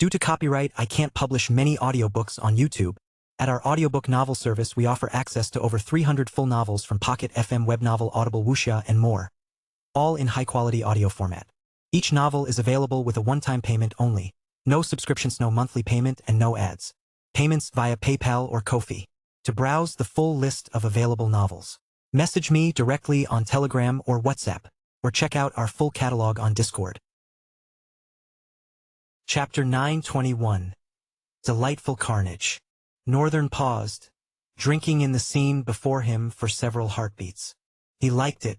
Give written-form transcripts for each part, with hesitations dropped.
Due to copyright, I can't publish many audiobooks on YouTube. At our audiobook novel service, we offer access to over 300 full novels from Pocket FM, Webnovel, Audible, Wuxia, and more, all in high-quality audio format. Each novel is available with a one-time payment only. No subscriptions, no monthly payment, and no ads. Payments via PayPal or Ko-fi. To browse the full list of available novels, message me directly on Telegram or WhatsApp, or check out our full catalog on Discord. Chapter 921. Delightful Carnage. Northern paused, drinking in the scene before him for several heartbeats. He liked it.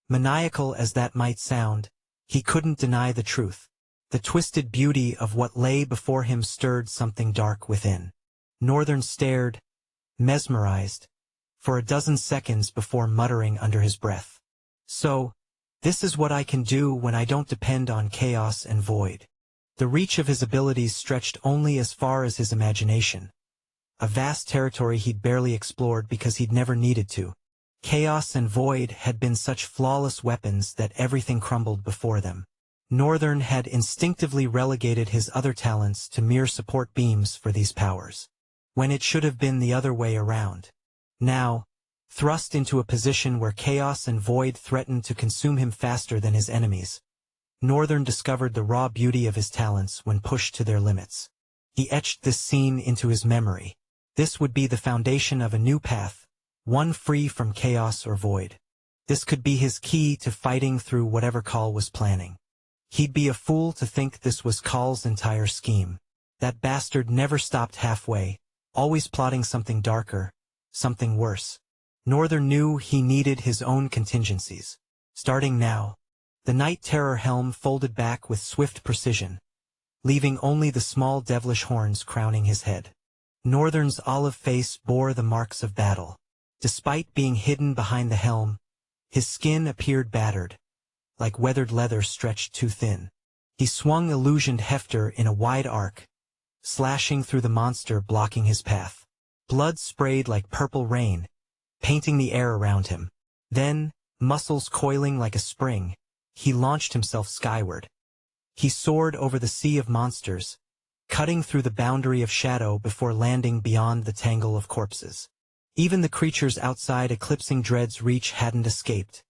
Maniacal as that might sound, he couldn't deny the truth. The twisted beauty of what lay before him stirred something dark within. Northern stared, mesmerized, for a dozen seconds before muttering under his breath. So, this is what I can do when I don't depend on chaos and void. The reach of his abilities stretched only as far as his imagination. A vast territory he'd barely explored because he'd never needed to. Chaos and void had been such flawless weapons that everything crumbled before them. Northern had instinctively relegated his other talents to mere support beams for these powers, when it should have been the other way around. Now, thrust into a position where chaos and void threatened to consume him faster than his enemies, Northern discovered the raw beauty of his talents when pushed to their limits. He etched this scene into his memory. This would be the foundation of a new path, one free from chaos or void. This could be his key to fighting through whatever Call was planning. He'd be a fool to think this was Call's entire scheme. That bastard never stopped halfway, always plotting something darker, something worse. Northern knew he needed his own contingencies. Starting now, the Night Terror helm folded back with swift precision, leaving only the small devilish horns crowning his head. Northern's olive face bore the marks of battle. Despite being hidden behind the helm, his skin appeared battered, like weathered leather stretched too thin. He swung illusioned Hefter in a wide arc, slashing through the monster blocking his path. Blood sprayed like purple rain, painting the air around him. Then, muscles coiling like a spring, he launched himself skyward. He soared over the sea of monsters, cutting through the boundary of shadow before landing beyond the tangle of corpses. Even the creatures outside Eclipsing Dread's reach hadn't escaped,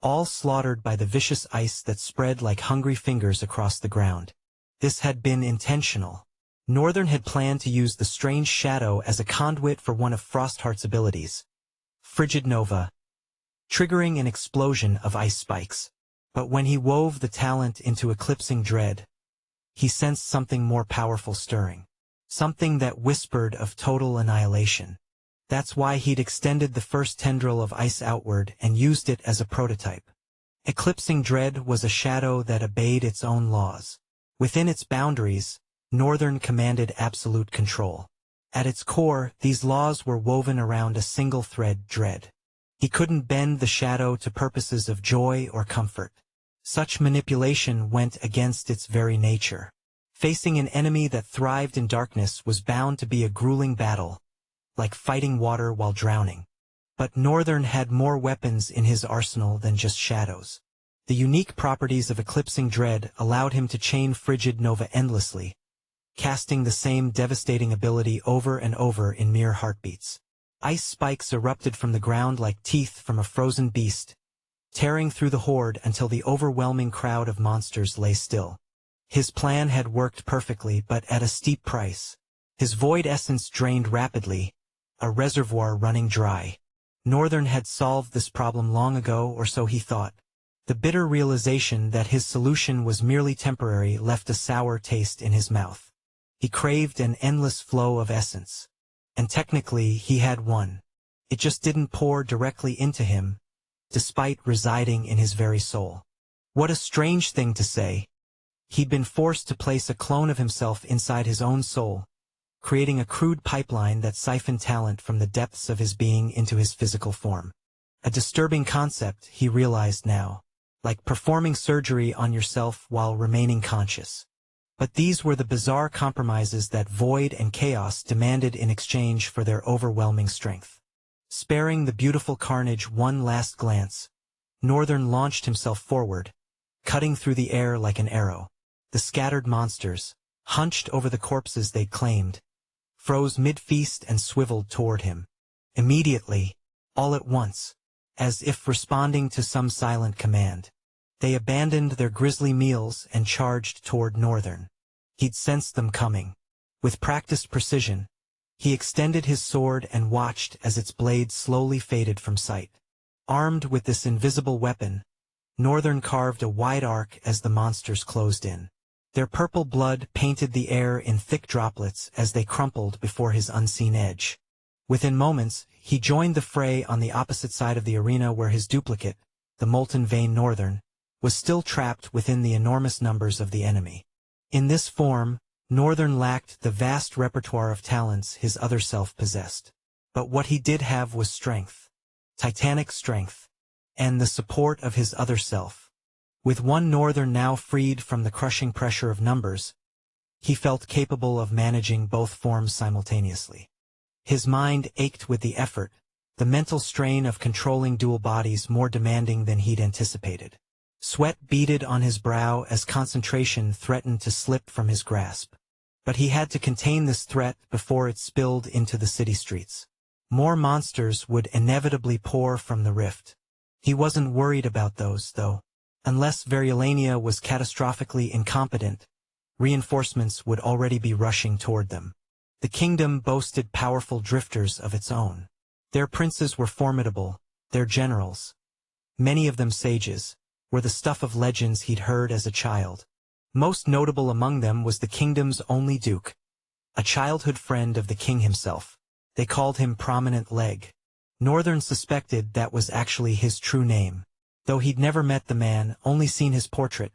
all slaughtered by the vicious ice that spread like hungry fingers across the ground. This had been intentional. Northern had planned to use the strange shadow as a conduit for one of Frostheart's abilities, Frigid Nova, triggering an explosion of ice spikes. But when he wove the talent into Eclipsing Dread, he sensed something more powerful stirring. Something that whispered of total annihilation. That's why he'd extended the first tendril of ice outward and used it as a prototype. Eclipsing Dread was a shadow that obeyed its own laws. Within its boundaries, Northern commanded absolute control. At its core, these laws were woven around a single thread: dread. He couldn't bend the shadow to purposes of joy or comfort. Such manipulation went against its very nature. Facing an enemy that thrived in darkness was bound to be a grueling battle, like fighting water while drowning. But Northern had more weapons in his arsenal than just shadows. The unique properties of Eclipsing Dread allowed him to chain Frigid Nova endlessly, casting the same devastating ability over and over in mere heartbeats. Ice spikes erupted from the ground like teeth from a frozen beast, tearing through the horde until the overwhelming crowd of monsters lay still. His plan had worked perfectly, but at a steep price. His void essence drained rapidly, a reservoir running dry. Northern had solved this problem long ago, or so he thought. The bitter realization that his solution was merely temporary left a sour taste in his mouth. He craved an endless flow of essence. And technically, he had one. It just didn't pour directly into him, despite residing in his very soul. What a strange thing to say. He'd been forced to place a clone of himself inside his own soul, creating a crude pipeline that siphoned talent from the depths of his being into his physical form. A disturbing concept, he realized now, like performing surgery on yourself while remaining conscious. But these were the bizarre compromises that void and chaos demanded in exchange for their overwhelming strength. Sparing the beautiful carnage one last glance, Northern launched himself forward, cutting through the air like an arrow. The scattered monsters, hunched over the corpses they claimed, froze mid-feast and swiveled toward him. Immediately, all at once, as if responding to some silent command, they abandoned their grisly meals and charged toward Northern. He'd sensed them coming. With practiced precision, he extended his sword and watched as its blade slowly faded from sight. Armed with this invisible weapon, Northern carved a wide arc as the monsters closed in. Their purple blood painted the air in thick droplets as they crumpled before his unseen edge. Within moments, he joined the fray on the opposite side of the arena where his duplicate, the molten vein Northern, was still trapped within the enormous numbers of the enemy. In this form, Northern lacked the vast repertoire of talents his other self possessed. But what he did have was strength. Titanic strength. And the support of his other self. With one Northern now freed from the crushing pressure of numbers, he felt capable of managing both forms simultaneously. His mind ached with the effort, the mental strain of controlling dual bodies more demanding than he'd anticipated. Sweat beaded on his brow as concentration threatened to slip from his grasp. But he had to contain this threat before it spilled into the city streets. More monsters would inevitably pour from the rift. He wasn't worried about those, though. Unless Variolania was catastrophically incompetent, reinforcements would already be rushing toward them. The kingdom boasted powerful drifters of its own. Their princes were formidable, their generals, many of them sages, were the stuff of legends he'd heard as a child. Most notable among them was the kingdom's only duke, a childhood friend of the king himself. They called him Prominent Leg. Northern suspected that was actually his true name. Though he'd never met the man, only seen his portrait,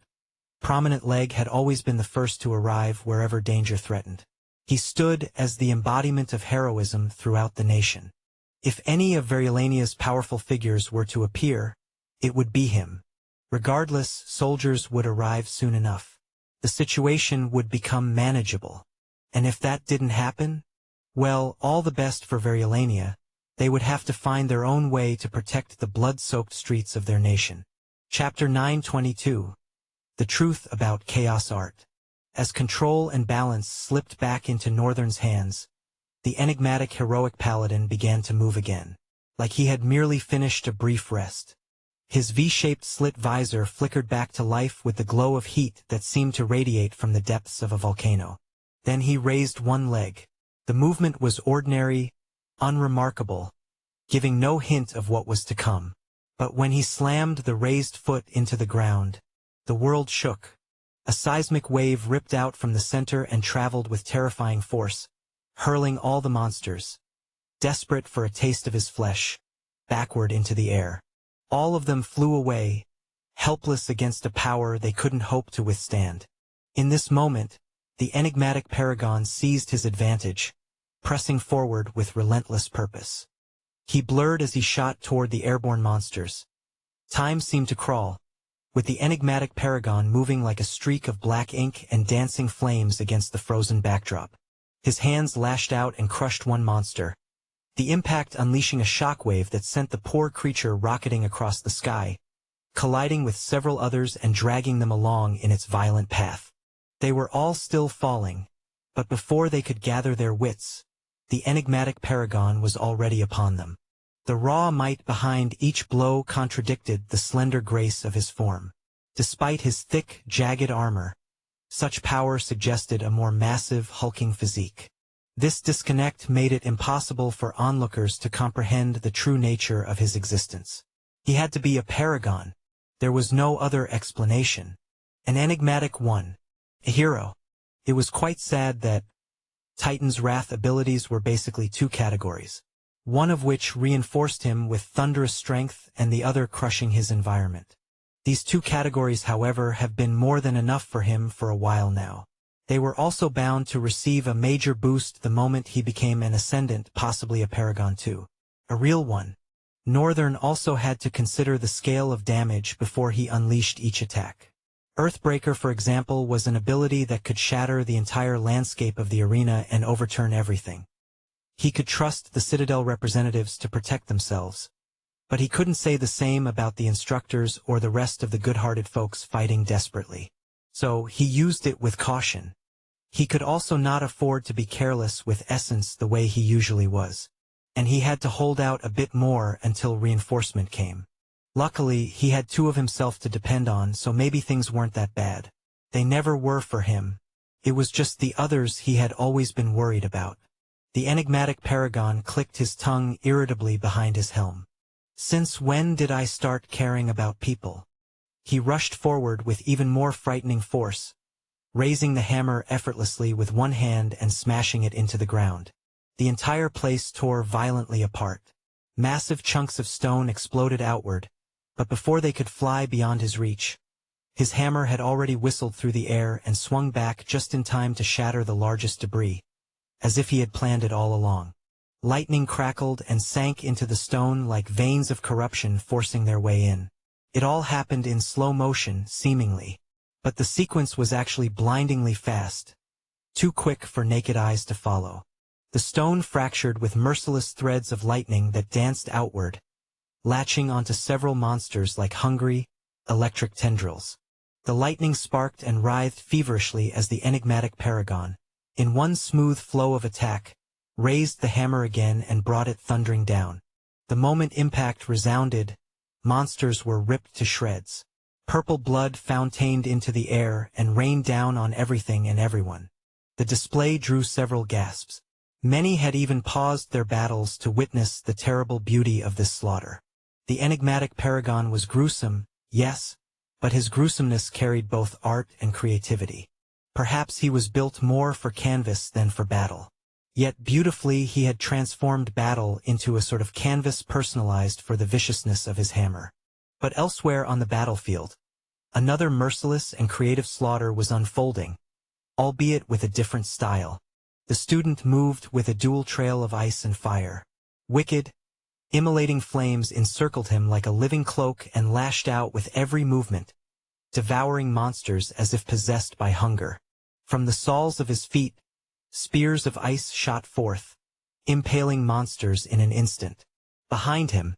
Prominent Leg had always been the first to arrive wherever danger threatened. He stood as the embodiment of heroism throughout the nation. If any of Variolania's powerful figures were to appear, it would be him. Regardless, soldiers would arrive soon enough. The situation would become manageable. And if that didn't happen, well, all the best for Variolania. They would have to find their own way to protect the blood-soaked streets of their nation. Chapter 922. The Truth About Chaos Art. As control and balance slipped back into Northern's hands, the enigmatic heroic paladin began to move again, like he had merely finished a brief rest. His V-shaped slit visor flickered back to life with the glow of heat that seemed to radiate from the depths of a volcano. Then he raised one leg. The movement was ordinary, unremarkable, giving no hint of what was to come. But when he slammed the raised foot into the ground, the world shook. A seismic wave ripped out from the center and traveled with terrifying force, hurling all the monsters, desperate for a taste of his flesh, backward into the air. All of them flew away, helpless against a power they couldn't hope to withstand. In this moment, the enigmatic paragon seized his advantage, pressing forward with relentless purpose. He blurred as he shot toward the airborne monsters. Time seemed to crawl, with the enigmatic paragon moving like a streak of black ink and dancing flames against the frozen backdrop. His hands lashed out and crushed one monster, the impact unleashing a shockwave that sent the poor creature rocketing across the sky, colliding with several others and dragging them along in its violent path. They were all still falling, but before they could gather their wits, the enigmatic paragon was already upon them. The raw might behind each blow contradicted the slender grace of his form. Despite his thick, jagged armor, such power suggested a more massive, hulking physique. This disconnect made it impossible for onlookers to comprehend the true nature of his existence. He had to be a paragon. There was no other explanation. An enigmatic one. A hero. It was quite sad that Titan's Wrath abilities were basically two categories, one of which reinforced him with thunderous strength and the other crushing his environment. These two categories, however, have been more than enough for him for a while now. They were also bound to receive a major boost the moment he became an Ascendant, possibly a Paragon too. A real one. Northern also had to consider the scale of damage before he unleashed each attack. Earthbreaker, for example, was an ability that could shatter the entire landscape of the arena and overturn everything. He could trust the Citadel representatives to protect themselves. But he couldn't say the same about the instructors or the rest of the good-hearted folks fighting desperately. So he used it with caution. He could also not afford to be careless with essence the way he usually was. And he had to hold out a bit more until reinforcement came. Luckily, he had two of himself to depend on, so maybe things weren't that bad. They never were for him. It was just the others he had always been worried about. The enigmatic paragon clicked his tongue irritably behind his helm. Since when did I start caring about people? He rushed forward with even more frightening force, raising the hammer effortlessly with one hand and smashing it into the ground. The entire place tore violently apart. Massive chunks of stone exploded outward, but before they could fly beyond his reach, his hammer had already whistled through the air and swung back just in time to shatter the largest debris, as if he had planned it all along. Lightning crackled and sank into the stone like veins of corruption forcing their way in. It all happened in slow motion, seemingly. But the sequence was actually blindingly fast, too quick for naked eyes to follow. The stone fractured with merciless threads of lightning that danced outward, latching onto several monsters like hungry, electric tendrils. The lightning sparked and writhed feverishly as the enigmatic paragon, in one smooth flow of attack, raised the hammer again and brought it thundering down. The moment impact resounded, monsters were ripped to shreds. Purple blood fountained into the air and rained down on everything and everyone. The display drew several gasps. Many had even paused their battles to witness the terrible beauty of this slaughter. The enigmatic paragon was gruesome, yes, but his gruesomeness carried both art and creativity. Perhaps he was built more for canvas than for battle. Yet beautifully he had transformed battle into a sort of canvas personalized for the viciousness of his hammer. But elsewhere on the battlefield, another merciless and creative slaughter was unfolding, albeit with a different style. The student moved with a dual trail of ice and fire. Wicked, immolating flames encircled him like a living cloak and lashed out with every movement, devouring monsters as if possessed by hunger. From the soles of his feet, spears of ice shot forth, impaling monsters in an instant. Behind him,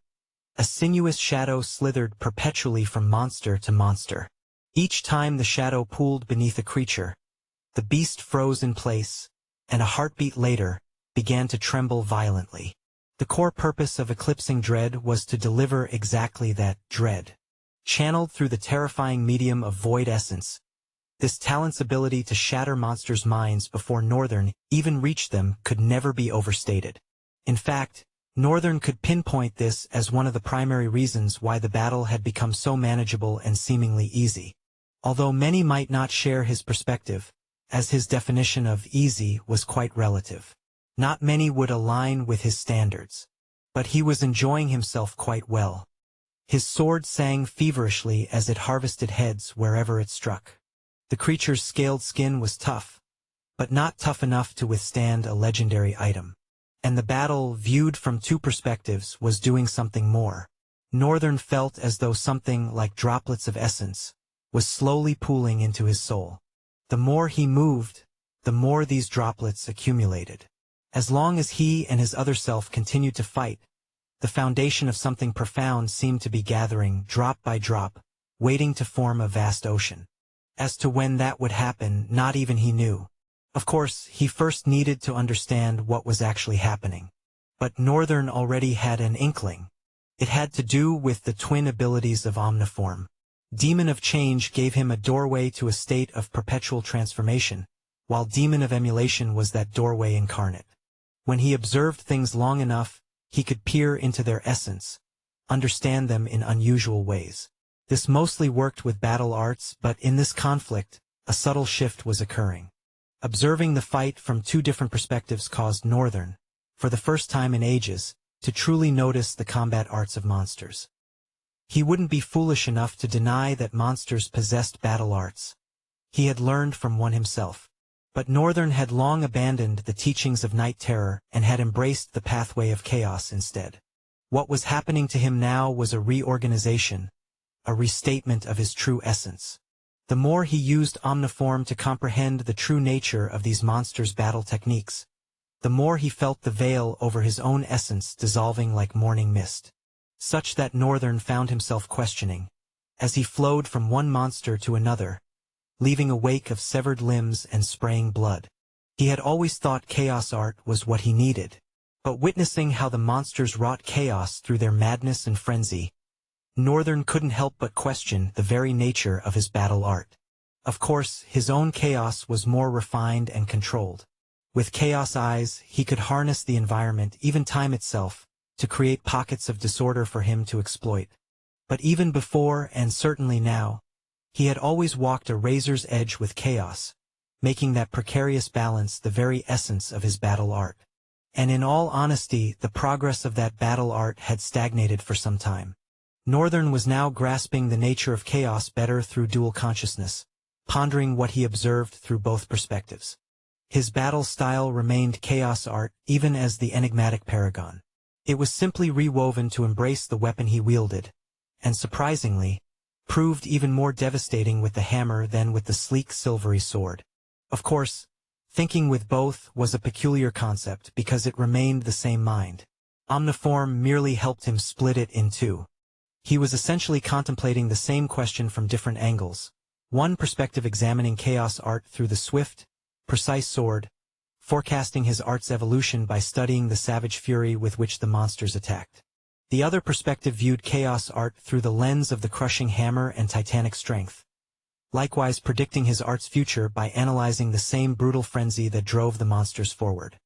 a sinuous shadow slithered perpetually from monster to monster. Each time the shadow pooled beneath a creature, the beast froze in place, and a heartbeat later, began to tremble violently. The core purpose of Eclipsing Dread was to deliver exactly that dread. Channeled through the terrifying medium of void essence, this talent's ability to shatter monsters' minds before Northern even reached them could never be overstated. In fact, Northern could pinpoint this as one of the primary reasons why the battle had become so manageable and seemingly easy. Although many might not share his perspective, as his definition of easy was quite relative. Not many would align with his standards. But he was enjoying himself quite well. His sword sang feverishly as it harvested heads wherever it struck. The creature's scaled skin was tough, but not tough enough to withstand a legendary item. And the battle, viewed from two perspectives, was doing something more. Northern felt as though something like droplets of essence was slowly pooling into his soul. The more he moved, the more these droplets accumulated. As long as he and his other self continued to fight, the foundation of something profound seemed to be gathering drop by drop, waiting to form a vast ocean. As to when that would happen, not even he knew. Of course, he first needed to understand what was actually happening. But Northern already had an inkling. It had to do with the twin abilities of Omniform. Demon of Change gave him a doorway to a state of perpetual transformation, while Demon of Emulation was that doorway incarnate. When he observed things long enough, he could peer into their essence, understand them in unusual ways. This mostly worked with battle arts, but in this conflict, a subtle shift was occurring. Observing the fight from two different perspectives caused Northern, for the first time in ages, to truly notice the combat arts of monsters. He wouldn't be foolish enough to deny that monsters possessed battle arts. He had learned from one himself. But Northern had long abandoned the teachings of Night Terror and had embraced the pathway of chaos instead. What was happening to him now was a reorganization, a restatement of his true essence. The more he used Omniform to comprehend the true nature of these monsters' battle techniques, the more he felt the veil over his own essence dissolving like morning mist. Such that Northern found himself questioning, as he flowed from one monster to another, leaving a wake of severed limbs and spraying blood. He had always thought chaos art was what he needed. But witnessing how the monsters wrought chaos through their madness and frenzy, Northern couldn't help but question the very nature of his battle art. Of course, his own chaos was more refined and controlled. With chaos eyes, he could harness the environment, even time itself, to create pockets of disorder for him to exploit. But even before, and certainly now, he had always walked a razor's edge with chaos, making that precarious balance the very essence of his battle art. And in all honesty, the progress of that battle art had stagnated for some time. Northern was now grasping the nature of chaos better through dual consciousness, pondering what he observed through both perspectives. His battle style remained chaos art, even as the enigmatic paragon. It was simply rewoven to embrace the weapon he wielded, and surprisingly, proved even more devastating with the hammer than with the sleek silvery sword. Of course, thinking with both was a peculiar concept because it remained the same mind. Omniform merely helped him split it in two. He was essentially contemplating the same question from different angles, one perspective examining chaos art through the swift, precise sword, forecasting his art's evolution by studying the savage fury with which the monsters attacked. The other perspective viewed chaos art through the lens of the crushing hammer and titanic strength, likewise predicting his art's future by analyzing the same brutal frenzy that drove the monsters forward.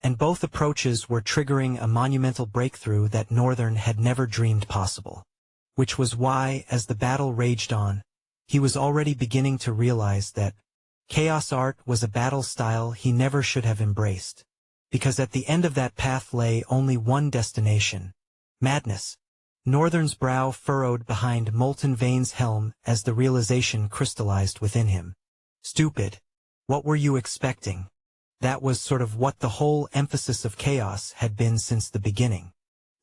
And both approaches were triggering a monumental breakthrough that Northern had never dreamed possible. Which was why, as the battle raged on, he was already beginning to realize that chaos art was a battle style he never should have embraced, because at the end of that path lay only one destination: madness. Northern's brow furrowed behind Molten Veins' helm as the realization crystallized within him. Stupid. What were you expecting? That was sort of what the whole emphasis of chaos had been since the beginning.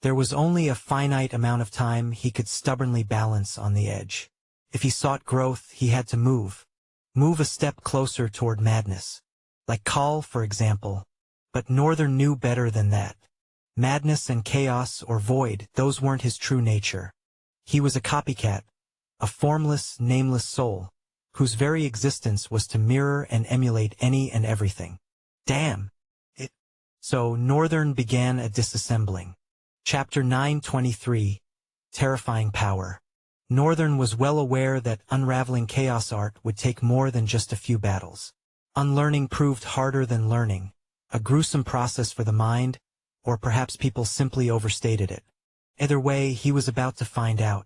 There was only a finite amount of time he could stubbornly balance on the edge. If he sought growth, he had to move a step closer toward madness. Like Call, for example. But Northern knew better than that. Madness and chaos or void, those weren't his true nature. He was a copycat, a formless, nameless soul, whose very existence was to mirror and emulate any and everything. Damn! So Northern began a disassembling. Chapter 923, Terrifying Power. Northern was well aware that unraveling chaos art would take more than just a few battles. Unlearning proved harder than learning, a gruesome process for the mind, or perhaps people simply overstated it. Either way, he was about to find out.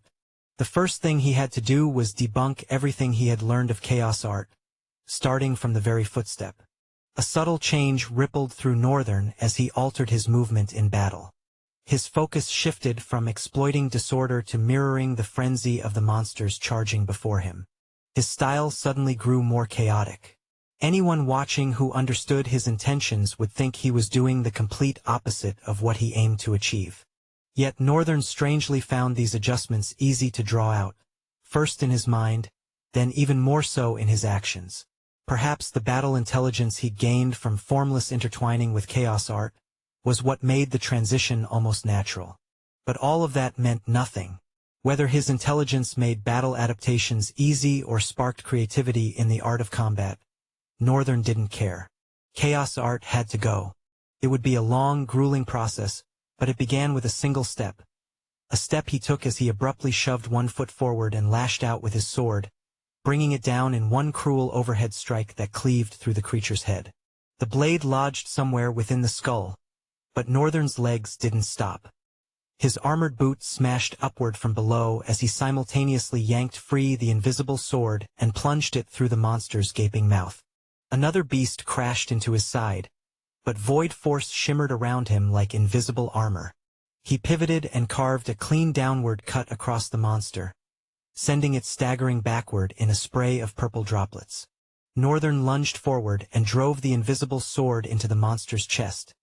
The first thing he had to do was debunk everything he had learned of chaos art, starting from the very footstep. A subtle change rippled through Northern as he altered his movement in battle. His focus shifted from exploiting disorder to mirroring the frenzy of the monsters charging before him. His style suddenly grew more chaotic. Anyone watching who understood his intentions would think he was doing the complete opposite of what he aimed to achieve. Yet Northern strangely found these adjustments easy to draw out, first in his mind, then even more so in his actions. Perhaps the battle intelligence he gained from formless intertwining with chaos art was what made the transition almost natural. But all of that meant nothing. Whether his intelligence made battle adaptations easy or sparked creativity in the art of combat, Northern didn't care. Chaos art had to go. It would be a long, grueling process, but it began with a single step. A step he took as he abruptly shoved one foot forward and lashed out with his sword, bringing it down in one cruel overhead strike that cleaved through the creature's head. The blade lodged somewhere within the skull, but Northern's legs didn't stop. His armored boot smashed upward from below as he simultaneously yanked free the invisible sword and plunged it through the monster's gaping mouth. Another beast crashed into his side, but void force shimmered around him like invisible armor. He pivoted and carved a clean downward cut across the monster, sending it staggering backward in a spray of purple droplets. Northern lunged forward and drove the invisible sword into the monster's chest,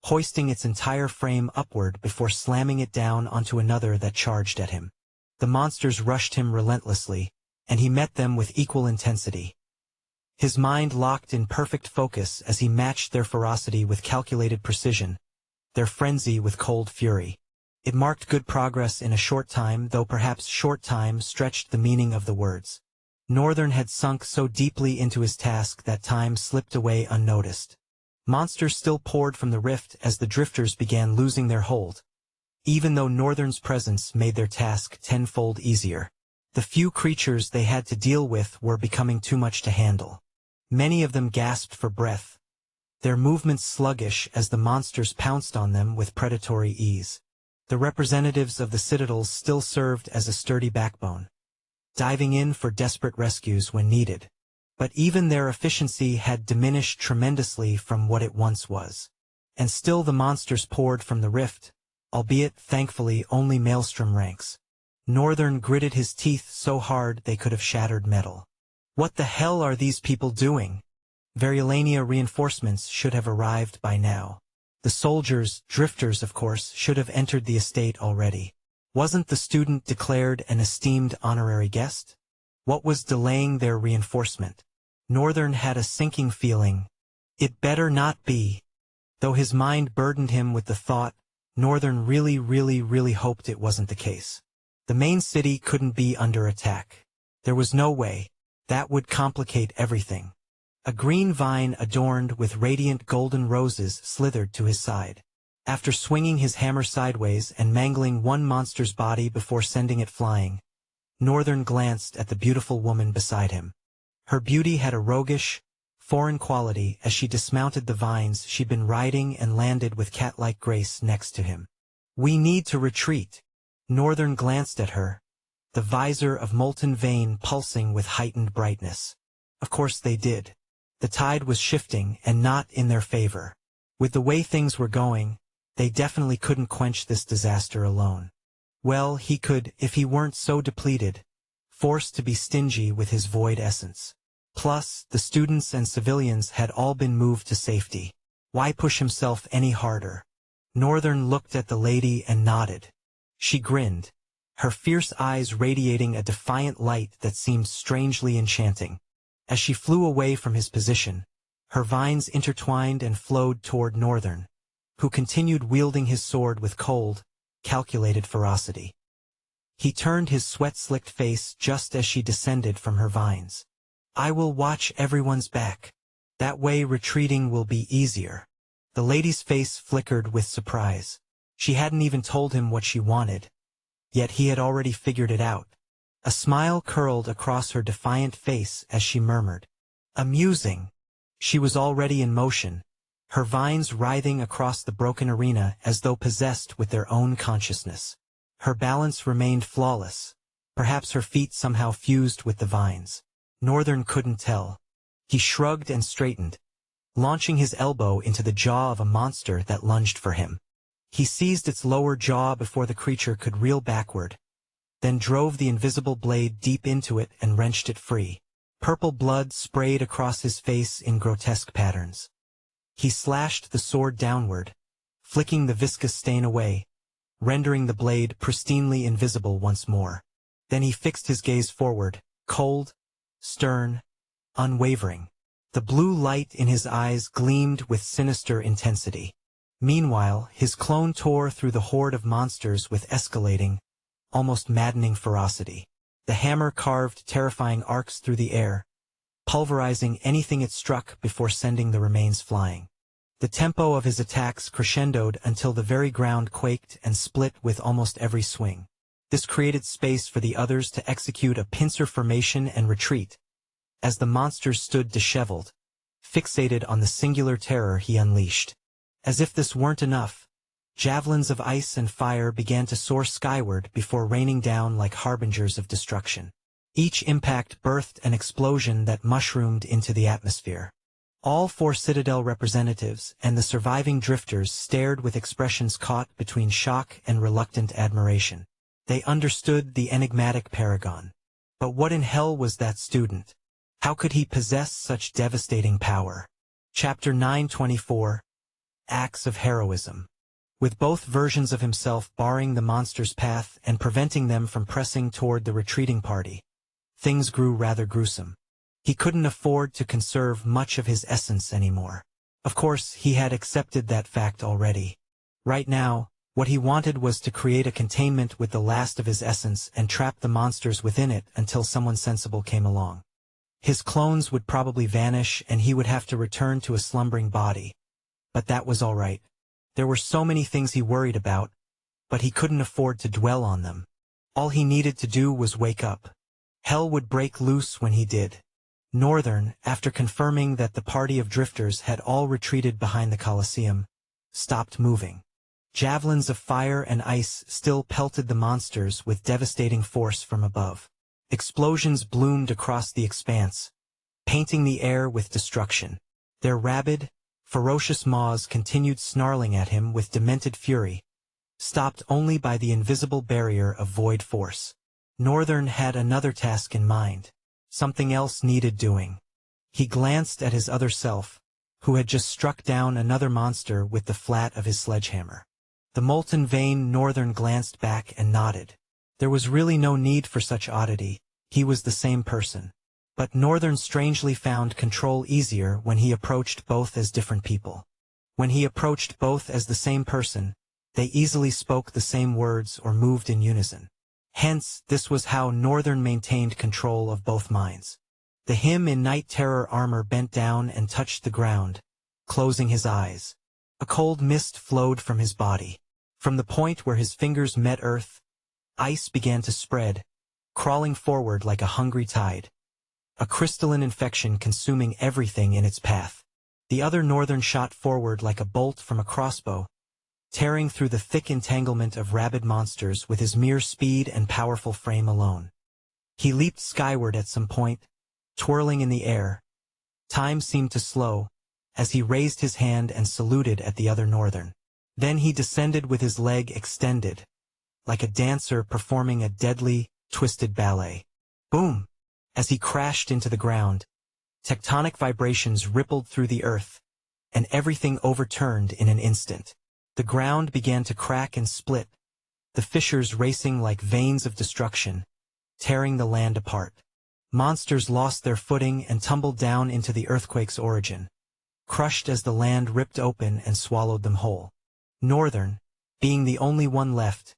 hoisting its entire frame upward before slamming it down onto another that charged at him. The monsters rushed him relentlessly, and he met them with equal intensity. His mind locked in perfect focus as he matched their ferocity with calculated precision, their frenzy with cold fury. It marked good progress in a short time, though perhaps short time stretched the meaning of the words. Northern had sunk so deeply into his task that time slipped away unnoticed. Monsters still poured from the rift as the drifters began losing their hold, even though Northern's presence made their task tenfold easier. The few creatures they had to deal with were becoming too much to handle. Many of them gasped for breath, their movements sluggish as the monsters pounced on them with predatory ease. The representatives of the citadels still served as a sturdy backbone, diving in for desperate rescues when needed. But even their efficiency had diminished tremendously from what it once was. And still the monsters poured from the rift, albeit, thankfully, only maelstrom ranks. Northern gritted his teeth so hard they could have shattered metal. What the hell are these people doing? Variolania reinforcements should have arrived by now. The soldiers, drifters of course, should have entered the estate already. Wasn't the student declared an esteemed honorary guest? What was delaying their reinforcement? Northern had a sinking feeling. It better not be. Though his mind burdened him with the thought, Northern really hoped it wasn't the case. The main city couldn't be under attack. There was no way. That would complicate everything. A green vine adorned with radiant golden roses slithered to his side. After swinging his hammer sideways and mangling one monster's body before sending it flying, Northern glanced at the beautiful woman beside him. Her beauty had a roguish, foreign quality as she dismounted the vines she'd been riding and landed with cat-like grace next to him. "We need to retreat." Northern glanced at her, the visor of molten vein pulsing with heightened brightness. Of course they did. The tide was shifting and not in their favor. With the way things were going, they definitely couldn't quench this disaster alone. Well, he could if he weren't so depleted, forced to be stingy with his void essence. Plus, the students and civilians had all been moved to safety. Why push himself any harder? Northern looked at the lady and nodded. She grinned, her fierce eyes radiating a defiant light that seemed strangely enchanting. As she flew away from his position, her vines intertwined and flowed toward Northern, who continued wielding his sword with cold, calculated ferocity. He turned his sweat-slicked face just as she descended from her vines. "I will watch everyone's back. That way retreating will be easier." The lady's face flickered with surprise. She hadn't even told him what she wanted, yet he had already figured it out. A smile curled across her defiant face as she murmured, "Amusing." She was already in motion, her vines writhing across the broken arena as though possessed with their own consciousness. Her balance remained flawless, perhaps her feet somehow fused with the vines. Northern couldn't tell. He shrugged and straightened, launching his elbow into the jaw of a monster that lunged for him. He seized its lower jaw before the creature could reel backward, then drove the invisible blade deep into it and wrenched it free. Purple blood sprayed across his face in grotesque patterns. He slashed the sword downward, flicking the viscous stain away, rendering the blade pristinely invisible once more. Then he fixed his gaze forward, cold, stern, unwavering. The blue light in his eyes gleamed with sinister intensity. Meanwhile, his clone tore through the horde of monsters with escalating, almost maddening ferocity. The hammer carved terrifying arcs through the air, pulverizing anything it struck before sending the remains flying. The tempo of his attacks crescendoed until the very ground quaked and split with almost every swing. This created space for the others to execute a pincer formation and retreat, as the monsters stood disheveled, fixated on the singular terror he unleashed. As if this weren't enough, javelins of ice and fire began to soar skyward before raining down like harbingers of destruction. Each impact birthed an explosion that mushroomed into the atmosphere. All four Citadel representatives and the surviving drifters stared with expressions caught between shock and reluctant admiration. They understood the enigmatic paragon. But what in hell was that student? How could he possess such devastating power? Chapter 924, Acts of Heroism. With both versions of himself barring the monster's path and preventing them from pressing toward the retreating party, things grew rather gruesome. He couldn't afford to conserve much of his essence anymore. Of course, he had accepted that fact already. Right now, What he wanted was to create a containment with the last of his essence and trap the monsters within it until someone sensible came along. His clones would probably vanish and he would have to return to a slumbering body. But that was all right. There were so many things he worried about, but he couldn't afford to dwell on them. All he needed to do was wake up. Hell would break loose when he did. Northern, after confirming that the party of drifters had all retreated behind the Colosseum, stopped moving. Javelins of fire and ice still pelted the monsters with devastating force from above. Explosions bloomed across the expanse, painting the air with destruction. Their rabid, ferocious maws continued snarling at him with demented fury, stopped only by the invisible barrier of void force. Northern had another task in mind. Something else needed doing. He glanced at his other self, who had just struck down another monster with the flat of his sledgehammer. The molten vein Northern glanced back and nodded. There was really no need for such oddity. He was the same person. But Northern strangely found control easier when he approached both as different people. When he approached both as the same person, they easily spoke the same words or moved in unison. Hence, this was how Northern maintained control of both minds. The him in night terror armor bent down and touched the ground, closing his eyes. A cold mist flowed from his body. From the point where his fingers met earth, ice began to spread, crawling forward like a hungry tide. A crystalline infection consuming everything in its path. The other Northern shot forward like a bolt from a crossbow, tearing through the thick entanglement of rabid monsters with his mere speed and powerful frame alone. He leaped skyward at some point, twirling in the air. Time seemed to slow, as he raised his hand and saluted at the other Northern. Then he descended with his leg extended, like a dancer performing a deadly, twisted ballet. Boom! As he crashed into the ground, tectonic vibrations rippled through the earth, and everything overturned in an instant. The ground began to crack and split, the fissures racing like veins of destruction, tearing the land apart. Monsters lost their footing and tumbled down into the earthquake's origin, crushed as the land ripped open and swallowed them whole. Northern, being the only one left,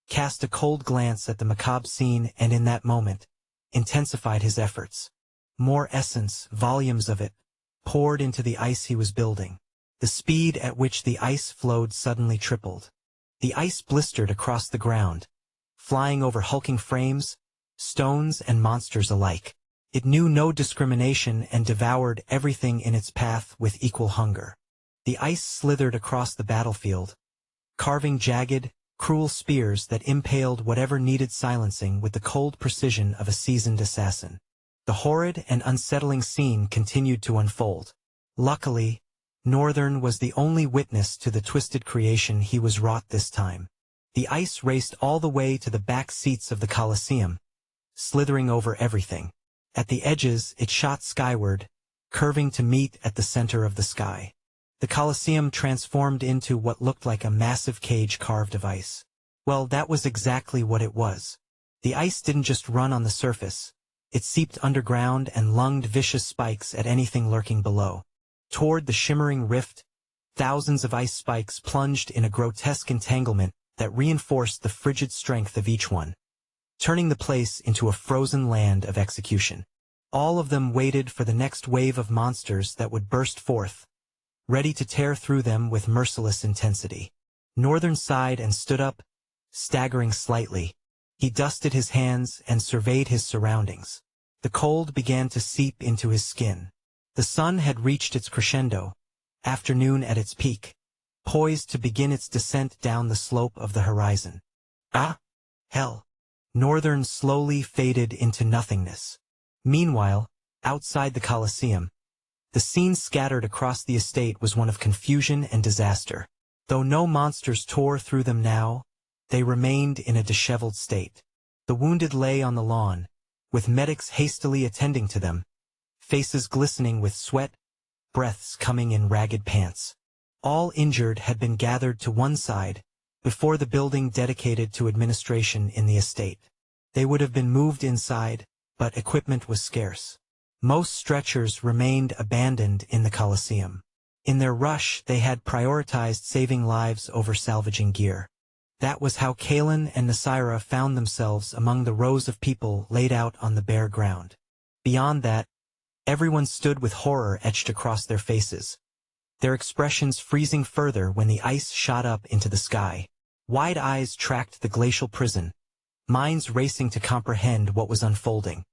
cast a cold glance at the macabre scene and in that moment, intensified his efforts. More essence, volumes of it, poured into the ice he was building. The speed at which the ice flowed suddenly tripled. The ice blistered across the ground, flying over hulking frames, stones and monsters alike. It knew no discrimination and devoured everything in its path with equal hunger. The ice slithered across the battlefield, carving jagged, cruel spears that impaled whatever needed silencing with the cold precision of a seasoned assassin. The horrid and unsettling scene continued to unfold. Luckily, Northern was the only witness to the twisted creation he was wrought this time. The ice raced all the way to the back seats of the Colosseum, slithering over everything. At the edges, it shot skyward, curving to meet at the center of the sky. The Colosseum transformed into what looked like a massive cage carved of ice. Well, that was exactly what it was. The ice didn't just run on the surface. It seeped underground and lunged vicious spikes at anything lurking below. Toward the shimmering rift, thousands of ice spikes plunged in a grotesque entanglement that reinforced the frigid strength of each one, turning the place into a frozen land of execution. All of them waited for the next wave of monsters that would burst forth, ready to tear through them with merciless intensity. Northern sighed and stood up, staggering slightly. He dusted his hands and surveyed his surroundings. The cold began to seep into his skin. The sun had reached its crescendo, afternoon at its peak, poised to begin its descent down the slope of the horizon. Ah! Hell! Northern slowly faded into nothingness. Meanwhile, outside the Colosseum, the scene scattered across the estate was one of confusion and disaster. Though no monsters tore through them now, they remained in a disheveled state. The wounded lay on the lawn, with medics hastily attending to them, faces glistening with sweat, breaths coming in ragged pants. All injured had been gathered to one side, before the building dedicated to administration in the estate. They would have been moved inside, but equipment was scarce. Most stretchers remained abandoned in the Colosseum. In their rush, they had prioritized saving lives over salvaging gear. That was how Kalen and Nasira found themselves among the rows of people laid out on the bare ground. Beyond that, everyone stood with horror etched across their faces, their expressions freezing further when the ice shot up into the sky. Wide eyes tracked the glacial prison, minds racing to comprehend what was unfolding.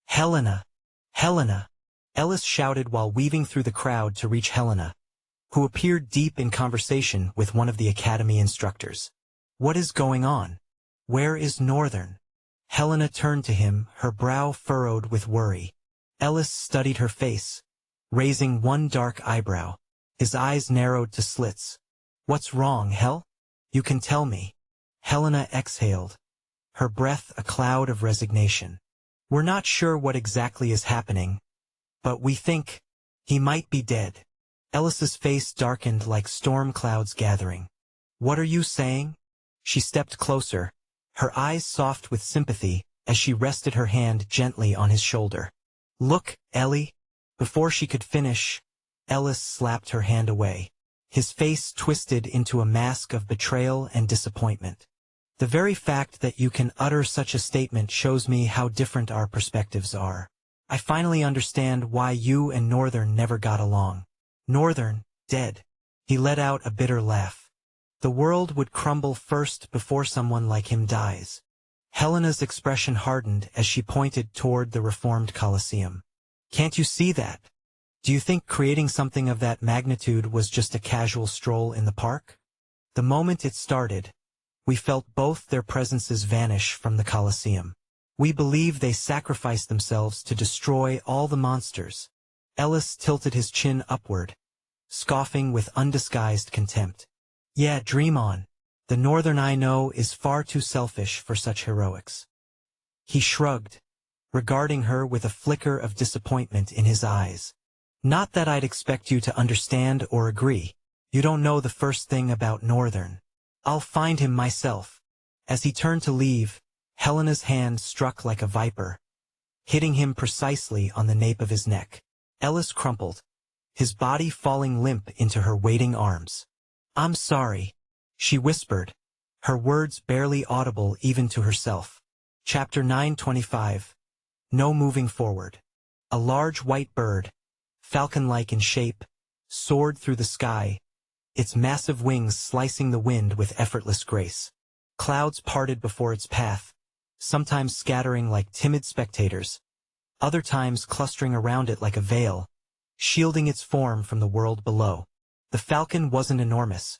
"Helena! Helena!" Ellis shouted while weaving through the crowd to reach Helena, who appeared deep in conversation with one of the academy instructors. "What is going on? Where is Northern?" Helena turned to him, her brow furrowed with worry. Ellis studied her face, raising one dark eyebrow. His eyes narrowed to slits. "What's wrong, Hel? You can tell me." Helena exhaled, her breath a cloud of resignation. "We're not sure what exactly is happening, but we think he might be dead." Ellis's face darkened like storm clouds gathering. "What are you saying?" She stepped closer, her eyes soft with sympathy as she rested her hand gently on his shoulder. "Look, Ellie." Before she could finish, Ellis slapped her hand away. His face twisted into a mask of betrayal and disappointment. "The very fact that you can utter such a statement shows me how different our perspectives are. I finally understand why you and Northern never got along." "Northern, dead." He let out a bitter laugh. "The world would crumble first before someone like him dies." Helena's expression hardened as she pointed toward the reformed Colosseum. "Can't you see that? Do you think creating something of that magnitude was just a casual stroll in the park? The moment it started, we felt both their presences vanish from the Colosseum. We believe they sacrificed themselves to destroy all the monsters." Ellis tilted his chin upward, scoffing with undisguised contempt. "Yeah, dream on. The Northern I know is far too selfish for such heroics." He shrugged, regarding her with a flicker of disappointment in his eyes. "Not that I'd expect you to understand or agree. You don't know the first thing about Northern. I'll find him myself." As he turned to leave, Helena's hand struck like a viper, hitting him precisely on the nape of his neck. Ellis crumpled, his body falling limp into her waiting arms. "I'm sorry," she whispered, her words barely audible even to herself. Chapter 925. No moving forward. A large white bird, falcon-like in shape, soared through the sky, its massive wings slicing the wind with effortless grace. Clouds parted before its path, sometimes scattering like timid spectators, other times clustering around it like a veil, shielding its form from the world below. The falcon wasn't enormous,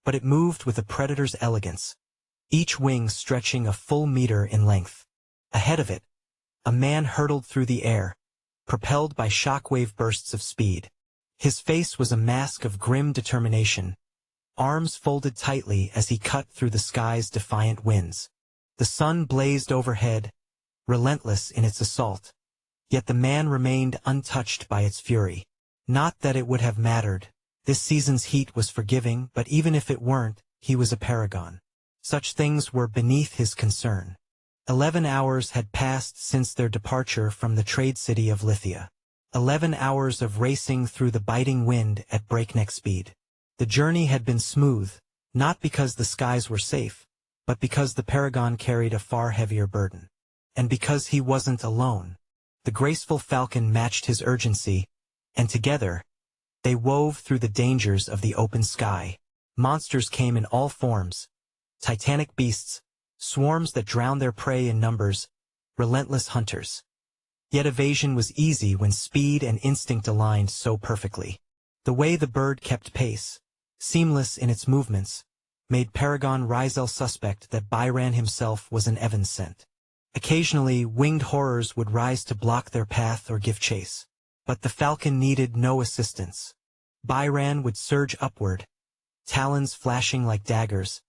but it moved with a predator's elegance, each wing stretching a full meter in length. Ahead of it, a man hurtled through the air, propelled by shockwave bursts of speed. His face was a mask of grim determination, arms folded tightly as he cut through the sky's defiant winds. The sun blazed overhead, relentless in its assault, yet the man remained untouched by its fury. Not that it would have mattered. This season's heat was forgiving, but even if it weren't, he was a paragon. Such things were beneath his concern. 11 hours had passed since their departure from the trade city of Lithia. 11 hours of racing through the biting wind at breakneck speed. The journey had been smooth, not because the skies were safe, but because the paragon carried a far heavier burden. And because he wasn't alone. The graceful falcon matched his urgency, and together, they wove through the dangers of the open sky. Monsters came in all forms, titanic beasts, swarms that drowned their prey in numbers, relentless hunters. Yet evasion was easy when speed and instinct aligned so perfectly. The way the bird kept pace, seamless in its movements, made Paragon Rizel suspect that Byran himself was an Evans scent. Occasionally, winged horrors would rise to block their path or give chase. But the falcon needed no assistance. Byran would surge upward, talons flashing like daggers,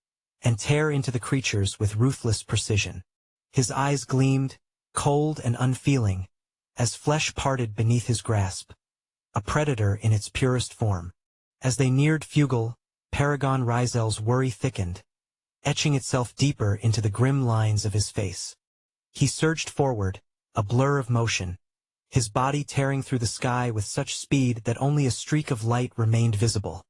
and tear into the creatures with ruthless precision. His eyes gleamed, cold and unfeeling, as flesh parted beneath his grasp. A predator in its purest form. As they neared Fugal, Paragon Rizel's worry thickened, etching itself deeper into the grim lines of his face. He surged forward, a blur of motion, his body tearing through the sky with such speed that only a streak of light remained visible.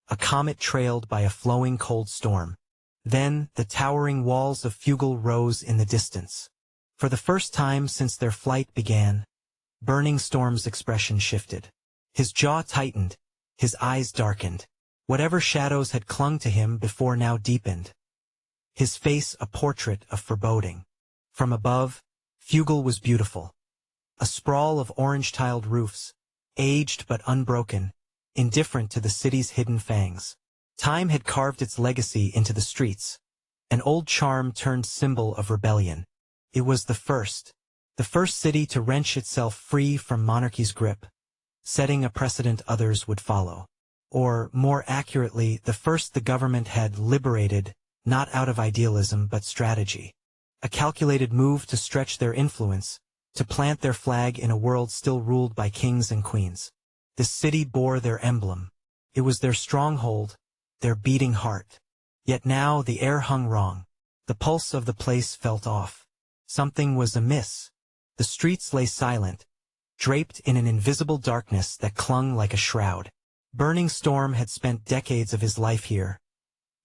A comet trailed by a flowing cold storm. Then, the towering walls of Fugal rose in the distance. For the first time since their flight began, Burning Storm's expression shifted. His jaw tightened, his eyes darkened. Whatever shadows had clung to him before now deepened. His face a portrait of foreboding. From above, Fugal was beautiful. A sprawl of orange-tiled roofs, aged but unbroken, indifferent to the city's hidden fangs. Time had carved its legacy into the streets, an old charm turned symbol of rebellion. It was the first city to wrench itself free from monarchy's grip, setting a precedent others would follow. Or, more accurately, the first the government had liberated, not out of idealism but strategy. A calculated move to stretch their influence, to plant their flag in a world still ruled by kings and queens. This city bore their emblem. It was their stronghold, their beating heart. Yet now the air hung wrong. The pulse of the place felt off. Something was amiss. The streets lay silent, draped in an invisible darkness that clung like a shroud. Burning Storm had spent decades of his life here.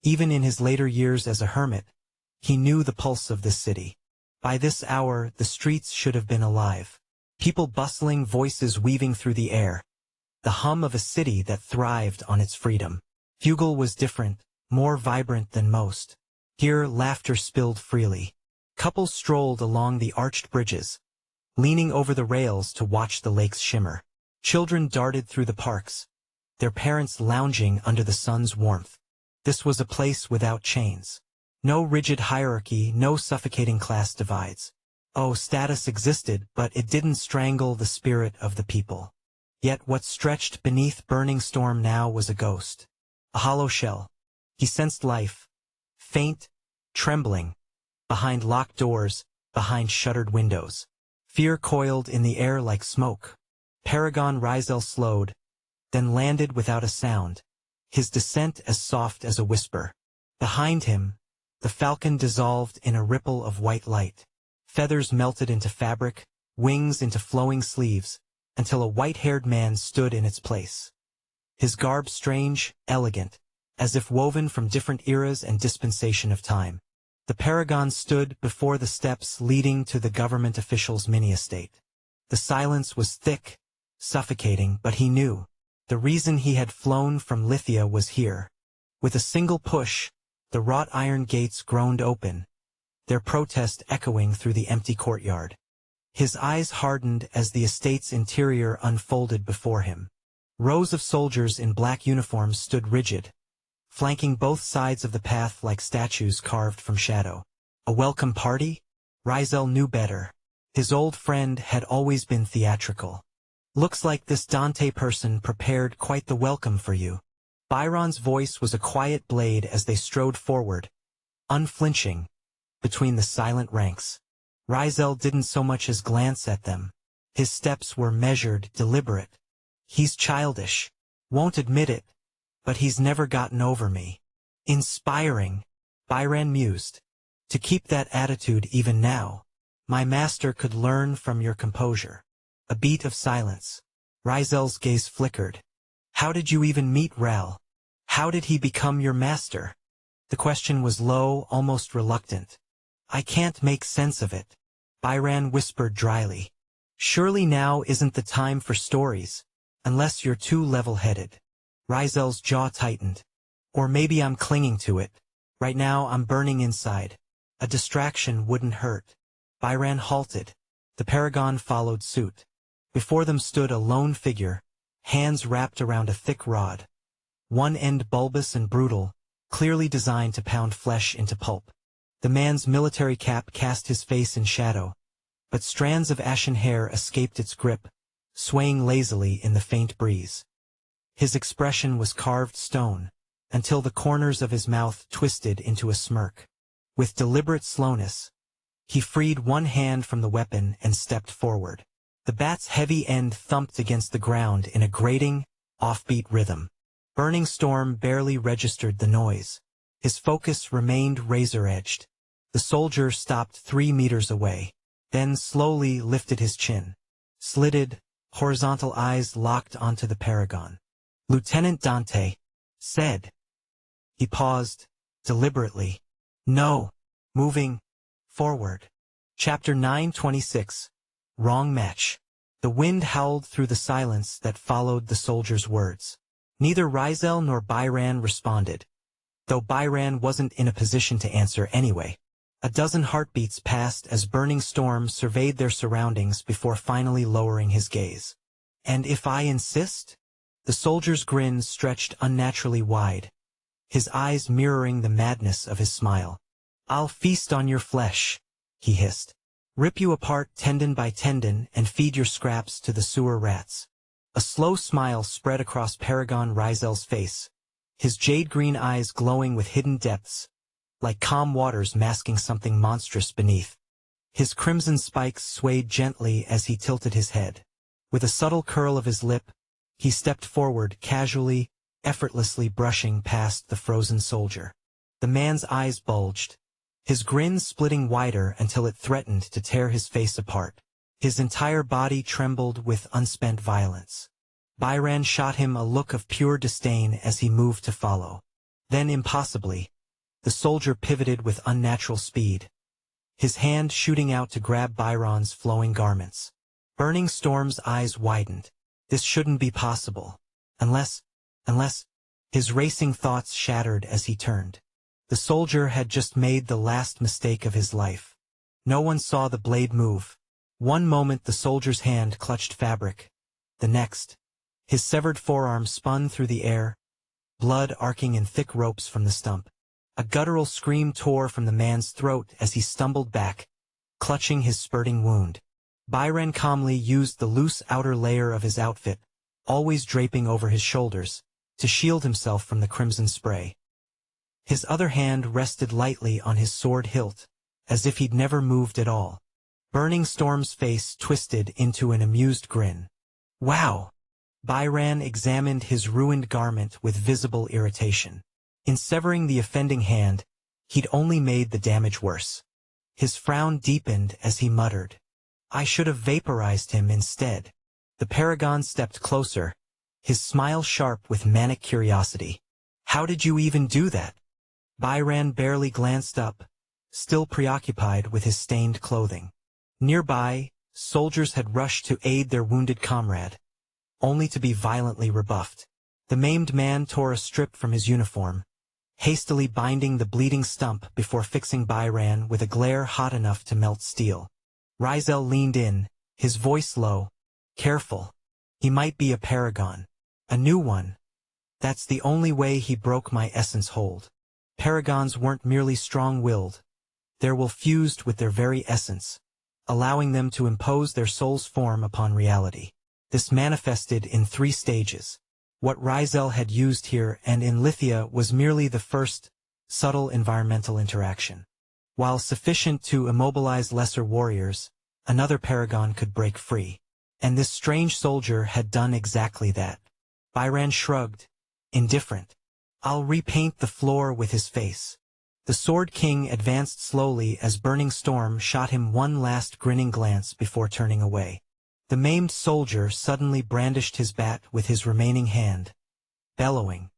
Even in his later years as a hermit, he knew the pulse of this city. By this hour, the streets should have been alive. People bustling, voices weaving through the air. The hum of a city that thrived on its freedom. Fugal was different, more vibrant than most. Here, laughter spilled freely. Couples strolled along the arched bridges, leaning over the rails to watch the lakes shimmer. Children darted through the parks, their parents lounging under the sun's warmth. This was a place without chains. No rigid hierarchy, no suffocating class divides. Oh, status existed, but it didn't strangle the spirit of the people. Yet what stretched beneath Burning Storm now was a ghost. A hollow shell. He sensed life. Faint, trembling. Behind locked doors, behind shuttered windows. Fear coiled in the air like smoke. Paragon Rizel slowed, then landed without a sound, his descent as soft as a whisper. Behind him, the falcon dissolved in a ripple of white light. Feathers melted into fabric, wings into flowing sleeves, until a white-haired man stood in its place. His garb strange, elegant, as if woven from different eras and dispensation of time. The paragon stood before the steps leading to the government official's mini-estate. The silence was thick, suffocating, but he knew. The reason he had flown from Lithia was here. With a single push, the wrought iron gates groaned open, their protest echoing through the empty courtyard. His eyes hardened as the estate's interior unfolded before him. Rows of soldiers in black uniforms stood rigid, flanking both sides of the path like statues carved from shadow. A welcome party? Rizel knew better. His old friend had always been theatrical. Looks like this Dante person prepared quite the welcome for you. Byron's voice was a quiet blade as they strode forward, unflinching, between the silent ranks. Rizel didn't so much as glance at them. His steps were measured, deliberate. He's childish. Won't admit it, but he's never gotten over me. Inspiring, Byron mused. To keep that attitude even now. My master could learn from your composure. A beat of silence. Rizel's gaze flickered. How did you even meet Ral? How did he become your master? The question was low, almost reluctant. I can't make sense of it. Byron whispered dryly. Surely now isn't the time for stories, unless you're too level-headed. Rizel's jaw tightened. Or maybe I'm clinging to it. Right now I'm burning inside. A distraction wouldn't hurt. Byron halted. The paragon followed suit. Before them stood a lone figure, hands wrapped around a thick rod. One end bulbous and brutal, clearly designed to pound flesh into pulp. The man's military cap cast his face in shadow, but strands of ashen hair escaped its grip, swaying lazily in the faint breeze. His expression was carved stone, until the corners of his mouth twisted into a smirk. With deliberate slowness, he freed one hand from the weapon and stepped forward. The bat's heavy end thumped against the ground in a grating, offbeat rhythm. Burning Storm barely registered the noise. His focus remained razor-edged. The soldier stopped 3 meters away, then slowly lifted his chin. Slitted, horizontal eyes locked onto the paragon. Lieutenant Dante said. He paused, deliberately. No. Moving. Forward. Chapter 9:26. Wrong match. The wind howled through the silence that followed the soldier's words. Neither Rizel nor Byran responded, though Byran wasn't in a position to answer anyway. A dozen heartbeats passed as Burning Storm surveyed their surroundings before finally lowering his gaze. And if I insist? The soldier's grin stretched unnaturally wide, his eyes mirroring the madness of his smile. I'll feast on your flesh, he hissed. Rip you apart tendon by tendon and feed your scraps to the sewer rats. A slow smile spread across Paragon Rizel's face, his jade-green eyes glowing with hidden depths, like calm waters masking something monstrous beneath. His crimson spikes swayed gently as he tilted his head. With a subtle curl of his lip, he stepped forward casually, effortlessly brushing past the frozen soldier. The man's eyes bulged, his grin splitting wider until it threatened to tear his face apart. His entire body trembled with unspent violence. Byran shot him a look of pure disdain as he moved to follow. Then impossibly, the soldier pivoted with unnatural speed, his hand shooting out to grab Byron's flowing garments. Burning Storm's eyes widened. This shouldn't be possible. Unless, his racing thoughts shattered as he turned. The soldier had just made the last mistake of his life. No one saw the blade move. One moment the soldier's hand clutched fabric. The next, his severed forearm spun through the air, blood arcing in thick ropes from the stump. A guttural scream tore from the man's throat as he stumbled back, clutching his spurting wound. Byran calmly used the loose outer layer of his outfit, always draping over his shoulders, to shield himself from the crimson spray. His other hand rested lightly on his sword hilt, as if he'd never moved at all. Burning Storm's face twisted into an amused grin. Wow! Byran examined his ruined garment with visible irritation. In severing the offending hand, he'd only made the damage worse. His frown deepened as he muttered, I should have vaporized him instead. The Paragon stepped closer, his smile sharp with manic curiosity. How did you even do that? Byran barely glanced up, still preoccupied with his stained clothing. Nearby, soldiers had rushed to aid their wounded comrade, only to be violently rebuffed. The maimed man tore a strip from his uniform, hastily binding the bleeding stump before fixing Byran with a glare hot enough to melt steel. Rizel leaned in, his voice low. Careful. He might be a paragon. A new one. That's the only way he broke my essence hold. Paragons weren't merely strong-willed. They were fused with their very essence, allowing them to impose their soul's form upon reality. This manifested in 3 stages. What Rizel had used here and in Lithia was merely the first, subtle environmental interaction. While sufficient to immobilize lesser warriors, another paragon could break free. And this strange soldier had done exactly that. Byran shrugged, indifferent. I'll repaint the floor with his face. The Sword King advanced slowly as Burning Storm shot him one last grinning glance before turning away. The maimed soldier suddenly brandished his bat with his remaining hand, bellowing,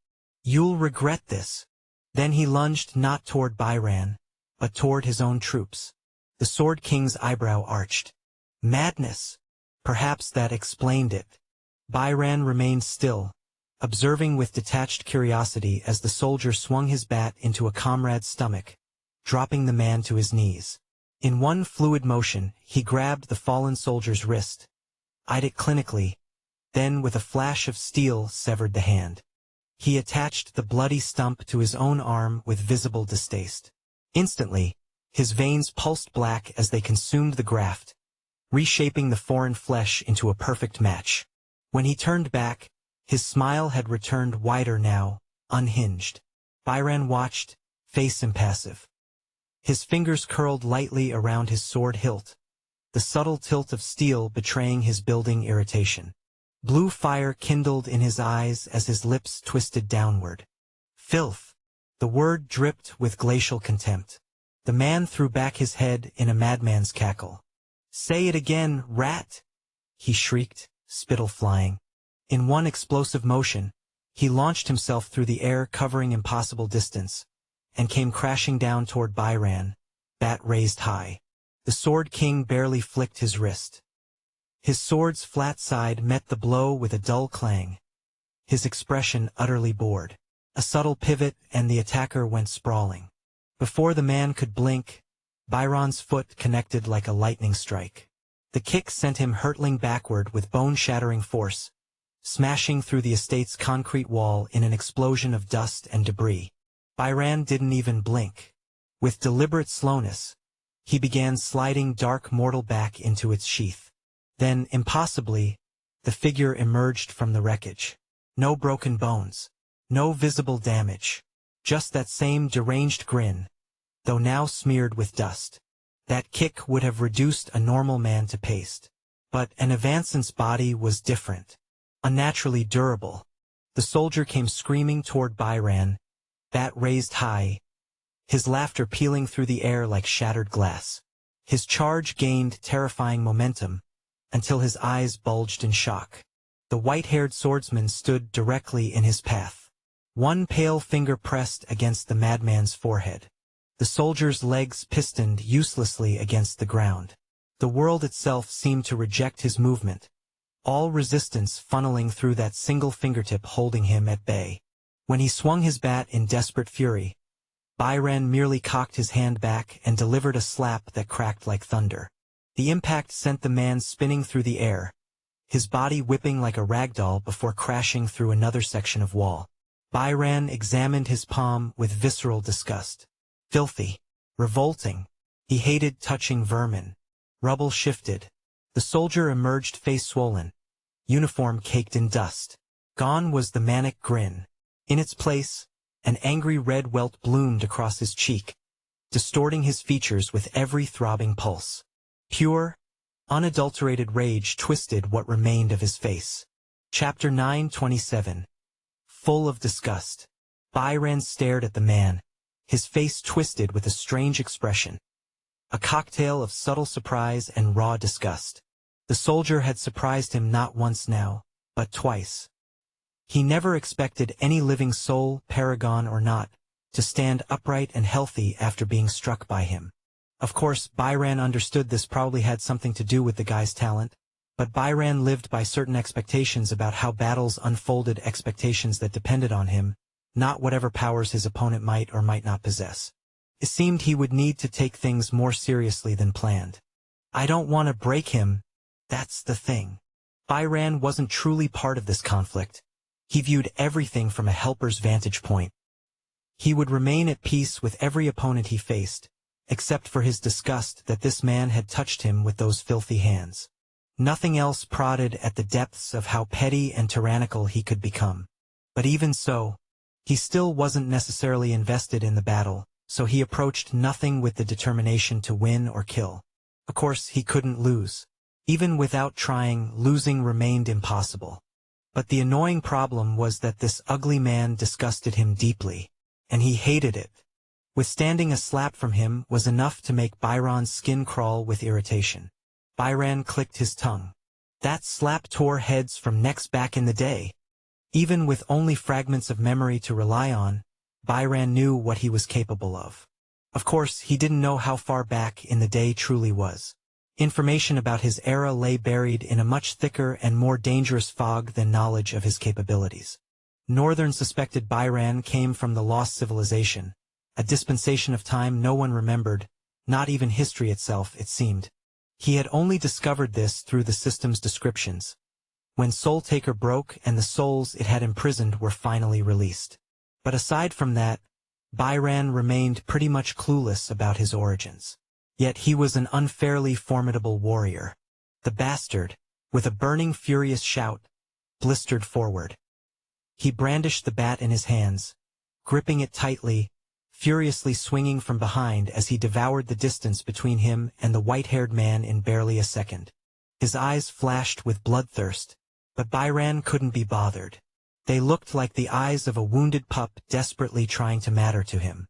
You'll regret this. Then he lunged not toward Byran, but toward his own troops. The Sword King's eyebrow arched. Madness. Perhaps that explained it. Byran remained still, observing with detached curiosity as the soldier swung his bat into a comrade's stomach, dropping the man to his knees. In one fluid motion, he grabbed the fallen soldier's wrist, eyed it clinically, then with a flash of steel severed the hand. He attached the bloody stump to his own arm with visible distaste. Instantly, his veins pulsed black as they consumed the graft, reshaping the foreign flesh into a perfect match. When he turned back, his smile had returned wider now, unhinged. Byran watched, face impassive. His fingers curled lightly around his sword hilt, the subtle tilt of steel betraying his building irritation. Blue fire kindled in his eyes as his lips twisted downward. Filth. The word dripped with glacial contempt. The man threw back his head in a madman's cackle. Say it again, rat! He shrieked, spittle flying. In one explosive motion, he launched himself through the air covering impossible distance, and came crashing down toward Byran, bat raised high. The Sword King barely flicked his wrist. His sword's flat side met the blow with a dull clang. His expression utterly bored. A subtle pivot and the attacker went sprawling. Before the man could blink, Byron's foot connected like a lightning strike. The kick sent him hurtling backward with bone-shattering force, smashing through the estate's concrete wall in an explosion of dust and debris. Byron didn't even blink. With deliberate slowness, he began sliding dark mortal back into its sheath. Then, impossibly, the figure emerged from the wreckage. No broken bones. No visible damage. Just that same deranged grin, though now smeared with dust. That kick would have reduced a normal man to paste. But an Evanson's body was different. Unnaturally durable. The soldier came screaming toward Byron, bat raised high, his laughter pealing through the air like shattered glass. His charge gained terrifying momentum, until his eyes bulged in shock. The white-haired swordsman stood directly in his path. One pale finger pressed against the madman's forehead. The soldier's legs pistoned uselessly against the ground. The world itself seemed to reject his movement, all resistance funneling through that single fingertip holding him at bay. When he swung his bat in desperate fury, Byron merely cocked his hand back and delivered a slap that cracked like thunder. The impact sent the man spinning through the air, his body whipping like a ragdoll before crashing through another section of wall. Byron examined his palm with visceral disgust. Filthy. Revolting. He hated touching vermin. Rubble shifted. The soldier emerged face-swollen, uniform caked in dust. Gone was the manic grin. In its place, an angry red welt bloomed across his cheek, distorting his features with every throbbing pulse. Pure, unadulterated rage twisted what remained of his face. Chapter 9:27. Full of disgust. Byron stared at the man, his face twisted with a strange expression. A cocktail of subtle surprise and raw disgust. The soldier had surprised him not once now, but twice. He never expected any living soul, paragon or not, to stand upright and healthy after being struck by him. Of course, Byron understood this probably had something to do with the guy's talent, but Byron lived by certain expectations about how battles unfolded, expectations that depended on him, not whatever powers his opponent might or might not possess. It seemed he would need to take things more seriously than planned. I don't want to break him, that's the thing. Byron wasn't truly part of this conflict. He viewed everything from a helper's vantage point. He would remain at peace with every opponent he faced, except for his disgust that this man had touched him with those filthy hands. Nothing else prodded at the depths of how petty and tyrannical he could become. But even so, he still wasn't necessarily invested in the battle, so he approached nothing with the determination to win or kill. Of course, he couldn't lose. Even without trying, losing remained impossible. But the annoying problem was that this ugly man disgusted him deeply, and he hated it. Withstanding a slap from him was enough to make Byron's skin crawl with irritation. Byron clicked his tongue. That slap tore heads from necks back in the day. Even with only fragments of memory to rely on, Byron knew what he was capable of. Of course, he didn't know how far back in the day truly was. Information about his era lay buried in a much thicker and more dangerous fog than knowledge of his capabilities. Northern suspected Byron came from the lost civilization, a dispensation of time no one remembered, not even history itself, it seemed. He had only discovered this through the system's descriptions, when Soul Taker broke and the souls it had imprisoned were finally released. But aside from that, Byron remained pretty much clueless about his origins. Yet he was an unfairly formidable warrior. The bastard, with a burning furious shout, blistered forward. He brandished the bat in his hands, gripping it tightly, furiously swinging from behind as he devoured the distance between him and the white-haired man in barely a second. His eyes flashed with bloodthirst, but Byron couldn't be bothered. They looked like the eyes of a wounded pup desperately trying to matter to him.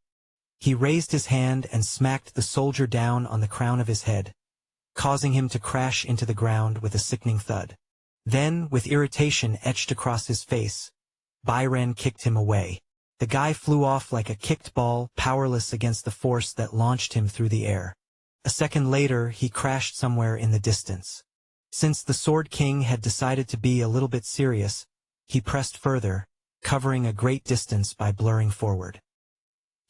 He raised his hand and smacked the soldier down on the crown of his head, causing him to crash into the ground with a sickening thud. Then, with irritation etched across his face, Byron kicked him away. The guy flew off like a kicked ball, powerless against the force that launched him through the air. A second later, he crashed somewhere in the distance. Since the Sword King had decided to be a little bit serious, he pressed further, covering a great distance by blurring forward.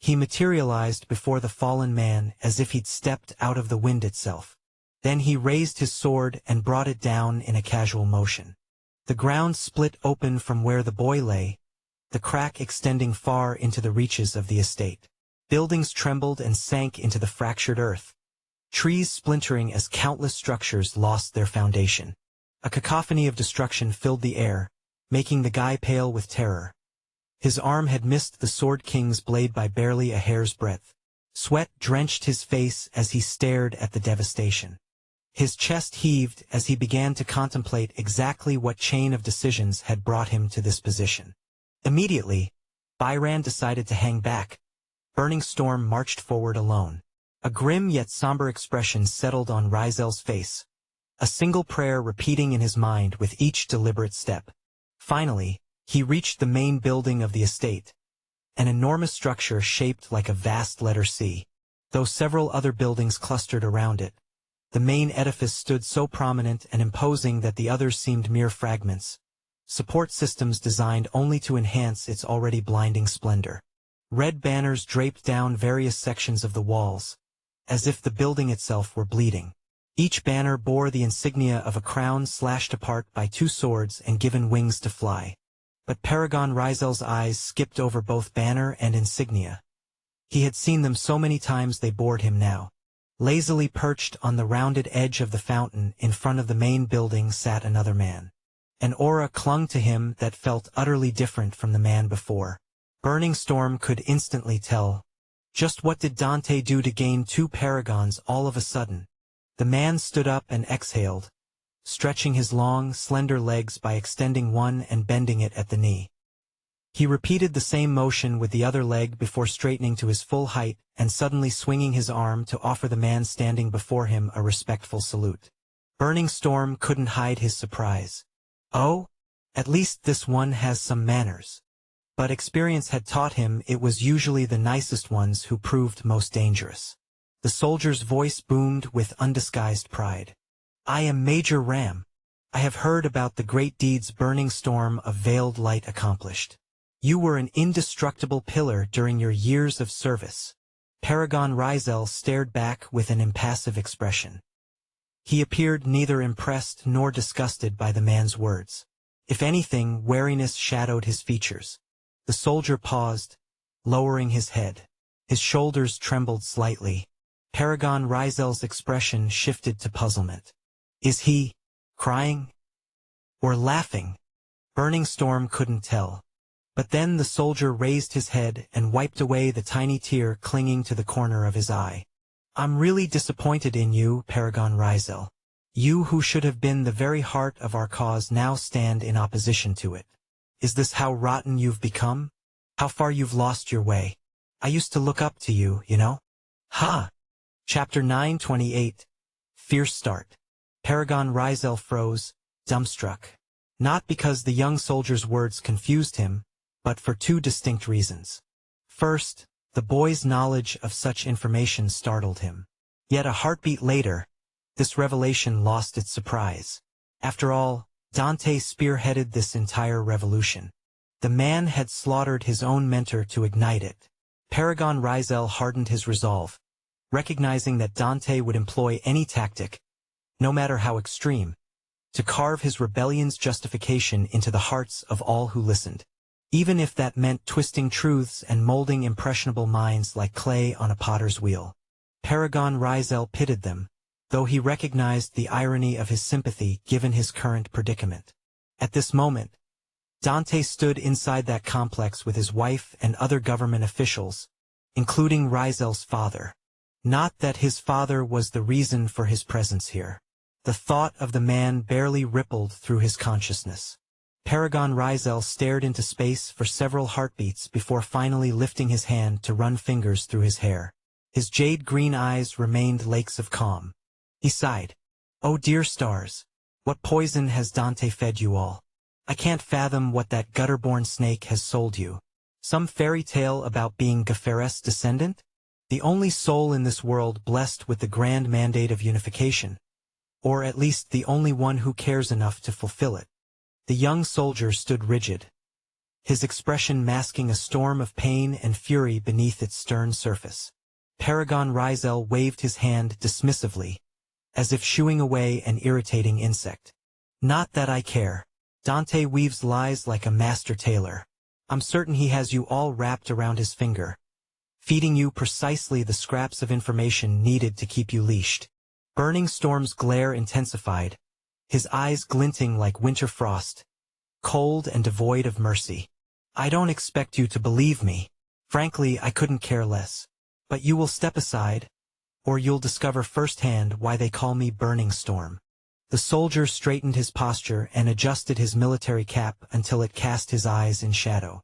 He materialized before the fallen man as if he'd stepped out of the wind itself. Then he raised his sword and brought it down in a casual motion. The ground split open from where the boy lay, the crack extending far into the reaches of the estate. Buildings trembled and sank into the fractured earth, trees splintering as countless structures lost their foundation. A cacophony of destruction filled the air, making the guy pale with terror. His arm had missed the Sword King's blade by barely a hair's breadth. Sweat drenched his face as he stared at the devastation. His chest heaved as he began to contemplate exactly what chain of decisions had brought him to this position. Immediately, Byran decided to hang back. Burning Storm marched forward alone. A grim yet somber expression settled on Rizel's face, a single prayer repeating in his mind with each deliberate step. Finally, he reached the main building of the estate, an enormous structure shaped like a vast letter C. Though several other buildings clustered around it, the main edifice stood so prominent and imposing that the others seemed mere fragments, support systems designed only to enhance its already blinding splendor. Red banners draped down various sections of the walls, as if the building itself were bleeding. Each banner bore the insignia of a crown slashed apart by two swords and given wings to fly. But Paragon Rizel's eyes skipped over both banner and insignia. He had seen them so many times they bored him now. Lazily perched on the rounded edge of the fountain in front of the main building sat another man. An aura clung to him that felt utterly different from the man before. Burning Storm could instantly tell. Just what did Dante do to gain two paragons all of a sudden? The man stood up and exhaled, stretching his long, slender legs by extending one and bending it at the knee. He repeated the same motion with the other leg before straightening to his full height and suddenly swinging his arm to offer the man standing before him a respectful salute. Burning Storm couldn't hide his surprise. Oh, at least this one has some manners. But experience had taught him it was usually the nicest ones who proved most dangerous. The soldier's voice boomed with undisguised pride. I am Major Ram. I have heard about the great deeds Burning Storm of Veiled Light accomplished. You were an indestructible pillar during your years of service. Paragon Rizel stared back with an impassive expression. He appeared neither impressed nor disgusted by the man's words. If anything, wariness shadowed his features. The soldier paused, lowering his head. His shoulders trembled slightly. Paragon Rizel's expression shifted to puzzlement. Is he crying or laughing? Burning Storm couldn't tell. But then the soldier raised his head and wiped away the tiny tear clinging to the corner of his eye. I'm really disappointed in you, Paragon Rizel. You who should have been the very heart of our cause now stand in opposition to it. Is this how rotten you've become? How far you've lost your way? I used to look up to you, you know? Ha! Chapter 928. Fierce Start. Paragon Rizel froze, dumbstruck. Not because the young soldier's words confused him, but for two distinct reasons. First, the boy's knowledge of such information startled him. Yet a heartbeat later, this revelation lost its surprise. After all, Dante spearheaded this entire revolution. The man had slaughtered his own mentor to ignite it. Paragon Rizel hardened his resolve, recognizing that Dante would employ any tactic, no matter how extreme, to carve his rebellion's justification into the hearts of all who listened. Even if that meant twisting truths and molding impressionable minds like clay on a potter's wheel. Paragon Rizel pitied them, though he recognized the irony of his sympathy given his current predicament. At this moment, Dante stood inside that complex with his wife and other government officials, including Rizel's father. Not that his father was the reason for his presence here. The thought of the man barely rippled through his consciousness. Paragon Rizel stared into space for several heartbeats before finally lifting his hand to run fingers through his hair. His jade-green eyes remained lakes of calm. He sighed. Oh dear stars, what poison has Dante fed you all? I can't fathom what that gutter-born snake has sold you. Some fairy tale about being Gafares' descendant? The only soul in this world blessed with the grand mandate of unification. Or at least the only one who cares enough to fulfill it. The young soldier stood rigid, his expression masking a storm of pain and fury beneath its stern surface. Paragon Rizel waved his hand dismissively, as if shooing away an irritating insect. Not that I care. Dante weaves lies like a master tailor. I'm certain he has you all wrapped around his finger, feeding you precisely the scraps of information needed to keep you leashed. Burning Storm's glare intensified, his eyes glinting like winter frost, cold and devoid of mercy. I don't expect you to believe me. Frankly, I couldn't care less. But you will step aside, or you'll discover firsthand why they call me Burning Storm. The soldier straightened his posture and adjusted his military cap until it cast his eyes in shadow.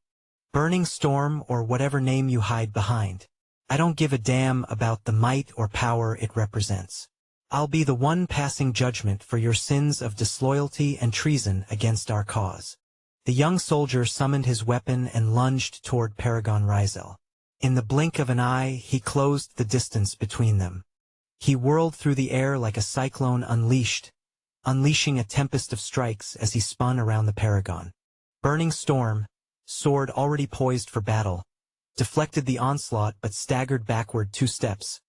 Burning Storm, or whatever name you hide behind. I don't give a damn about the might or power it represents. I'll be the one passing judgment for your sins of disloyalty and treason against our cause. The young soldier summoned his weapon and lunged toward Paragon Rizel. In the blink of an eye, he closed the distance between them. He whirled through the air like a cyclone unleashing a tempest of strikes as he spun around the Paragon. Burning Storm, sword already poised for battle, deflected the onslaught but staggered backward 2 steps,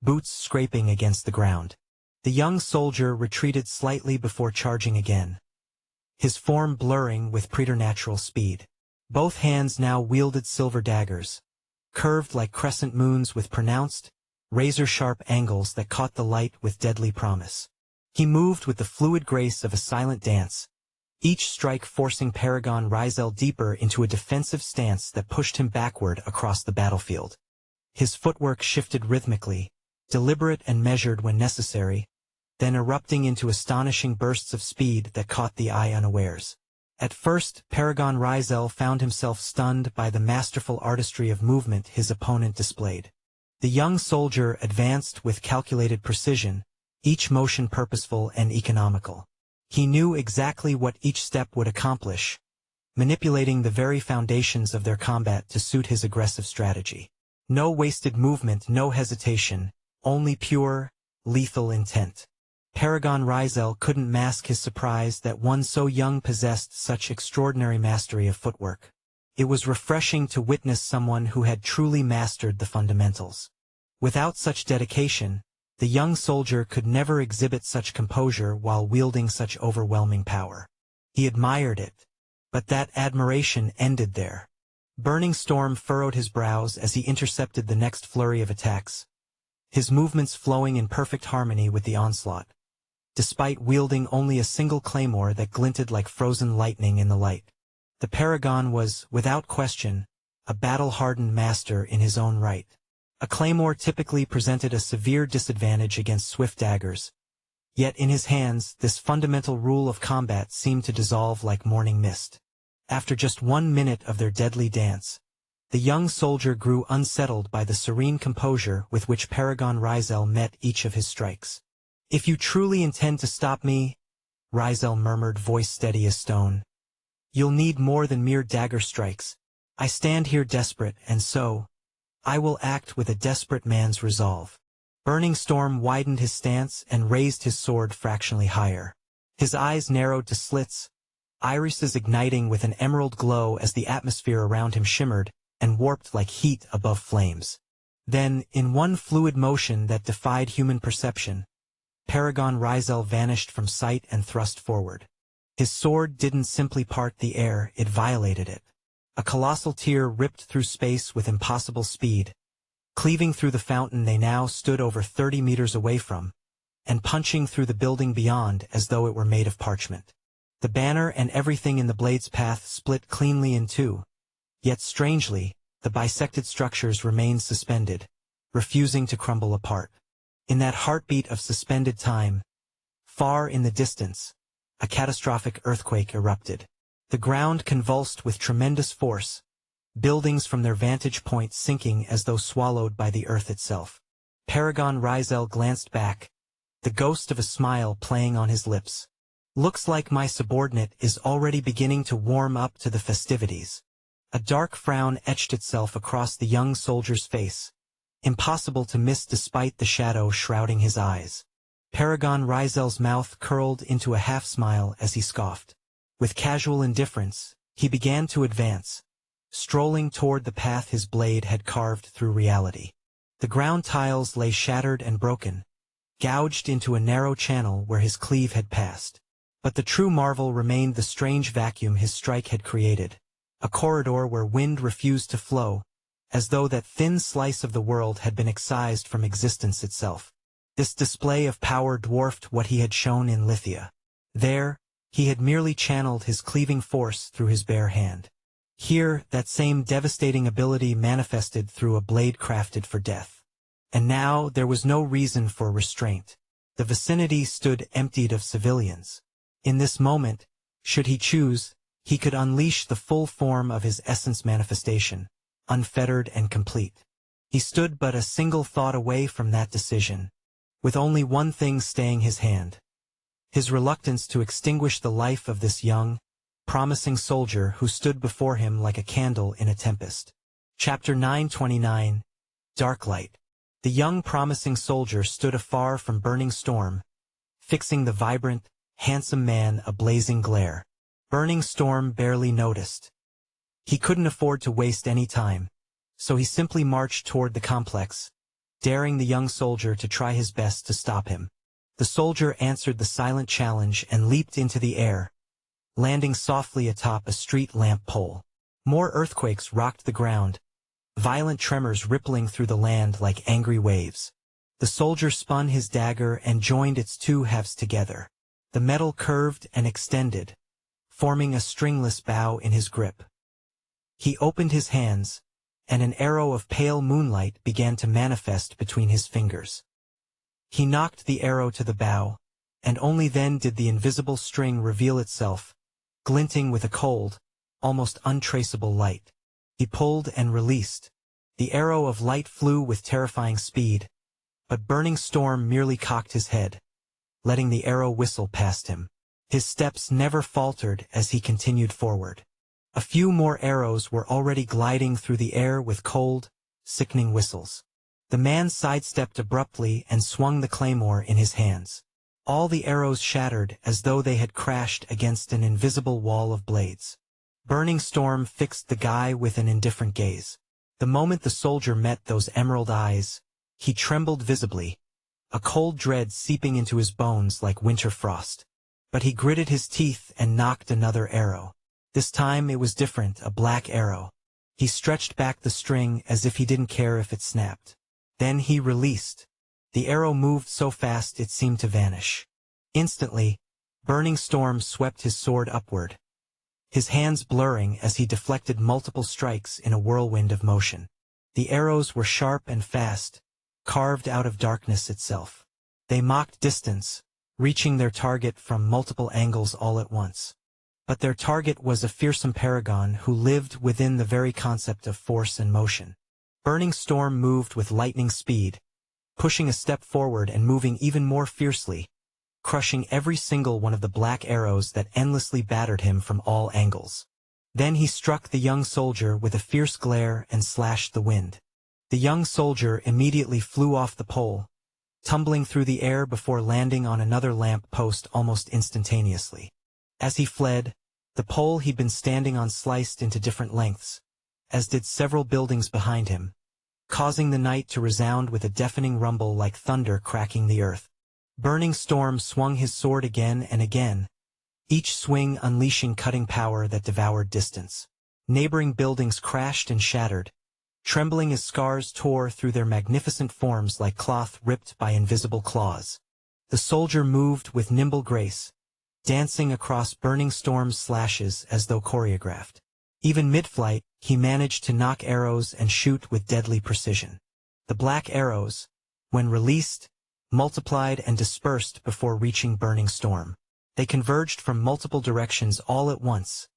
boots scraping against the ground. The young soldier retreated slightly before charging again, his form blurring with preternatural speed. Both hands now wielded silver daggers, curved like crescent moons with pronounced, razor-sharp angles that caught the light with deadly promise. He moved with the fluid grace of a silent dance, each strike forcing Paragon Rizel deeper into a defensive stance that pushed him backward across the battlefield. His footwork shifted rhythmically, deliberate and measured when necessary, then erupting into astonishing bursts of speed that caught the eye unawares. At first, Paragon Rizel found himself stunned by the masterful artistry of movement his opponent displayed. The young soldier advanced with calculated precision, each motion purposeful and economical. He knew exactly what each step would accomplish, manipulating the very foundations of their combat to suit his aggressive strategy. No wasted movement, no hesitation, only pure, lethal intent. Paragon Rizel couldn't mask his surprise that one so young possessed such extraordinary mastery of footwork. It was refreshing to witness someone who had truly mastered the fundamentals. Without such dedication, the young soldier could never exhibit such composure while wielding such overwhelming power. He admired it, but that admiration ended there. Burning Storm furrowed his brows as he intercepted the next flurry of attacks, his movements flowing in perfect harmony with the onslaught, despite wielding only a single claymore that glinted like frozen lightning in the light. The Paragon was, without question, a battle-hardened master in his own right. A claymore typically presented a severe disadvantage against swift daggers, yet in his hands this fundamental rule of combat seemed to dissolve like morning mist. After just 1 minute of their deadly dance, the young soldier grew unsettled by the serene composure with which Paragon Rizel met each of his strikes. "If you truly intend to stop me," Rizel murmured, voice steady as stone, "you'll need more than mere dagger strikes. I stand here desperate, and so I will act with a desperate man's resolve." Burning Storm widened his stance and raised his sword fractionally higher. His eyes narrowed to slits, irises igniting with an emerald glow as the atmosphere around him shimmered and warped like heat above flames. Then, in one fluid motion that defied human perception, Paragon Rizel vanished from sight and thrust forward. His sword didn't simply part the air, it violated it. A colossal tear ripped through space with impossible speed, cleaving through the fountain they now stood over 30 meters away from, and punching through the building beyond as though it were made of parchment. The banner and everything in the blade's path split cleanly in two, yet strangely, the bisected structures remained suspended, refusing to crumble apart. In that heartbeat of suspended time, far in the distance, a catastrophic earthquake erupted. The ground convulsed with tremendous force, buildings from their vantage point sinking as though swallowed by the earth itself. Paragon Rizel glanced back, the ghost of a smile playing on his lips. "Looks like my subordinate is already beginning to warm up to the festivities." A dark frown etched itself across the young soldier's face, impossible to miss despite the shadow shrouding his eyes. Paragon Rizel's mouth curled into a half-smile as he scoffed. With casual indifference, he began to advance, strolling toward the path his blade had carved through reality. The ground tiles lay shattered and broken, gouged into a narrow channel where his cleave had passed. But the true marvel remained the strange vacuum his strike had created, a corridor where wind refused to flow, as though that thin slice of the world had been excised from existence itself. This display of power dwarfed what he had shown in Lithia. There, he had merely channeled his cleaving force through his bare hand. Here, that same devastating ability manifested through a blade crafted for death. And now there was no reason for restraint. The vicinity stood emptied of civilians. In this moment, should he choose, he could unleash the full form of his essence manifestation, unfettered and complete. He stood but a single thought away from that decision, with only one thing staying his hand: his reluctance to extinguish the life of this young, promising soldier who stood before him like a candle in a tempest. Chapter 929. Darklight. The young promising soldier stood afar from Burning Storm, fixing the vibrant, handsome man a blazing glare. Burning Storm barely noticed. He couldn't afford to waste any time, so he simply marched toward the complex, daring the young soldier to try his best to stop him. The soldier answered the silent challenge and leaped into the air, landing softly atop a street lamp pole. More earthquakes rocked the ground, violent tremors rippling through the land like angry waves. The soldier spun his dagger and joined its two halves together. The metal curved and extended, forming a stringless bow in his grip. He opened his hands, and an arrow of pale moonlight began to manifest between his fingers. He knocked the arrow to the bow, and only then did the invisible string reveal itself, glinting with a cold, almost untraceable light. He pulled and released. The arrow of light flew with terrifying speed, but Burning Storm merely cocked his head, letting the arrow whistle past him. His steps never faltered as he continued forward. A few more arrows were already gliding through the air with cold, sickening whistles. The man sidestepped abruptly and swung the claymore in his hands. All the arrows shattered as though they had crashed against an invisible wall of blades. Burning Storm fixed the guy with an indifferent gaze. The moment the soldier met those emerald eyes, he trembled visibly, a cold dread seeping into his bones like winter frost. But he gritted his teeth and knocked another arrow. This time it was different, a black arrow. He stretched back the string as if he didn't care if it snapped. Then he released. The arrow moved so fast it seemed to vanish. Instantly, Burning Storm swept his sword upward, his hands blurring as he deflected multiple strikes in a whirlwind of motion. The arrows were sharp and fast, carved out of darkness itself. They mocked distance, reaching their target from multiple angles all at once. But their target was a fearsome paragon who lived within the very concept of force and motion. Burning Storm moved with lightning speed, pushing a step forward and moving even more fiercely, crushing every single one of the black arrows that endlessly battered him from all angles. Then he struck the young soldier with a fierce glare and slashed the wind. The young soldier immediately flew off the pole, tumbling through the air before landing on another lamp post almost instantaneously. As he fled, the pole he'd been standing on sliced into different lengths, as did several buildings behind him, causing the night to resound with a deafening rumble like thunder cracking the earth. Burning Storm swung his sword again and again, each swing unleashing cutting power that devoured distance. Neighboring buildings crashed and shattered, trembling as scars tore through their magnificent forms like cloth ripped by invisible claws. The soldier moved with nimble grace, dancing across Burning Storm's slashes as though choreographed. Even mid-flight, he managed to knock arrows and shoot with deadly precision. The black arrows, when released, multiplied and dispersed before reaching Burning Storm. They converged from multiple directions all at once,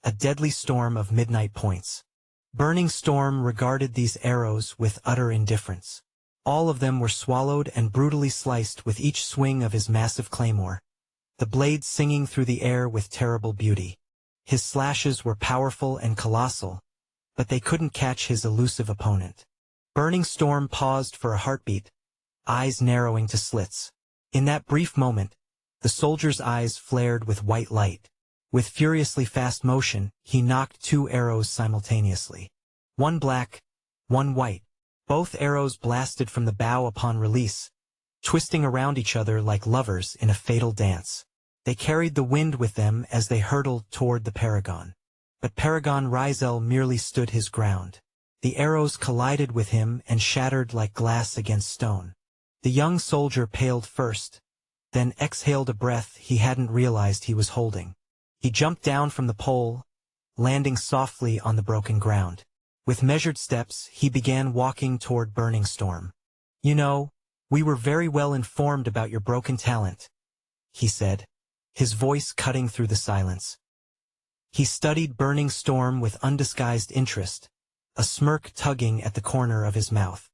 a deadly storm of midnight points. Burning Storm regarded these arrows with utter indifference. All of them were swallowed and brutally sliced with each swing of his massive claymore, the blade singing through the air with terrible beauty. His slashes were powerful and colossal, but they couldn't catch his elusive opponent. Burning Storm paused for a heartbeat, eyes narrowing to slits. In that brief moment, the soldier's eyes flared with white light. With furiously fast motion, he knocked 2 arrows simultaneously. One black, one white. Both arrows blasted from the bow upon release, twisting around each other like lovers in a fatal dance. They carried the wind with them as they hurtled toward the Paragon. But Paragon Rizel merely stood his ground. The arrows collided with him and shattered like glass against stone. The young soldier paled first, then exhaled a breath he hadn't realized he was holding. He jumped down from the pole, landing softly on the broken ground. With measured steps, he began walking toward Burning Storm. "You know, we were very well informed about your broken talent," he said, his voice cutting through the silence. He studied Burning Storm with undisguised interest, a smirk tugging at the corner of his mouth.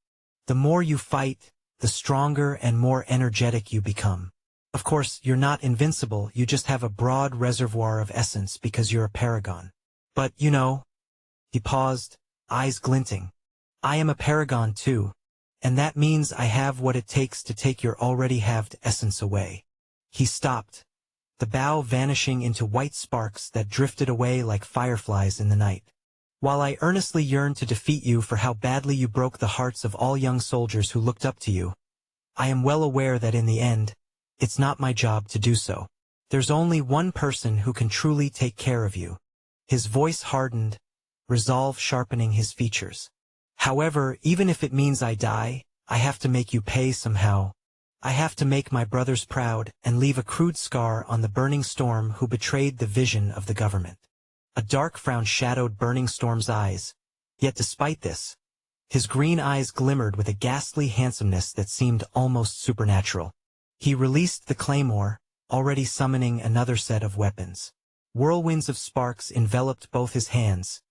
"The more you fight, the stronger and more energetic you become. Of course, you're not invincible, you just have a broad reservoir of essence because you're a paragon. But, you know," he paused, eyes glinting, "I am a paragon too, and that means I have what it takes to take your already halved essence away." He stopped, the bow vanishing into white sparks that drifted away like fireflies in the night. "While I earnestly yearn to defeat you for how badly you broke the hearts of all young soldiers who looked up to you, I am well aware that in the end, it's not my job to do so. There's only one person who can truly take care of you." His voice hardened, resolve sharpening his features. "However, even if it means I die, I have to make you pay somehow. I have to make my brothers proud and leave a crude scar on the Burning Storm who betrayed the vision of the government." A dark frown shadowed Burning Storm's eyes, yet despite this, his green eyes glimmered with a ghastly handsomeness that seemed almost supernatural. He released the claymore, already summoning another set of weapons. Whirlwinds of sparks enveloped both his hands,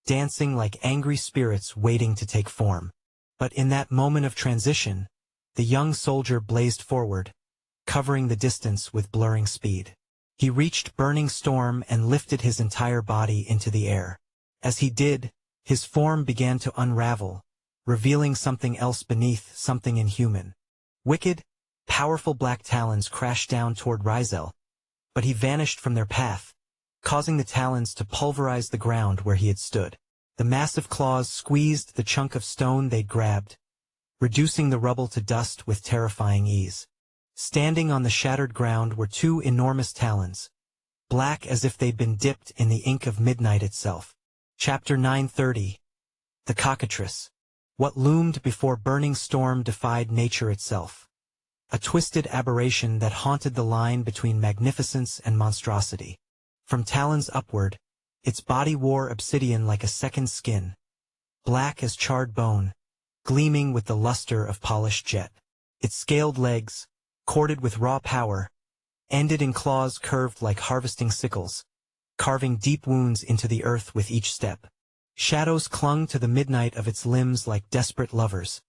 dancing like angry spirits waiting to take form. But in that moment of transition, the young soldier blazed forward, covering the distance with blurring speed. He reached Burning Storm and lifted his entire body into the air. As he did, his form began to unravel, revealing something else beneath, something inhuman. Wicked, powerful black talons crashed down toward Rizel, but he vanished from their path, causing the talons to pulverize the ground where he had stood. The massive claws squeezed the chunk of stone they'd grabbed, reducing the rubble to dust with terrifying ease. Standing on the shattered ground were 2 enormous talons, black as if they'd been dipped in the ink of midnight itself. Chapter 930. The Cockatrice. What loomed before Burning Storm defied nature itself. A twisted aberration that haunted the line between magnificence and monstrosity. From talons upward, its body wore obsidian like a second skin, black as charred bone, gleaming with the luster of polished jet. Its scaled legs, corded with raw power, ended in claws curved like harvesting sickles, carving deep wounds into the earth with each step. Shadows clung to the midnight of its limbs like desperate lovers,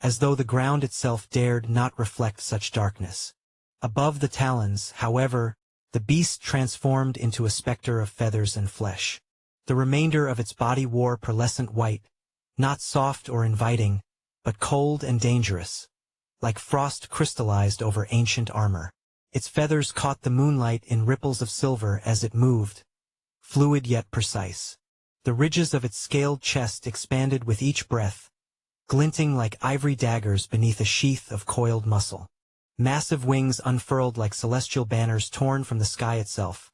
as though the ground itself dared not reflect such darkness. Above the talons, however, the beast transformed into a specter of feathers and flesh. The remainder of its body wore pearlescent white, not soft or inviting, but cold and dangerous, like frost crystallized over ancient armor. Its feathers caught the moonlight in ripples of silver as it moved, fluid yet precise. The ridges of its scaled chest expanded with each breath, glinting like ivory daggers beneath a sheath of coiled muscle. Massive wings unfurled like celestial banners torn from the sky itself,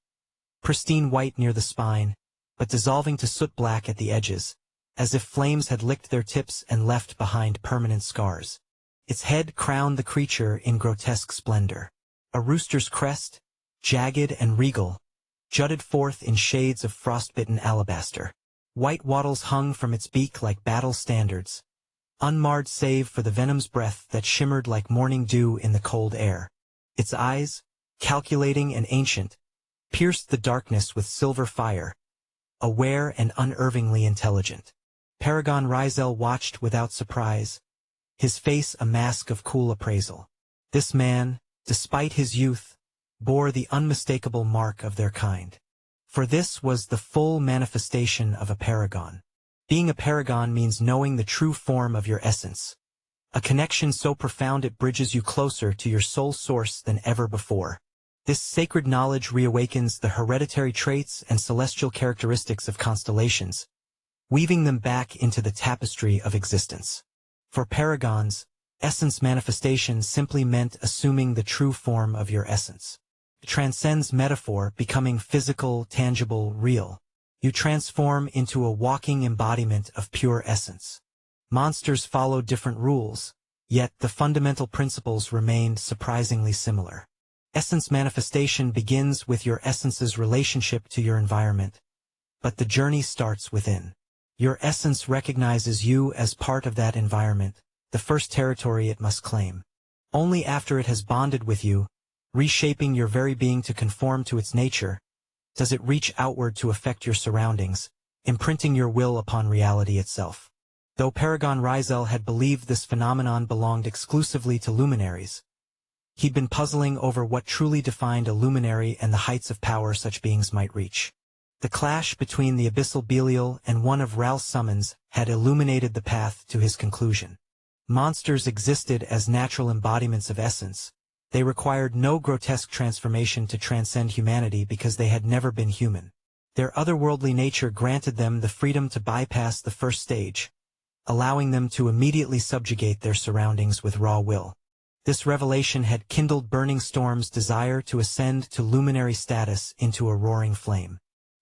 pristine white near the spine, but dissolving to soot black at the edges, as if flames had licked their tips and left behind permanent scars. Its head crowned the creature in grotesque splendor. A rooster's crest, jagged and regal, jutted forth in shades of frostbitten alabaster. White wattles hung from its beak like battle standards, unmarred save for the venom's breath that shimmered like morning dew in the cold air. Its eyes, calculating and ancient, pierced the darkness with silver fire, aware and unervingly intelligent. Paragon Rizel watched without surprise, his face a mask of cool appraisal. This man, despite his youth, bore the unmistakable mark of their kind. For this was the full manifestation of a paragon. Being a paragon means knowing the true form of your essence. A connection so profound it bridges you closer to your soul source than ever before. This sacred knowledge reawakens the hereditary traits and celestial characteristics of constellations, weaving them back into the tapestry of existence. For paragons, essence manifestation simply meant assuming the true form of your essence. It transcends metaphor, becoming physical, tangible, real. You transform into a walking embodiment of pure essence. Monsters followed different rules, yet the fundamental principles remained surprisingly similar. Essence manifestation begins with your essence's relationship to your environment, but the journey starts within. Your essence recognizes you as part of that environment, the first territory it must claim. Only after it has bonded with you, reshaping your very being to conform to its nature, does it reach outward to affect your surroundings, imprinting your will upon reality itself. Though Paragon Rizel had believed this phenomenon belonged exclusively to luminaries, he'd been puzzling over what truly defined a luminary and the heights of power such beings might reach. The clash between the abyssal Belial and one of Ral's summons had illuminated the path to his conclusion. Monsters existed as natural embodiments of essence. They required no grotesque transformation to transcend humanity because they had never been human. Their otherworldly nature granted them the freedom to bypass the first stage, allowing them to immediately subjugate their surroundings with raw will. This revelation had kindled Burning Storm's desire to ascend to luminary status into a roaring flame.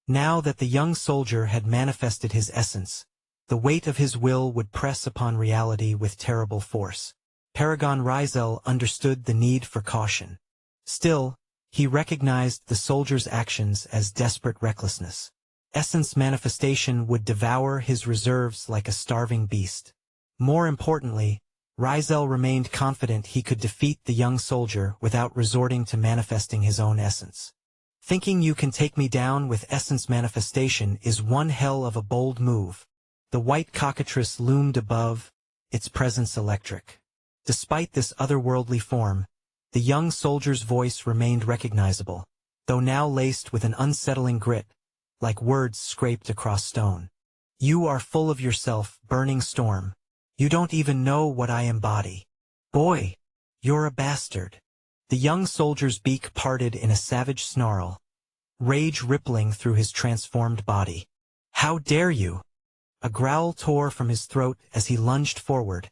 Now that the young soldier had manifested his essence, the weight of his will would press upon reality with terrible force. Paragon Rizel understood the need for caution. Still, he recognized the soldier's actions as desperate recklessness. Essence manifestation would devour his reserves like a starving beast. More importantly, Rizel remained confident he could defeat the young soldier without resorting to manifesting his own essence. Thinking you can take me down with essence manifestation is one hell of a bold move. The white cockatrice loomed above, its presence electric. Despite this otherworldly form, the young soldier's voice remained recognizable, though now laced with an unsettling grit, like words scraped across stone. You are full of yourself, Burning Storm. You don't even know what I embody. Boy, you're a bastard. The young soldier's beak parted in a savage snarl, rage rippling through his transformed body. How dare you! A growl tore from his throat as he lunged forward,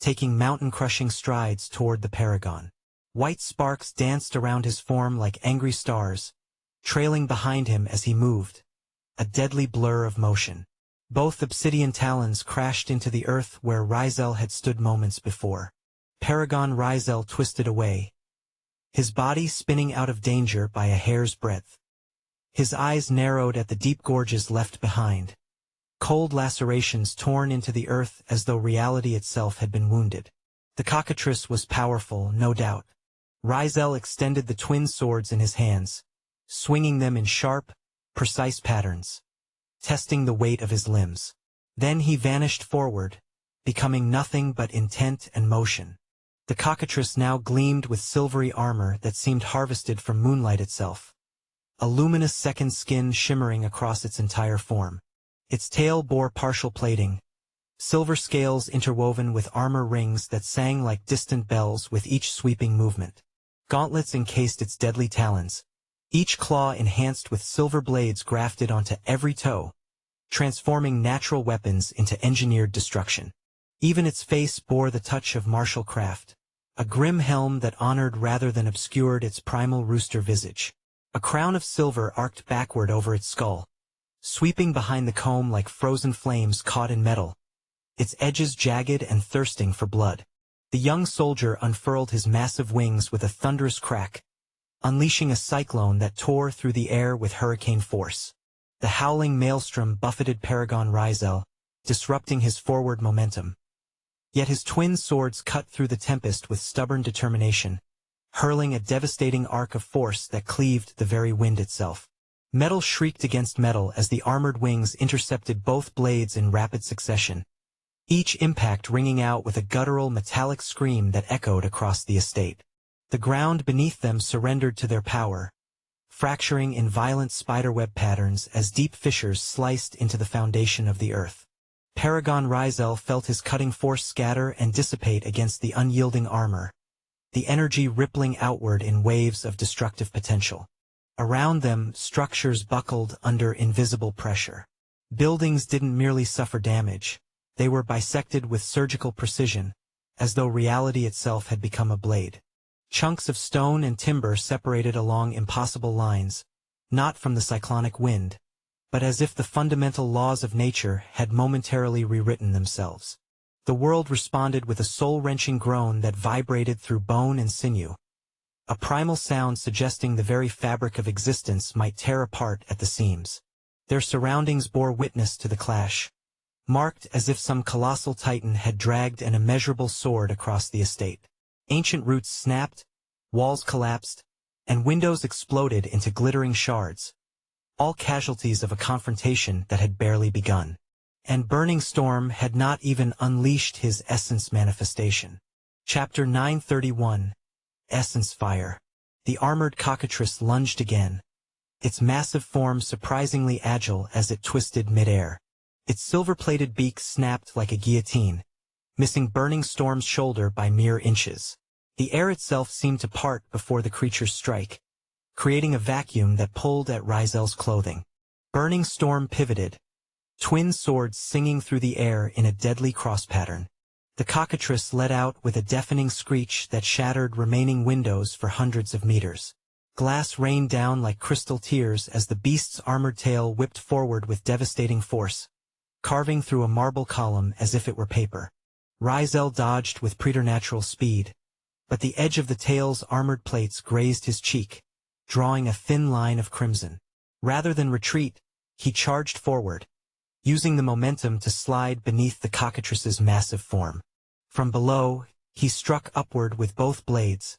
taking mountain-crushing strides toward the paragon. White sparks danced around his form like angry stars, trailing behind him as he moved, a deadly blur of motion. Both obsidian talons crashed into the earth where Rizel had stood moments before. Paragon Rizel twisted away, his body spinning out of danger by a hair's breadth. His eyes narrowed at the deep gorges left behind, cold lacerations torn into the earth as though reality itself had been wounded. The cockatrice was powerful, no doubt. Rizel extended the twin swords in his hands, swinging them in sharp, precise patterns, testing the weight of his limbs. Then he vanished forward, becoming nothing but intent and motion. The cockatrice now gleamed with silvery armor that seemed harvested from moonlight itself, a luminous second skin shimmering across its entire form. Its tail bore partial plating, silver scales interwoven with armor rings that sang like distant bells with each sweeping movement. Gauntlets encased its deadly talons, each claw enhanced with silver blades grafted onto every toe, transforming natural weapons into engineered destruction. Even its face bore the touch of martial craft, a grim helm that honored rather than obscured its primal rooster visage. A crown of silver arced backward over its skull, sweeping behind the comb like frozen flames caught in metal, its edges jagged and thirsting for blood. The young soldier unfurled his massive wings with a thunderous crack, unleashing a cyclone that tore through the air with hurricane force. The howling maelstrom buffeted Paragon Rizel, disrupting his forward momentum. Yet his twin swords cut through the tempest with stubborn determination, hurling a devastating arc of force that cleaved the very wind itself. Metal shrieked against metal as the armored wings intercepted both blades in rapid succession, each impact ringing out with a guttural metallic scream that echoed across the estate. The ground beneath them surrendered to their power, fracturing in violent spiderweb patterns as deep fissures sliced into the foundation of the earth. Paragon Rizel felt his cutting force scatter and dissipate against the unyielding armor, the energy rippling outward in waves of destructive potential. Around them, structures buckled under invisible pressure. Buildings didn't merely suffer damage, they were bisected with surgical precision, as though reality itself had become a blade. Chunks of stone and timber separated along impossible lines, not from the cyclonic wind, but as if the fundamental laws of nature had momentarily rewritten themselves. The world responded with a soul-wrenching groan that vibrated through bone and sinew, a primal sound suggesting the very fabric of existence might tear apart at the seams. Their surroundings bore witness to the clash, marked as if some colossal titan had dragged an immeasurable sword across the estate. Ancient roots snapped, walls collapsed, and windows exploded into glittering shards, all casualties of a confrontation that had barely begun. And Burning Storm had not even unleashed his essence manifestation. Chapter 931. Essence Fire. The armored cockatrice lunged again, its massive form surprisingly agile as it twisted midair. Its silver-plated beak snapped like a guillotine, missing Burning Storm's shoulder by mere inches. The air itself seemed to part before the creature's strike, creating a vacuum that pulled at Rizel's clothing. Burning Storm pivoted, twin swords singing through the air in a deadly cross pattern. The cockatrice let out with a deafening screech that shattered remaining windows for hundreds of meters. Glass rained down like crystal tears as the beast's armored tail whipped forward with devastating force, carving through a marble column as if it were paper. Rizel dodged with preternatural speed, but the edge of the tail's armored plates grazed his cheek, drawing a thin line of crimson. Rather than retreat, he charged forward, using the momentum to slide beneath the cockatrice's massive form. From below, he struck upward with both blades,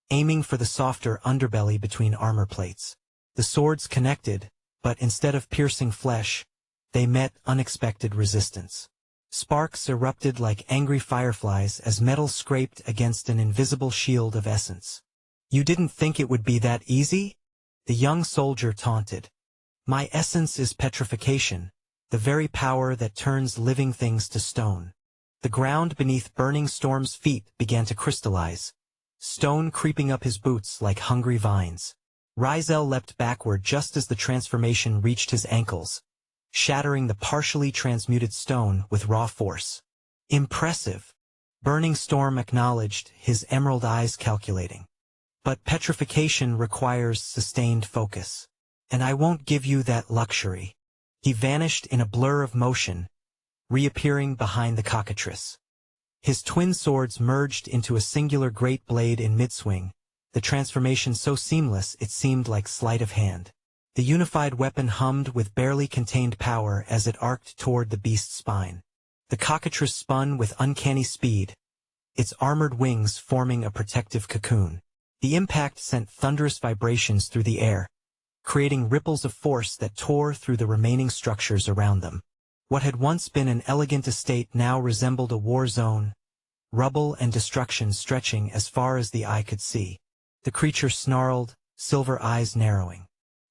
aiming for the softer underbelly between armor plates. The swords connected, but instead of piercing flesh, they met unexpected resistance. Sparks erupted like angry fireflies as metal scraped against an invisible shield of essence. "You didn't think it would be that easy?" the young soldier taunted. "My essence is petrification, the very power that turns living things to stone." The ground beneath Burning Storm's feet began to crystallize, stone creeping up his boots like hungry vines. Rizel leapt backward just as the transformation reached his ankles, shattering the partially transmuted stone with raw force. "Impressive," Burning Storm acknowledged, his emerald eyes calculating. "But petrification requires sustained focus. And I won't give you that luxury." He vanished in a blur of motion, reappearing behind the cockatrice. His twin swords merged into a singular great blade in mid-swing, the transformation so seamless it seemed like sleight of hand. The unified weapon hummed with barely contained power as it arced toward the beast's spine. The cockatrice spun with uncanny speed, its armored wings forming a protective cocoon. The impact sent thunderous vibrations through the air, creating ripples of force that tore through the remaining structures around them. What had once been an elegant estate now resembled a war zone, rubble and destruction stretching as far as the eye could see. The creature snarled, silver eyes narrowing.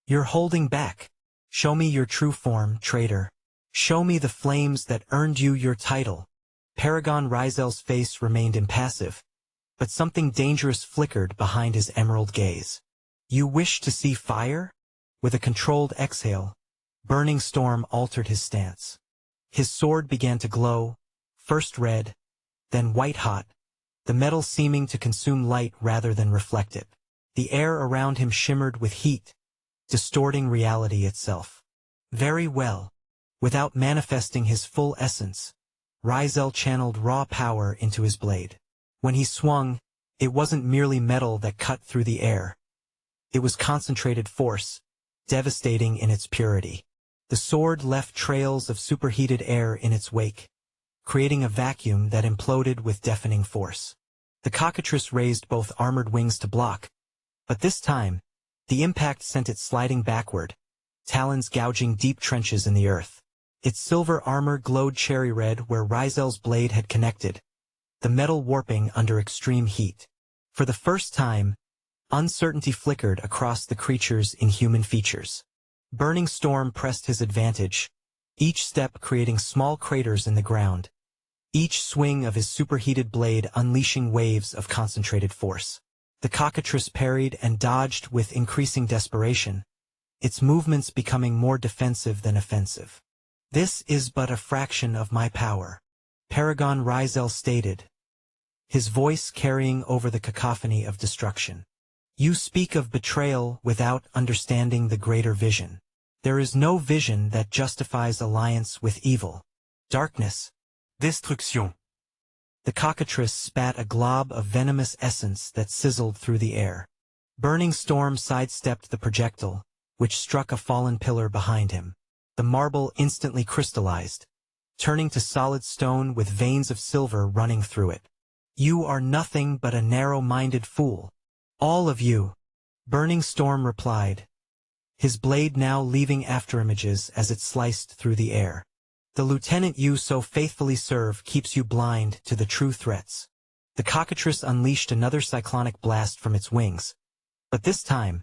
"You're holding back. Show me your true form, traitor. Show me the flames that earned you your title." Paragon Rizel's face remained impassive, but something dangerous flickered behind his emerald gaze. "You wish to see fire?" With a controlled exhale, Burning Storm altered his stance. His sword began to glow, first red, then white-hot, the metal seeming to consume light rather than reflect it. The air around him shimmered with heat, distorting reality itself. Very well. Without manifesting his full essence, Rizel channeled raw power into his blade. When he swung, it wasn't merely metal that cut through the air. It was concentrated force, devastating in its purity. The sword left trails of superheated air in its wake, creating a vacuum that imploded with deafening force. The cockatrice raised both armored wings to block, but this time, the impact sent it sliding backward, talons gouging deep trenches in the earth. Its silver armor glowed cherry red where Rizel's blade had connected, the metal warping under extreme heat. For the first time, uncertainty flickered across the creature's inhuman features. Burning Storm pressed his advantage, each step creating small craters in the ground, each swing of his superheated blade unleashing waves of concentrated force. The cockatrice parried and dodged with increasing desperation, its movements becoming more defensive than offensive. "This is but a fraction of my power," Paragon Rizel stated, his voice carrying over the cacophony of destruction. "You speak of betrayal without understanding the greater vision. There is no vision that justifies alliance with evil. Darkness. Destruction." The cockatrice spat a glob of venomous essence that sizzled through the air. Burning Storm sidestepped the projectile, which struck a fallen pillar behind him. The marble instantly crystallized, turning to solid stone with veins of silver running through it. "You are nothing but a narrow-minded fool. All of you," Burning Storm replied, his blade now leaving afterimages as it sliced through the air. "The lieutenant you so faithfully serve keeps you blind to the true threats." The cockatrice unleashed another cyclonic blast from its wings, but this time,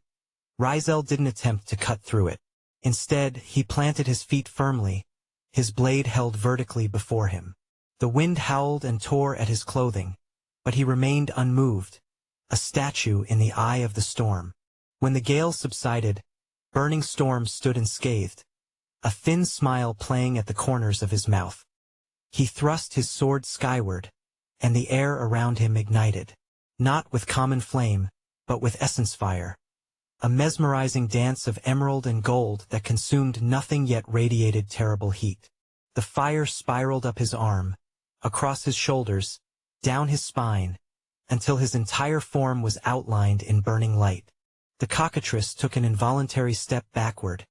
Rizel didn't attempt to cut through it. Instead, he planted his feet firmly, his blade held vertically before him. The wind howled and tore at his clothing, but he remained unmoved, a statue in the eye of the storm. When the gale subsided, Burning Storm stood unscathed, a thin smile playing at the corners of his mouth. He thrust his sword skyward, and the air around him ignited, not with common flame, but with essence fire. A mesmerizing dance of emerald and gold that consumed nothing yet radiated terrible heat. The fire spiraled up his arm, across his shoulders, down his spine, until his entire form was outlined in burning light. The cockatrice took an involuntary step backward,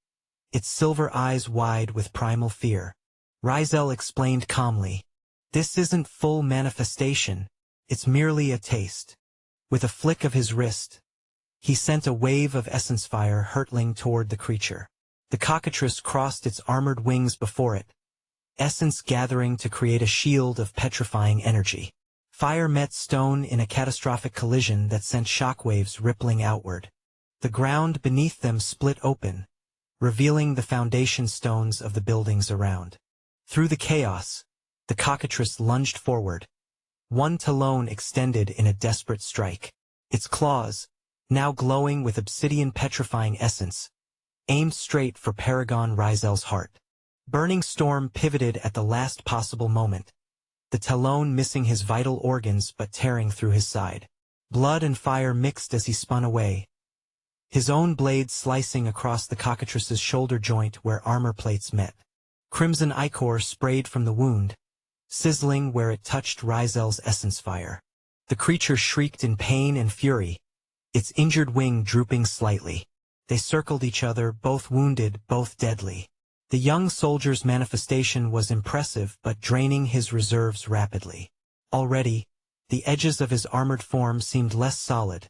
its silver eyes wide with primal fear. Rizel explained calmly, "This isn't full manifestation, it's merely a taste." With a flick of his wrist, he sent a wave of essence fire hurtling toward the creature. The cockatrice crossed its armored wings before it, essence gathering to create a shield of petrifying energy. Fire met stone in a catastrophic collision that sent shockwaves rippling outward. The ground beneath them split open, revealing the foundation stones of the buildings around. Through the chaos, the cockatrice lunged forward, one talon extended in a desperate strike. Its claws, now glowing with obsidian petrifying essence, aimed straight for Paragon Rizel's heart. Burning Storm pivoted at the last possible moment, the talon missing his vital organs but tearing through his side. Blood and fire mixed as he spun away, his own blade slicing across the cockatrice's shoulder joint where armor plates met. Crimson ichor sprayed from the wound, sizzling where it touched Rizel's essence fire. The creature shrieked in pain and fury, its injured wing drooping slightly. They circled each other, both wounded, both deadly. The young soldier's manifestation was impressive but draining his reserves rapidly. Already, the edges of his armored form seemed less solid,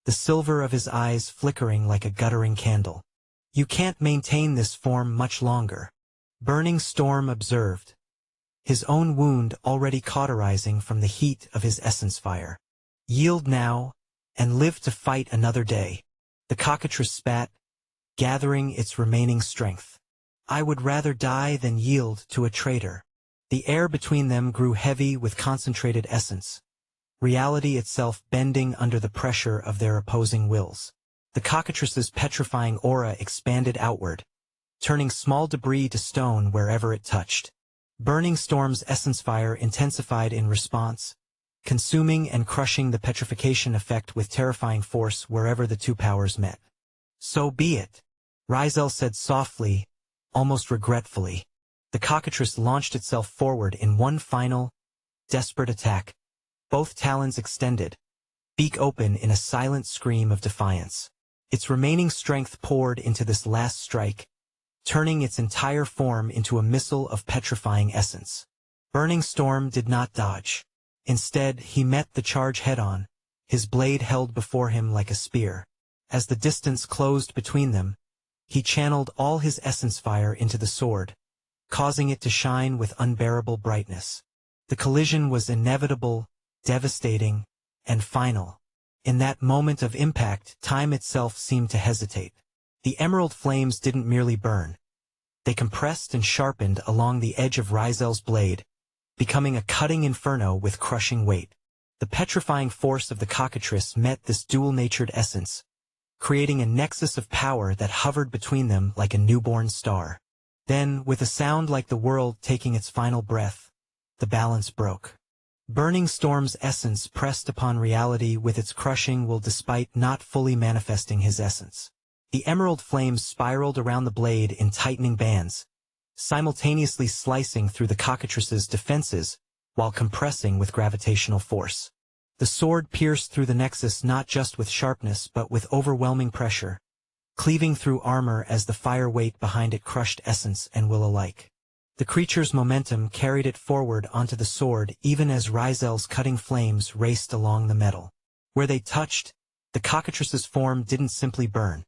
the silver of his eyes flickering like a guttering candle. "You can't maintain this form much longer," Burning Storm observed, his own wound already cauterizing from the heat of his essence fire. "Yield now, and live to fight another day." The cockatrice spat, gathering its remaining strength. "I would rather die than yield to a traitor." The air between them grew heavy with concentrated essence, reality itself bending under the pressure of their opposing wills. The cockatrice's petrifying aura expanded outward, turning small debris to stone wherever it touched. Burning Storm's essence fire intensified in response, consuming and crushing the petrification effect with terrifying force wherever the two powers met. "So be it," Rizel said softly, almost regretfully. The cockatrice launched itself forward in one final, desperate attack, both talons extended, beak open in a silent scream of defiance. Its remaining strength poured into this last strike, turning its entire form into a missile of petrifying essence. Burning Storm did not dodge. Instead, he met the charge head-on, his blade held before him like a spear. As the distance closed between them, he channeled all his essence fire into the sword, causing it to shine with unbearable brightness. The collision was inevitable, devastating, and final. In that moment of impact, time itself seemed to hesitate. The emerald flames didn't merely burn. They compressed and sharpened along the edge of Rizel's blade, becoming a cutting inferno with crushing weight. The petrifying force of the cockatrice met this dual-natured essence, creating a nexus of power that hovered between them like a newborn star. Then, with a sound like the world taking its final breath, the balance broke. Burning Storm's essence pressed upon reality with its crushing will despite not fully manifesting his essence. The emerald flames spiraled around the blade in tightening bands, simultaneously slicing through the cockatrice's defenses while compressing with gravitational force. The sword pierced through the nexus not just with sharpness but with overwhelming pressure, cleaving through armor as the fire weight behind it crushed essence and will alike. The creature's momentum carried it forward onto the sword even as Rizel's cutting flames raced along the metal. Where they touched, the cockatrice's form didn't simply burn.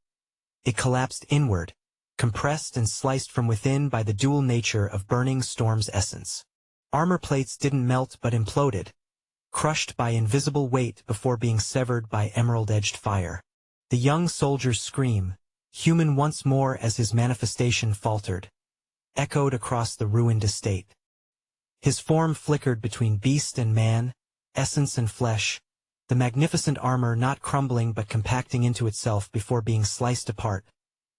It collapsed inward, compressed and sliced from within by the dual nature of Burning Storm's essence. Armor plates didn't melt but imploded, crushed by invisible weight before being severed by emerald-edged fire. The young soldier's scream, human once more as his manifestation faltered, echoed across the ruined estate. His form flickered between beast and man, essence and flesh, the magnificent armor not crumbling but compacting into itself before being sliced apart,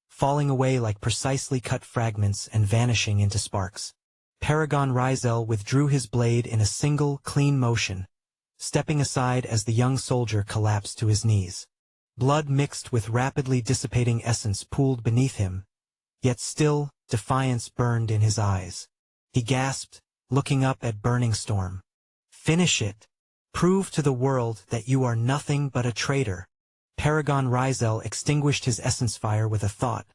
falling away like precisely cut fragments and vanishing into sparks. Paragon Rizel withdrew his blade in a single, clean motion, stepping aside as the young soldier collapsed to his knees. Blood mixed with rapidly dissipating essence pooled beneath him, yet still, defiance burned in his eyes. He gasped, looking up at Burning Storm. "Finish it. Prove to the world that you are nothing but a traitor." Paragon Rizel extinguished his essence fire with a thought,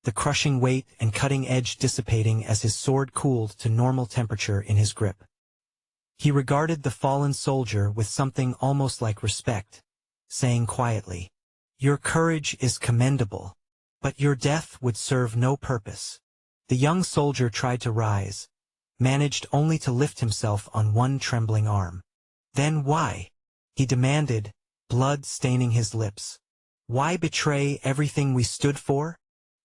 the crushing weight and cutting edge dissipating as his sword cooled to normal temperature in his grip. He regarded the fallen soldier with something almost like respect, saying quietly, "Your courage is commendable, but your death would serve no purpose." The young soldier tried to rise, managed only to lift himself on one trembling arm. "Then why?" he demanded, blood staining his lips. "Why betray everything we stood for?"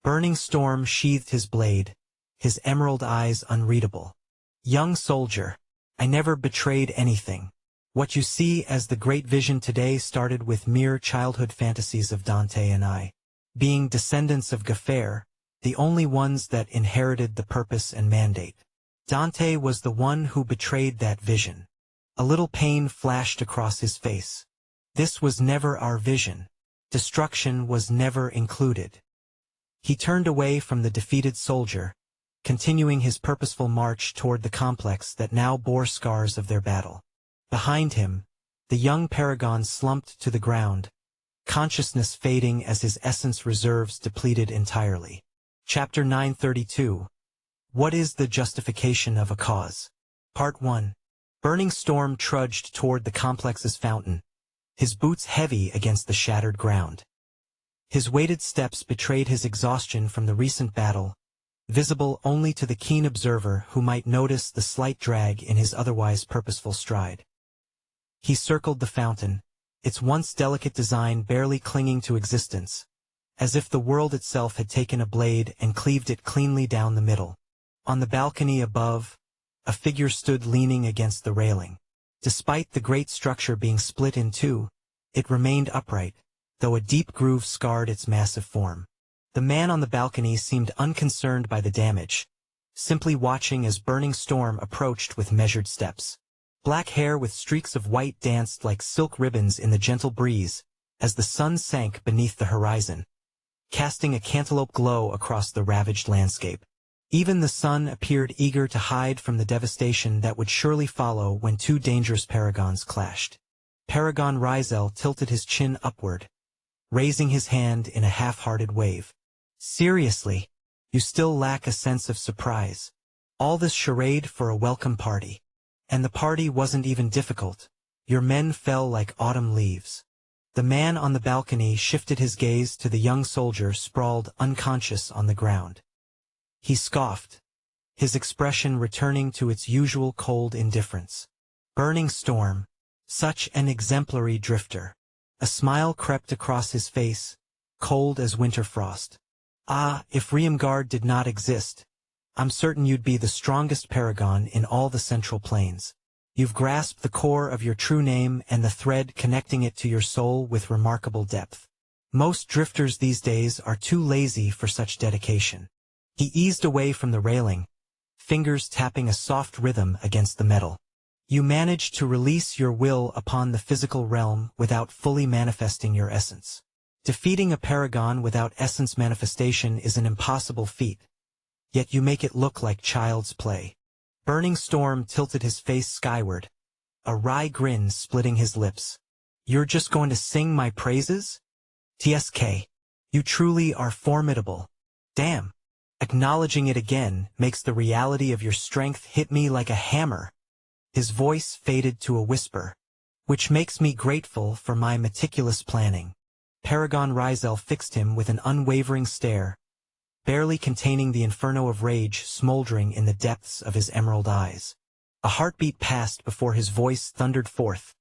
Burning Storm sheathed his blade, his emerald eyes unreadable. "Young soldier, I never betrayed anything. What you see as the great vision today started with mere childhood fantasies of Dante and I, being descendants of Ghafer, the only ones that inherited the purpose and mandate. Dante was the one who betrayed that vision." A little pain flashed across his face. "This was never our vision. Destruction was never included." He turned away from the defeated soldier, continuing his purposeful march toward the complex that now bore scars of their battle. Behind him, the young paragon slumped to the ground, consciousness fading as his essence reserves depleted entirely. Chapter 932. What is the justification of a cause? Part 1. Burning Storm trudged toward the complex's fountain, his boots heavy against the shattered ground. His weighted steps betrayed his exhaustion from the recent battle, visible only to the keen observer who might notice the slight drag in his otherwise purposeful stride. He circled the fountain, its once delicate design barely clinging to existence, as if the world itself had taken a blade and cleaved it cleanly down the middle. On the balcony above, a figure stood leaning against the railing. Despite the great structure being split in two, it remained upright, though a deep groove scarred its massive form. The man on the balcony seemed unconcerned by the damage, simply watching as Burning Storm approached with measured steps. Black hair with streaks of white danced like silk ribbons in the gentle breeze, as the sun sank beneath the horizon, casting a cantaloupe glow across the ravaged landscape. Even the sun appeared eager to hide from the devastation that would surely follow when two dangerous paragons clashed. Paragon Rizel tilted his chin upward, raising his hand in a half-hearted wave. "Seriously, you still lack a sense of surprise. All this charade for a welcome party. And the party wasn't even difficult. Your men fell like autumn leaves." The man on the balcony shifted his gaze to the young soldier sprawled unconscious on the ground. He scoffed, his expression returning to its usual cold indifference. Burning Storm, such an exemplary drifter. A smile crept across his face, cold as winter frost. Ah, if Riemgard did not exist, I'm certain you'd be the strongest paragon in all the Central Plains. You've grasped the core of your true name and the thread connecting it to your soul with remarkable depth. Most drifters these days are too lazy for such dedication. He eased away from the railing, fingers tapping a soft rhythm against the metal. You managed to release your will upon the physical realm without fully manifesting your essence. Defeating a paragon without essence manifestation is an impossible feat, yet you make it look like child's play. Burning Storm tilted his face skyward, a wry grin splitting his lips. You're just going to sing my praises? TSK. You truly are formidable. Damn. Acknowledging it again makes the reality of your strength hit me like a hammer. His voice faded to a whisper, which makes me grateful for my meticulous planning. Paragon Rizel fixed him with an unwavering stare, barely containing the inferno of rage smoldering in the depths of his emerald eyes. A heartbeat passed before his voice thundered forth,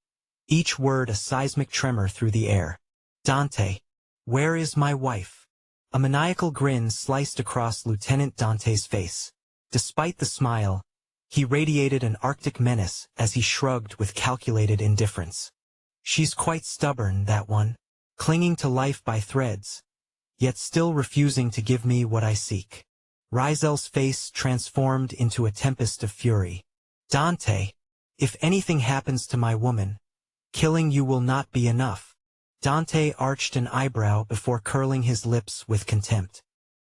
each word a seismic tremor through the air. Dante, where is my wife? A maniacal grin sliced across Lieutenant Dante's face. Despite the smile, he radiated an arctic menace as he shrugged with calculated indifference. She's quite stubborn, that one, clinging to life by threads, yet still refusing to give me what I seek. Rizel's face transformed into a tempest of fury. Dante, if anything happens to my woman, killing you will not be enough. Dante arched an eyebrow before curling his lips with contempt.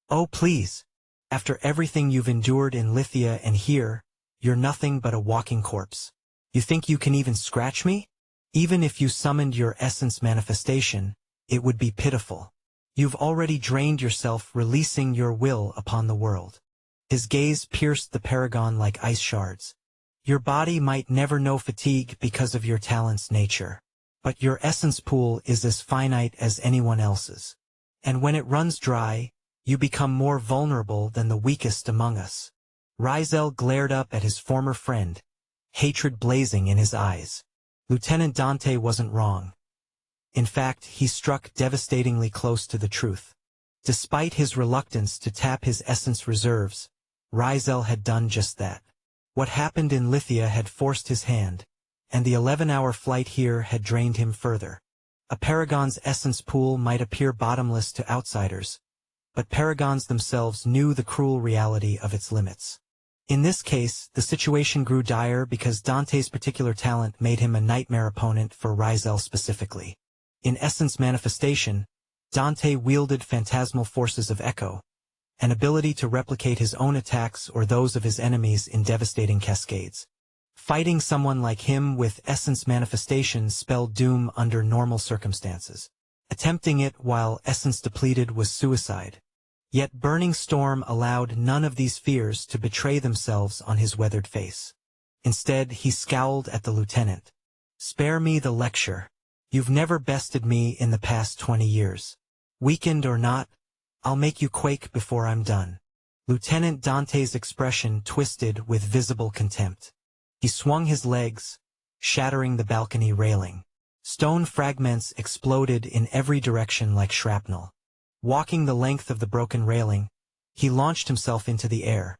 Oh please, after everything you've endured in Lithia and here, you're nothing but a walking corpse. You think you can even scratch me? Even if you summoned your essence manifestation, it would be pitiful. You've already drained yourself releasing your will upon the world. His gaze pierced the paragon like ice shards. Your body might never know fatigue because of your talent's nature, but your essence pool is as finite as anyone else's. And when it runs dry, you become more vulnerable than the weakest among us. Rizel glared up at his former friend, hatred blazing in his eyes. Lieutenant Dante wasn't wrong. In fact, he struck devastatingly close to the truth. Despite his reluctance to tap his essence reserves, Rizel had done just that. What happened in Lithia had forced his hand, and the 11-hour flight here had drained him further. A paragon's essence pool might appear bottomless to outsiders, but paragons themselves knew the cruel reality of its limits. In this case, the situation grew dire because Dante's particular talent made him a nightmare opponent for Rizel specifically. In essence manifestation, Dante wielded phantasmal forces of echo, an ability to replicate his own attacks or those of his enemies in devastating cascades. Fighting someone like him with essence manifestation spelled doom under normal circumstances. Attempting it while essence depleted was suicide. Yet Burning Storm allowed none of these fears to betray themselves on his weathered face. Instead, he scowled at the lieutenant. Spare me the lecture. You've never bested me in the past 20 years. Weakened or not, I'll make you quake before I'm done. Lieutenant Dante's expression twisted with visible contempt. He swung his legs, shattering the balcony railing. Stone fragments exploded in every direction like shrapnel. Walking the length of the broken railing, he launched himself into the air.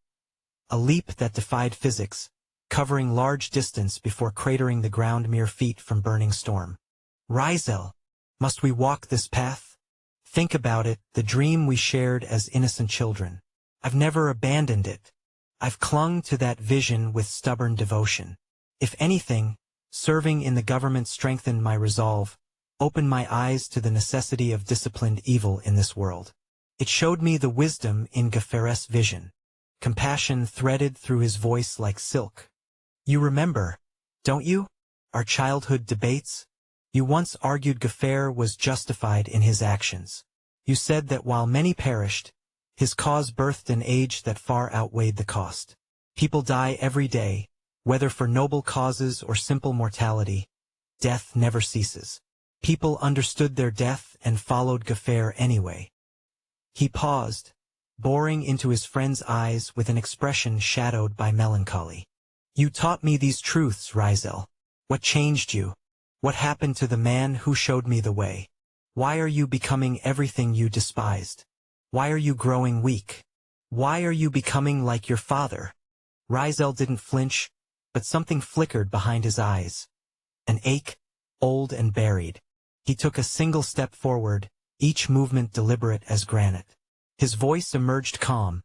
A leap that defied physics, covering large distance before cratering the ground mere feet from Burning Storm. Rizel, must we walk this path? Think about it, the dream we shared as innocent children. I've never abandoned it. I've clung to that vision with stubborn devotion. If anything, serving in the government strengthened my resolve, opened my eyes to the necessity of disciplined evil in this world. It showed me the wisdom in Gafares' vision. Compassion threaded through his voice like silk. You remember, don't you, our childhood debates? You once argued Gafare was justified in his actions. You said that while many perished, his cause birthed an age that far outweighed the cost. People die every day, whether for noble causes or simple mortality. Death never ceases. People understood their death and followed Gafare anyway. He paused, boring into his friend's eyes with an expression shadowed by melancholy. You taught me these truths, Rizel. What changed you? What happened to the man who showed me the way? Why are you becoming everything you despised? Why are you growing weak? Why are you becoming like your father? Rizel didn't flinch, but something flickered behind his eyes. An ache, old and buried. He took a single step forward, each movement deliberate as granite. His voice emerged calm,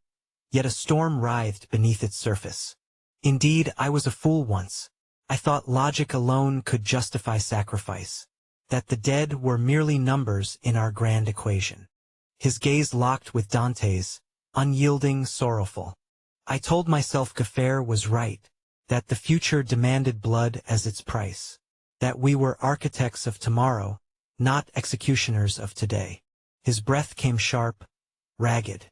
yet a storm writhed beneath its surface. Indeed, I was a fool once. I thought logic alone could justify sacrifice, that the dead were merely numbers in our grand equation. His gaze locked with Dante's, unyielding, sorrowful. I told myself Gaffer was right, that the future demanded blood as its price, that we were architects of tomorrow, not executioners of today. His breath came sharp, ragged.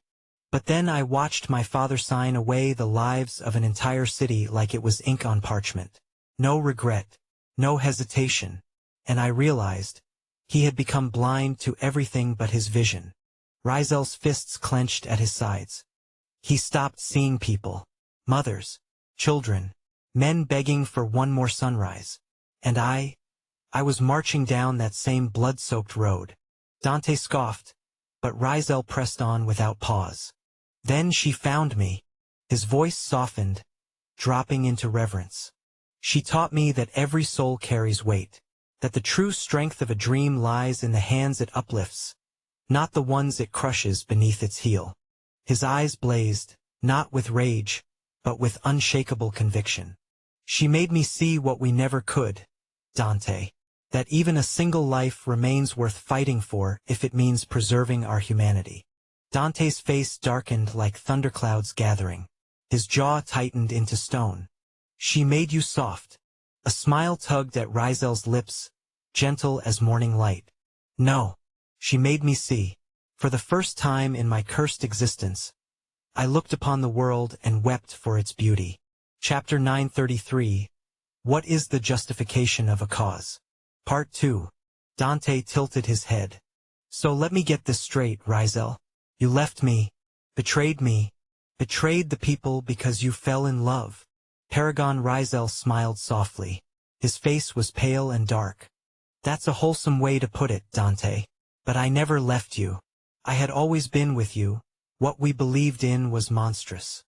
But then I watched my father sign away the lives of an entire city like it was ink on parchment. No regret, no hesitation, and I realized he had become blind to everything but his vision. Rizel's fists clenched at his sides. He stopped seeing people, mothers, children, men begging for one more sunrise. And I was marching down that same blood-soaked road. Dante scoffed, but Rizel pressed on without pause. Then she found me. His voice softened, dropping into reverence. She taught me that every soul carries weight, that the true strength of a dream lies in the hands it uplifts, not the ones it crushes beneath its heel. His eyes blazed, not with rage, but with unshakable conviction. She made me see what we never could, Dante, that even a single life remains worth fighting for if it means preserving our humanity. Dante's face darkened like thunderclouds gathering. His jaw tightened into stone. She made you soft. A smile tugged at Rizel's lips, gentle as morning light. No. She made me see. For the first time in my cursed existence, I looked upon the world and wept for its beauty. Chapter 933. What is the justification of a cause? Part 2. Dante tilted his head. So let me get this straight, Rizel. You left me, betrayed the people because you fell in love. Paragon Rizel smiled softly. His face was pale and dark. That's a wholesome way to put it, Dante. But I never left you. I had always been with you. What we believed in was monstrous.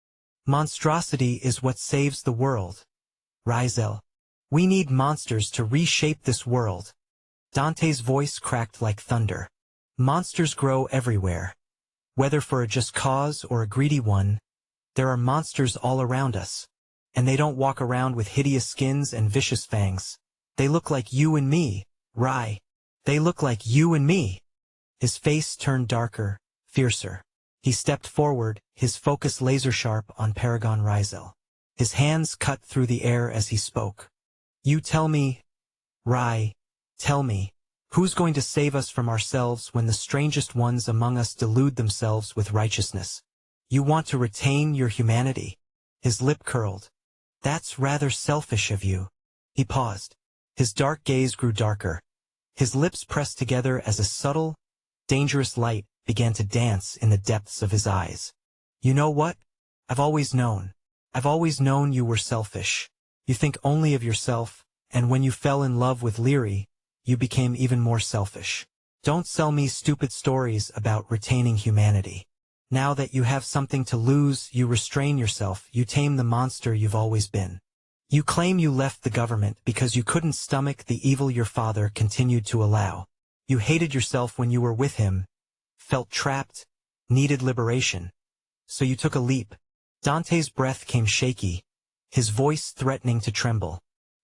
Monstrosity is what saves the world. Rizel. We need monsters to reshape this world. Dante's voice cracked like thunder. Monsters grow everywhere. Whether for a just cause or a greedy one, there are monsters all around us. And they don't walk around with hideous skins and vicious fangs. They look like you and me, Rai. They look like you and me. His face turned darker, fiercer. He stepped forward, his focus laser-sharp on Paragon Rizel. His hands cut through the air as he spoke. You tell me, Rai, tell me, who's going to save us from ourselves when the strangest ones among us delude themselves with righteousness? You want to retain your humanity? His lip curled. That's rather selfish of you. He paused. His dark gaze grew darker. His lips pressed together as a subtle, dangerous light began to dance in the depths of his eyes. You know what? I've always known. I've always known you were selfish. You think only of yourself, and when you fell in love with Leary, you became even more selfish. Don't sell me stupid stories about retaining humanity. Now that you have something to lose, you restrain yourself, you tame the monster you've always been. You claim you left the government because you couldn't stomach the evil your father continued to allow. You hated yourself when you were with him, felt trapped, needed liberation. So you took a leap. Dante's breath came shaky, his voice threatening to tremble.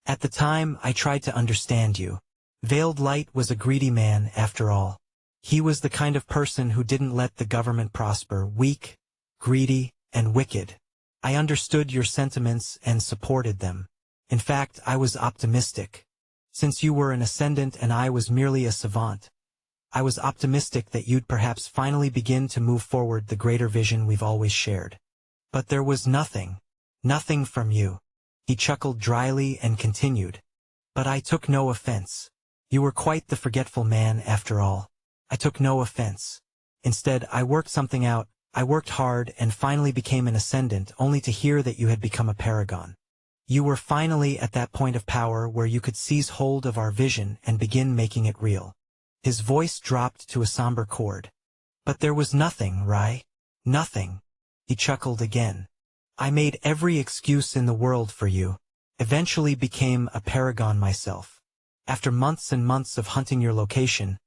At the time, I tried to understand you. Veiled Light was a greedy man, after all. He was the kind of person who didn't let the government prosper, weak, greedy, and wicked. I understood your sentiments and supported them. In fact, I was optimistic. Since you were an ascendant and I was merely a savant, I was optimistic that you'd perhaps finally begin to move forward the greater vision we've always shared. But there was nothing from you. He chuckled dryly and continued. But I took no offense. You were quite the forgetful man after all. I took no offense. Instead, I worked something out. I worked hard and finally became an ascendant, only to hear that you had become a paragon. You were finally at that point of power where you could seize hold of our vision and begin making it real. His voice dropped to a somber chord. But there was nothing, Rai. Nothing. He chuckled again. I made every excuse in the world for you. Eventually became a paragon myself. After months and months of hunting your location,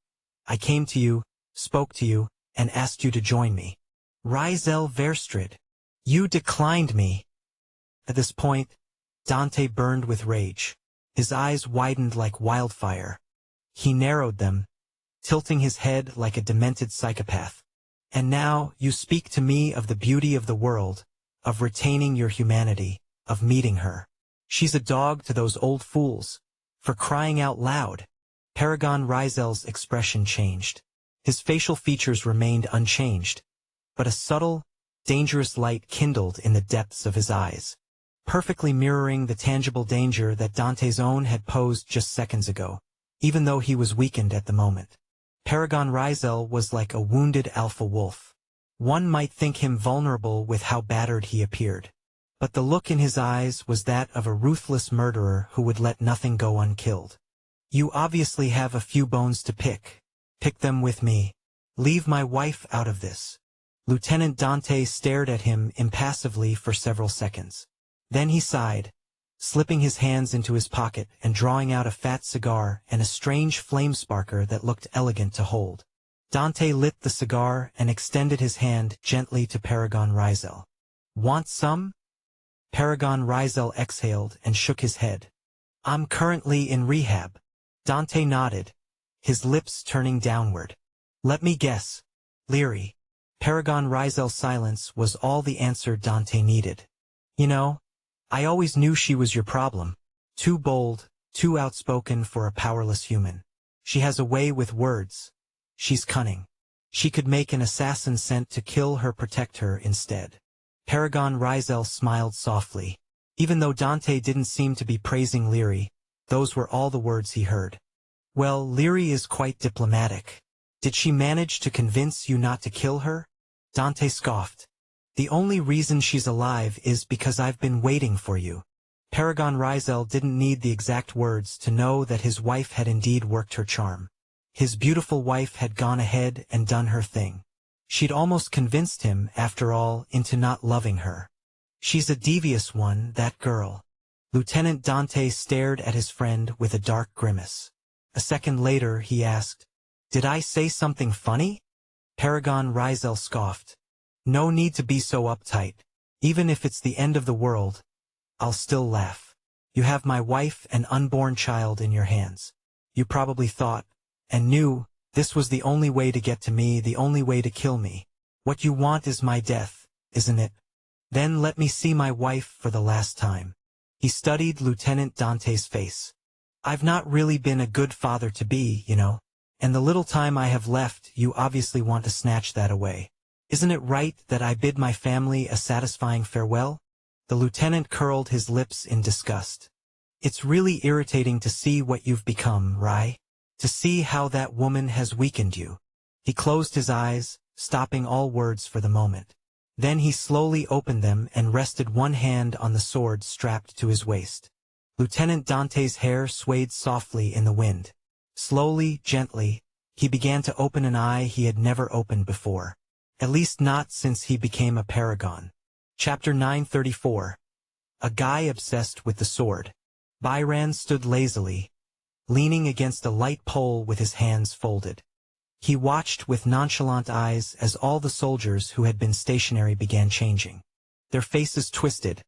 I came to you, spoke to you, and asked you to join me. Rizel Verstrid. You declined me. At this point, Dante burned with rage. His eyes widened like wildfire. He narrowed them, tilting his head like a demented psychopath. And now you speak to me of the beauty of the world, of retaining your humanity, of meeting her. She's a dog to those old fools. For crying out loud. Paragon Rizel's expression changed. His facial features remained unchanged, but a subtle, dangerous light kindled in the depths of his eyes, perfectly mirroring the tangible danger that Dante's own had posed just seconds ago, even though he was weakened at the moment. Paragon Rizel was like a wounded alpha wolf. One might think him vulnerable with how battered he appeared. But the look in his eyes was that of a ruthless murderer who would let nothing go unkilled. You obviously have a few bones to pick. Pick them with me. Leave my wife out of this. Lieutenant Dante stared at him impassively for several seconds. Then he sighed, slipping his hands into his pocket and drawing out a fat cigar and a strange flame sparker that looked elegant to hold. Dante lit the cigar and extended his hand gently to Paragon Rizel. Want some? Paragon Rizel exhaled and shook his head. I'm currently in rehab. Dante nodded, his lips turning downward. Let me guess. Leary. Paragon Rizel's silence was all the answer Dante needed. You know, I always knew she was your problem. Too bold, too outspoken for a powerless human. She has a way with words. She's cunning. She could make an assassin sent to kill her protect her instead. Paragon Rizel smiled softly. Even though Dante didn't seem to be praising Leary, those were all the words he heard. Well, Leary is quite diplomatic. Did she manage to convince you not to kill her? Dante scoffed. The only reason she's alive is because I've been waiting for you. Paragon Rizel didn't need the exact words to know that his wife had indeed worked her charm. His beautiful wife had gone ahead and done her thing. She'd almost convinced him, after all, into not loving her. She's a devious one, that girl. Lieutenant Dante stared at his friend with a dark grimace. A second later, he asked, Did I say something funny? Paragon Rizel scoffed. No need to be so uptight. Even if it's the end of the world, I'll still laugh. You have my wife and unborn child in your hands. You probably thought, and knew, this was the only way to get to me, the only way to kill me. What you want is my death, isn't it? Then let me see my wife for the last time. He studied Lieutenant Dante's face. I've not really been a good father to be, you know, and the little time I have left you obviously want to snatch that away. Isn't it right that I bid my family a satisfying farewell? The lieutenant curled his lips in disgust. It's really irritating to see what you've become, Rai. To see how that woman has weakened you. He closed his eyes, stopping all words for the moment. Then he slowly opened them and rested one hand on the sword strapped to his waist. Lieutenant Dante's hair swayed softly in the wind. Slowly, gently, he began to open an eye he had never opened before. At least not since he became a paragon. Chapter 934. A guy obsessed with the sword. Byron stood lazily, leaning against a light pole with his hands folded. He watched with nonchalant eyes as all the soldiers who had been stationary began changing. Their faces twisted,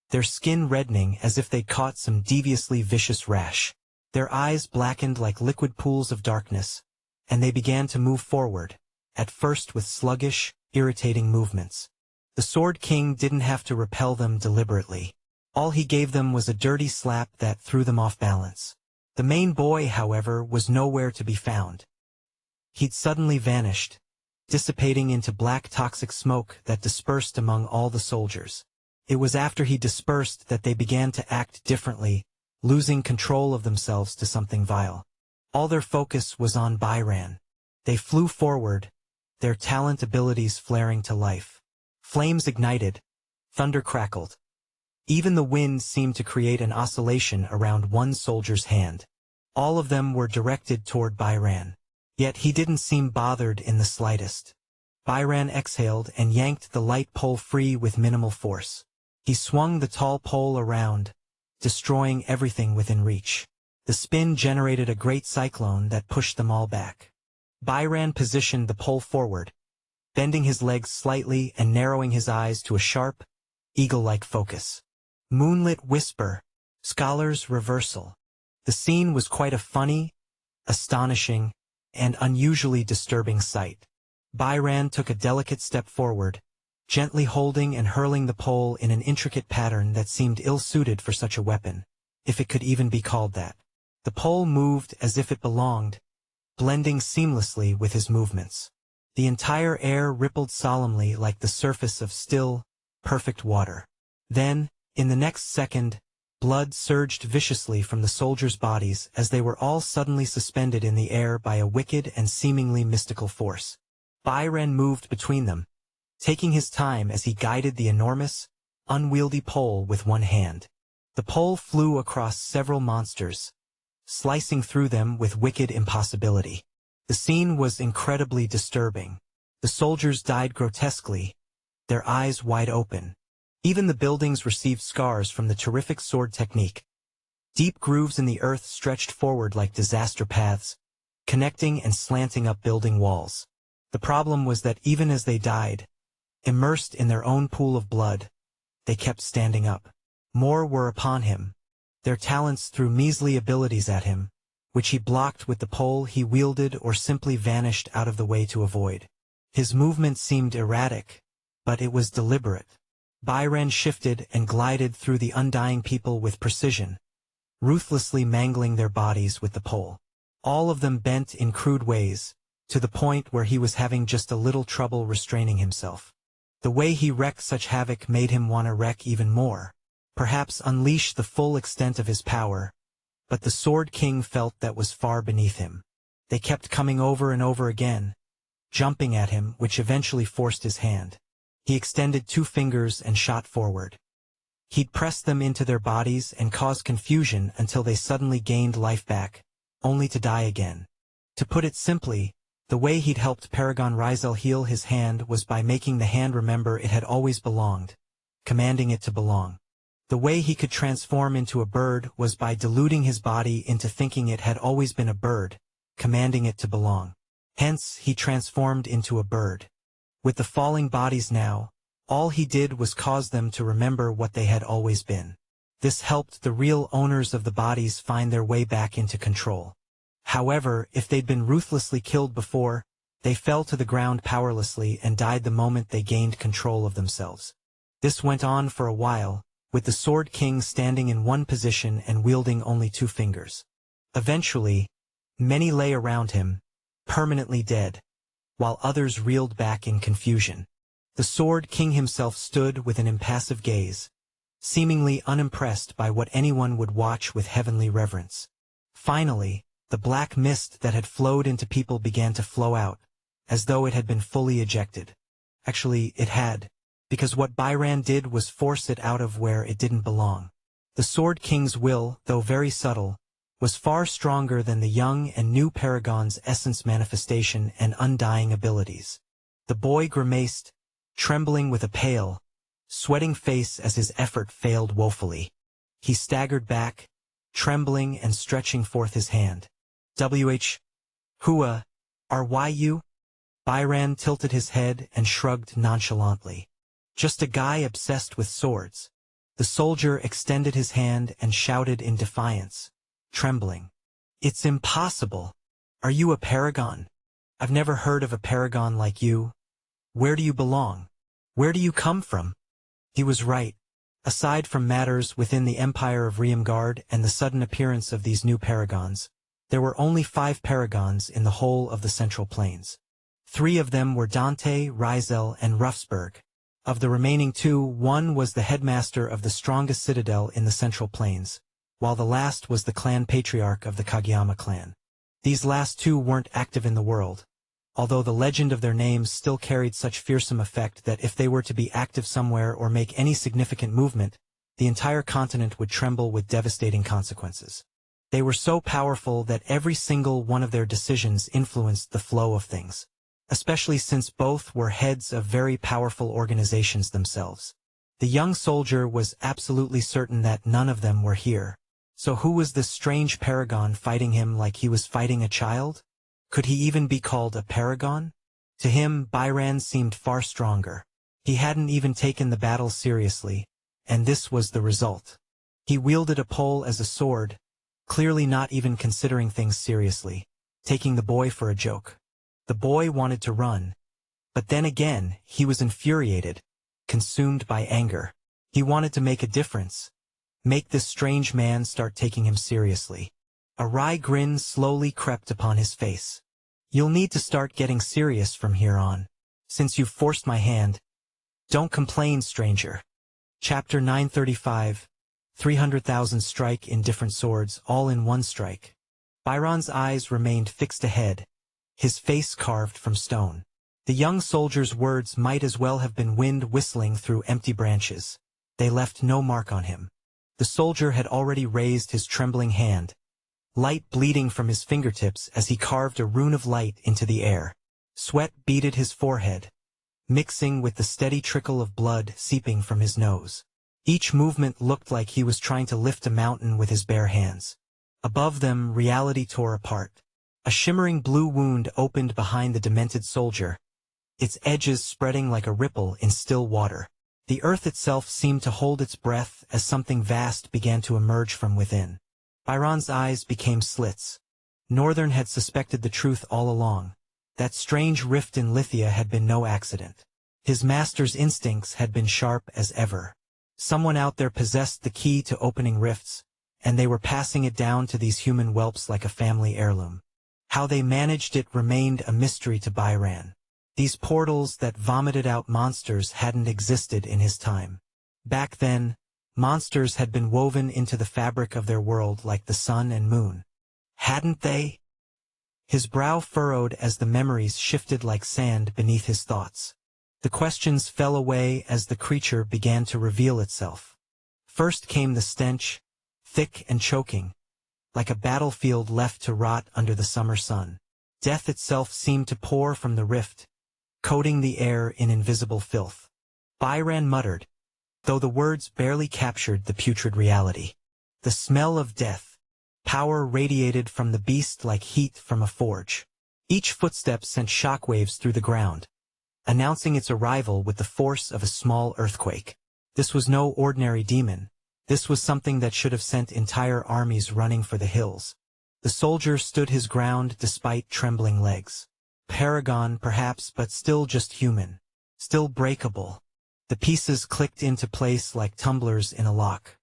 their skin reddening as if they'd caught some deviously vicious rash. Their eyes blackened like liquid pools of darkness, and they began to move forward, at first with sluggish, irritating movements. The Sword King didn't have to repel them deliberately. All he gave them was a dirty slap that threw them off balance. The main boy, however, was nowhere to be found. He'd suddenly vanished, dissipating into black toxic smoke that dispersed among all the soldiers. It was after he dispersed that they began to act differently, losing control of themselves to something vile. All their focus was on Byron. They flew forward, their talent abilities flaring to life. Flames ignited, thunder crackled. Even the wind seemed to create an oscillation around one soldier's hand. All of them were directed toward Byron. Yet he didn't seem bothered in the slightest. Byran exhaled and yanked the light pole free with minimal force. He swung the tall pole around, destroying everything within reach. The spin generated a great cyclone that pushed them all back. Byran positioned the pole forward, bending his legs slightly and narrowing his eyes to a sharp, eagle-like focus. Moonlit whisper, scholars reversal. The scene was quite a funny, astonishing, and unusually disturbing sight. Byran took a delicate step forward, gently holding and hurling the pole in an intricate pattern that seemed ill-suited for such a weapon, if it could even be called that. The pole moved as if it belonged, blending seamlessly with his movements. The entire air rippled solemnly like the surface of still, perfect water. Then, in the next second, blood surged viciously from the soldiers' bodies as they were all suddenly suspended in the air by a wicked and seemingly mystical force. Byran moved between them, taking his time as he guided the enormous, unwieldy pole with one hand. The pole flew across several monsters, slicing through them with wicked impossibility. The scene was incredibly disturbing. The soldiers died grotesquely, their eyes wide open. Even the buildings received scars from the terrific sword technique. Deep grooves in the earth stretched forward like disaster paths, connecting and slanting up building walls. The problem was that even as they died, immersed in their own pool of blood, they kept standing up. More were upon him. Their talents threw measly abilities at him, which he blocked with the pole he wielded or simply vanished out of the way to avoid. His movement seemed erratic, but it was deliberate. Byran shifted and glided through the undying people with precision, ruthlessly mangling their bodies with the pole. All of them bent in crude ways, to the point where he was having just a little trouble restraining himself. The way he wreaked such havoc made him want to wreak even more, perhaps unleash the full extent of his power, but the Sword King felt that was far beneath him. They kept coming over and over again, jumping at him, which eventually forced his hand. He extended 2 fingers and shot forward. He'd press them into their bodies and cause confusion until they suddenly gained life back, only to die again. To put it simply, the way he'd helped Paragon Rizel heal his hand was by making the hand remember it had always belonged, commanding it to belong. The way he could transform into a bird was by deluding his body into thinking it had always been a bird, commanding it to belong. Hence, he transformed into a bird. With the falling bodies now, all he did was cause them to remember what they had always been. This helped the real owners of the bodies find their way back into control. However, if they'd been ruthlessly killed before, they fell to the ground powerlessly and died the moment they gained control of themselves. This went on for a while, with the Sword King standing in one position and wielding only 2 fingers. Eventually, many lay around him, permanently dead, while others reeled back in confusion. The Sword King himself stood with an impassive gaze, seemingly unimpressed by what anyone would watch with heavenly reverence. Finally, the black mist that had flowed into people began to flow out, as though it had been fully ejected. Actually, it had, because what Byran did was force it out of where it didn't belong. The Sword King's will, though very subtle, was far stronger than the young and new Paragon's essence manifestation and undying abilities. The boy grimaced, trembling with a pale, sweating face as his effort failed woefully. He staggered back, trembling and stretching forth his hand. Hua, Ryu? Byran tilted his head and shrugged nonchalantly. Just a guy obsessed with swords. The soldier extended his hand and shouted in defiance, trembling. It's impossible. Are you a paragon? I've never heard of a paragon like you. Where do you belong? Where do you come from? He was right. Aside from matters within the Empire of Riemgard and the sudden appearance of these new paragons, there were only 5 paragons in the whole of the Central Plains. 3 of them were Dante, Rizel, and Ruffsburg. Of the remaining 2, one was the headmaster of the strongest citadel in the Central Plains, while the last was the clan patriarch of the Kageyama clan. These last 2 weren't active in the world, although the legend of their names still carried such fearsome effect that if they were to be active somewhere or make any significant movement, the entire continent would tremble with devastating consequences. They were so powerful that every single one of their decisions influenced the flow of things. especially since both were heads of very powerful organizations themselves. The young soldier was absolutely certain that none of them were here. So who was this strange paragon fighting him like he was fighting a child? Could he even be called a paragon? To him, Byron seemed far stronger. He hadn't even taken the battle seriously, and this was the result. He wielded a pole as a sword, clearly not even considering things seriously, taking the boy for a joke. The boy wanted to run, but then again, he was infuriated, consumed by anger. He wanted to make a difference, make this strange man start taking him seriously. A wry grin slowly crept upon his face. You'll need to start getting serious from here on. Since you've forced my hand, don't complain, stranger. Chapter 935, 300,000 strike in different swords, all in one strike. Byron's eyes remained fixed ahead, his face carved from stone. The young soldier's words might as well have been wind whistling through empty branches. They left no mark on him. The soldier had already raised his trembling hand, light bleeding from his fingertips as he carved a rune of light into the air. Sweat beaded his forehead, mixing with the steady trickle of blood seeping from his nose. Each movement looked like he was trying to lift a mountain with his bare hands. Above them, reality tore apart. A shimmering blue wound opened behind the demented soldier, its edges spreading like a ripple in still water. The earth itself seemed to hold its breath as something vast began to emerge from within. Byron's eyes became slits. Northern had suspected the truth all along. That strange rift in Lithia had been no accident. His master's instincts had been sharp as ever. Someone out there possessed the key to opening rifts, and they were passing it down to these human whelps like a family heirloom. How they managed it remained a mystery to Byron. These portals that vomited out monsters hadn't existed in his time. Back then, monsters had been woven into the fabric of their world like the sun and moon. Hadn't they? His brow furrowed as the memories shifted like sand beneath his thoughts. The questions fell away as the creature began to reveal itself. First came the stench, thick and choking, like a battlefield left to rot under the summer sun. Death itself seemed to pour from the rift, coating the air in invisible filth. Byron muttered, though the words barely captured the putrid reality. The smell of death. Power radiated from the beast like heat from a forge. Each footstep sent shockwaves through the ground, announcing its arrival with the force of a small earthquake. This was no ordinary demon. This was something that should have sent entire armies running for the hills. The soldier stood his ground despite trembling legs. Paragon, perhaps, but still just human. Still breakable. The pieces clicked into place like tumblers in a lock.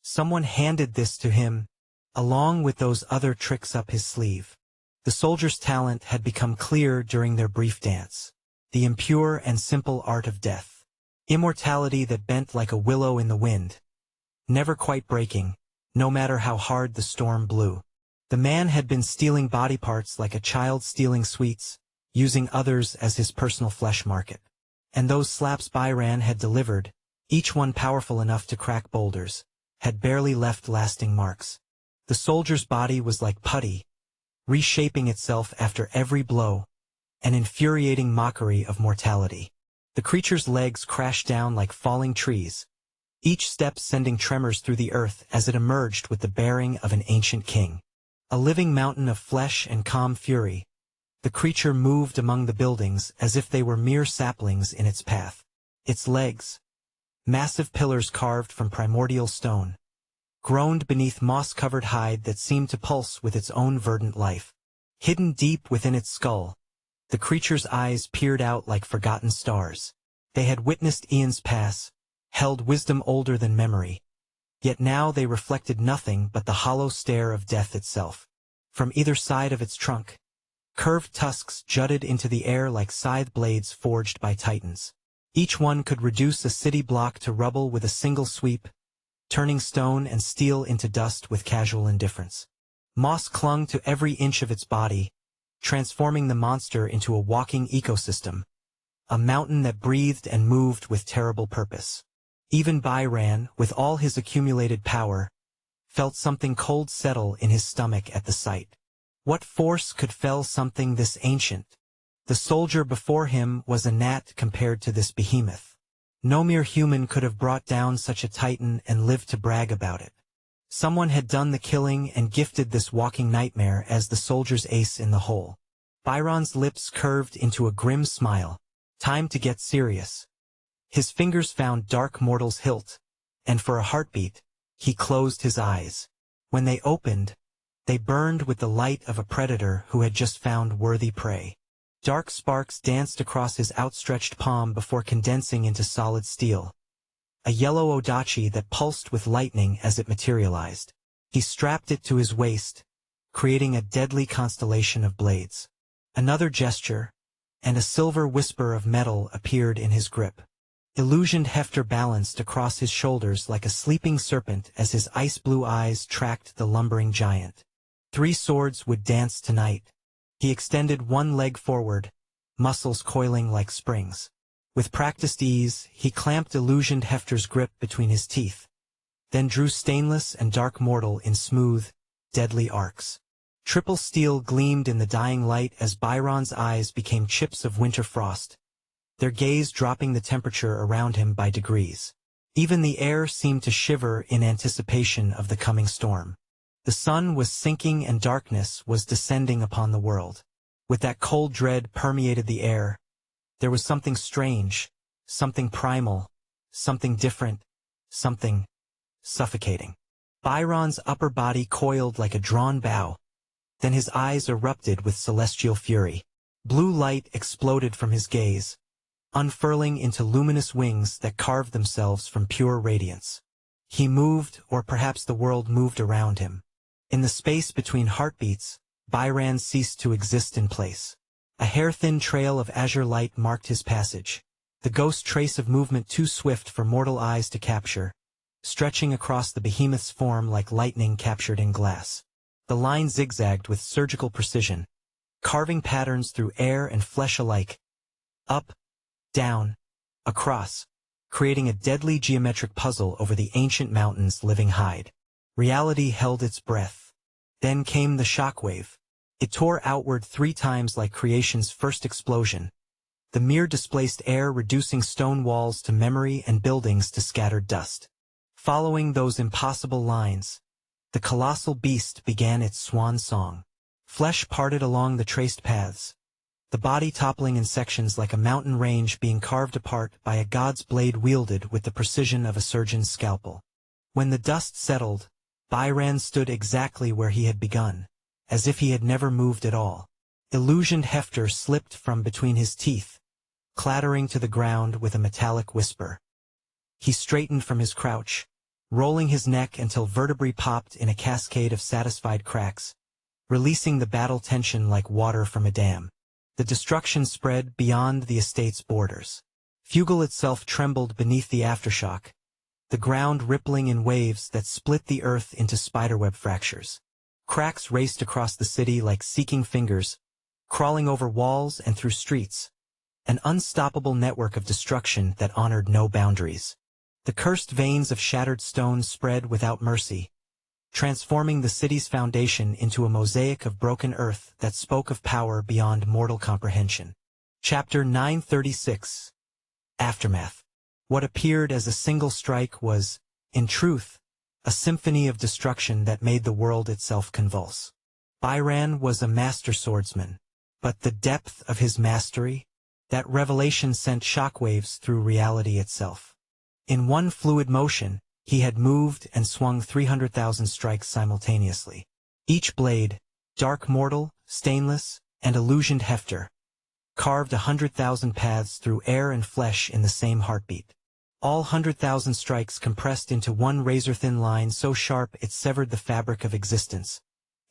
Someone handed this to him, along with those other tricks up his sleeve. The soldier's talent had become clear during their brief dance. The impure and simple art of death. Immortality that bent like a willow in the wind, never quite breaking, no matter how hard the storm blew. The man had been stealing body parts like a child stealing sweets, using others as his personal flesh market. And those slaps Byron had delivered, each one powerful enough to crack boulders, had barely left lasting marks. The soldier's body was like putty, reshaping itself after every blow, an infuriating mockery of mortality. The creature's legs crashed down like falling trees, each step sending tremors through the earth as it emerged with the bearing of an ancient king. A living mountain of flesh and calm fury, the creature moved among the buildings as if they were mere saplings in its path. Its legs, massive pillars carved from primordial stone, groaned beneath moss-covered hide that seemed to pulse with its own verdant life. Hidden deep within its skull, the creature's eyes peered out like forgotten stars. They had witnessed eons pass, held wisdom older than memory, yet now they reflected nothing but the hollow stare of death itself. From either side of its trunk, curved tusks jutted into the air like scythe blades forged by titans. Each one could reduce a city block to rubble with a single sweep, turning stone and steel into dust with casual indifference. Moss clung to every inch of its body, transforming the monster into a walking ecosystem, a mountain that breathed and moved with terrible purpose. Even Byron, with all his accumulated power, felt something cold settle in his stomach at the sight. What force could fell something this ancient? The soldier before him was a gnat compared to this behemoth. No mere human could have brought down such a titan and lived to brag about it. Someone had done the killing and gifted this walking nightmare as the soldier's ace in the hole. Byron's lips curved into a grim smile. Time to get serious. His fingers found Dark Mortal's hilt, and for a heartbeat, he closed his eyes. When they opened, they burned with the light of a predator who had just found worthy prey. Dark sparks danced across his outstretched palm before condensing into solid steel. A yellow odachi that pulsed with lightning as it materialized. He strapped it to his waist, creating a deadly constellation of blades. Another gesture, and a silver whisper of metal appeared in his grip. Illusioned Hefter balanced across his shoulders like a sleeping serpent as his ice-blue eyes tracked the lumbering giant. 3 swords would dance tonight. He extended one leg forward, muscles coiling like springs. With practiced ease, he clamped Illusioned Hefter's grip between his teeth, then drew Stainless and Dark Mortal in smooth, deadly arcs. Triple steel gleamed in the dying light as Byron's eyes became chips of winter frost, their gaze dropping the temperature around him by degrees. Even the air seemed to shiver in anticipation of the coming storm. The sun was sinking and darkness was descending upon the world. With that cold dread permeated the air, there was something strange, something primal, something different, something suffocating. Byron's upper body coiled like a drawn bow. Then his eyes erupted with celestial fury. Blue light exploded from his gaze, unfurling into luminous wings that carved themselves from pure radiance. He moved, or perhaps the world moved around him. In the space between heartbeats, Byron ceased to exist in place. A hair-thin trail of azure light marked his passage, the ghost trace of movement too swift for mortal eyes to capture, stretching across the behemoth's form like lightning captured in glass. The line zigzagged with surgical precision, carving patterns through air and flesh alike, up, down, across, creating a deadly geometric puzzle over the ancient mountain's living hide. Reality held its breath. Then came the shockwave. It tore outward 3 times like creation's first explosion, the mere displaced air reducing stone walls to memory and buildings to scattered dust. Following those impossible lines, the colossal beast began its swan song. Flesh parted along the traced paths, the body toppling in sections like a mountain range being carved apart by a god's blade wielded with the precision of a surgeon's scalpel. When the dust settled, Byron stood exactly where he had begun, as if he had never moved at all. Illusioned Hefter slipped from between his teeth, clattering to the ground with a metallic whisper. He straightened from his crouch, rolling his neck until vertebrae popped in a cascade of satisfied cracks, releasing the battle tension like water from a dam. The destruction spread beyond the estate's borders. Fugal itself trembled beneath the aftershock, the ground rippling in waves that split the earth into spiderweb fractures. Cracks raced across the city like seeking fingers, crawling over walls and through streets, an unstoppable network of destruction that honored no boundaries. The cursed veins of shattered stone spread without mercy, transforming the city's foundation into a mosaic of broken earth that spoke of power beyond mortal comprehension. Chapter 936. Aftermath. What appeared as a single strike was, in truth, a symphony of destruction that made the world itself convulse. Byron was a master swordsman, but the depth of his mastery, that revelation sent shockwaves through reality itself. In one fluid motion, he had moved and swung 300,000 strikes simultaneously. Each blade, Dark Mortal, Stainless, and Illusioned Hefter, carved 100,000 paths through air and flesh in the same heartbeat. All 100,000 strikes compressed into one razor-thin line so sharp it severed the fabric of existence,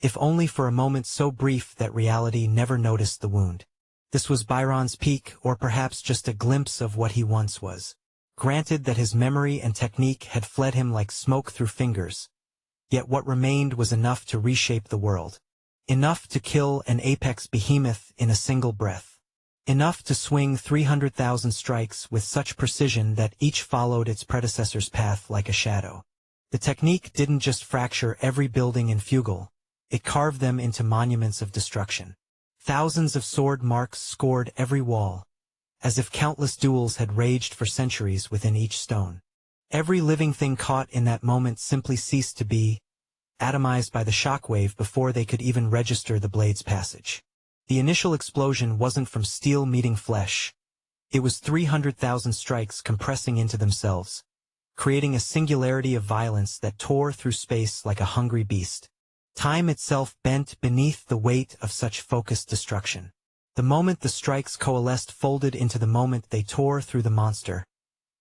if only for a moment so brief that reality never noticed the wound. This was Byron's peak, or perhaps just a glimpse of what he once was. Granted that his memory and technique had fled him like smoke through fingers, yet what remained was enough to reshape the world. Enough to kill an apex behemoth in a single breath. Enough to swing 300,000 strikes with such precision that each followed its predecessor's path like a shadow. The technique didn't just fracture every building in Fugal, it carved them into monuments of destruction. Thousands of sword marks scored every wall, as if countless duels had raged for centuries within each stone. Every living thing caught in that moment simply ceased to be, atomized by the shockwave before they could even register the blade's passage. The initial explosion wasn't from steel meeting flesh. It was 300,000 strikes compressing into themselves, creating a singularity of violence that tore through space like a hungry beast. Time itself bent beneath the weight of such focused destruction. The moment the strikes coalesced folded into the moment they tore through the monster,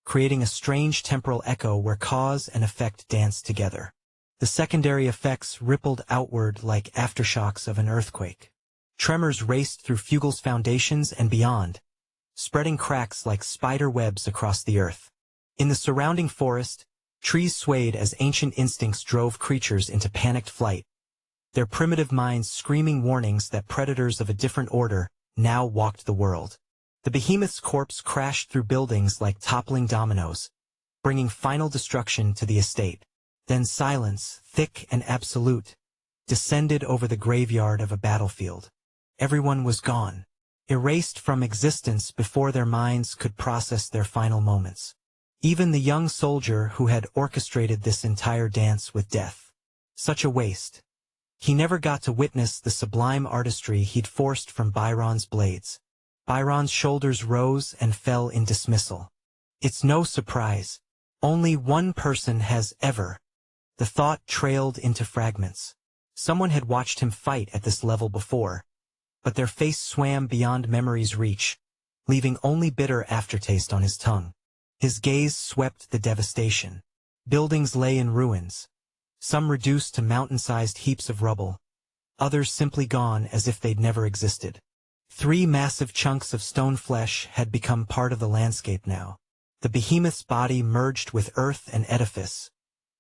creating a strange temporal echo where cause and effect danced together. The secondary effects rippled outward like aftershocks of an earthquake. Tremors raced through Fugel's foundations and beyond, spreading cracks like spider webs across the earth. In the surrounding forest, trees swayed as ancient instincts drove creatures into panicked flight, their primitive minds screaming warnings that predators of a different order now walked the world. The behemoth's corpse crashed through buildings like toppling dominoes, bringing final destruction to the estate. Then silence, thick and absolute, descended over the graveyard of a battlefield. Everyone was gone, erased from existence before their minds could process their final moments. Even the young soldier who had orchestrated this entire dance with death. Such a waste. He never got to witness the sublime artistry he'd forced from Byron's blades. Byron's shoulders rose and fell in dismissal. It's no surprise. Only one person has ever. The thought trailed into fragments. Someone had watched him fight at this level before, but their face swam beyond memory's reach, leaving only bitter aftertaste on his tongue. His gaze swept the devastation. Buildings lay in ruins, some reduced to mountain-sized heaps of rubble, others simply gone as if they'd never existed. 3 massive chunks of stone flesh had become part of the landscape now. The behemoth's body merged with earth and edifice,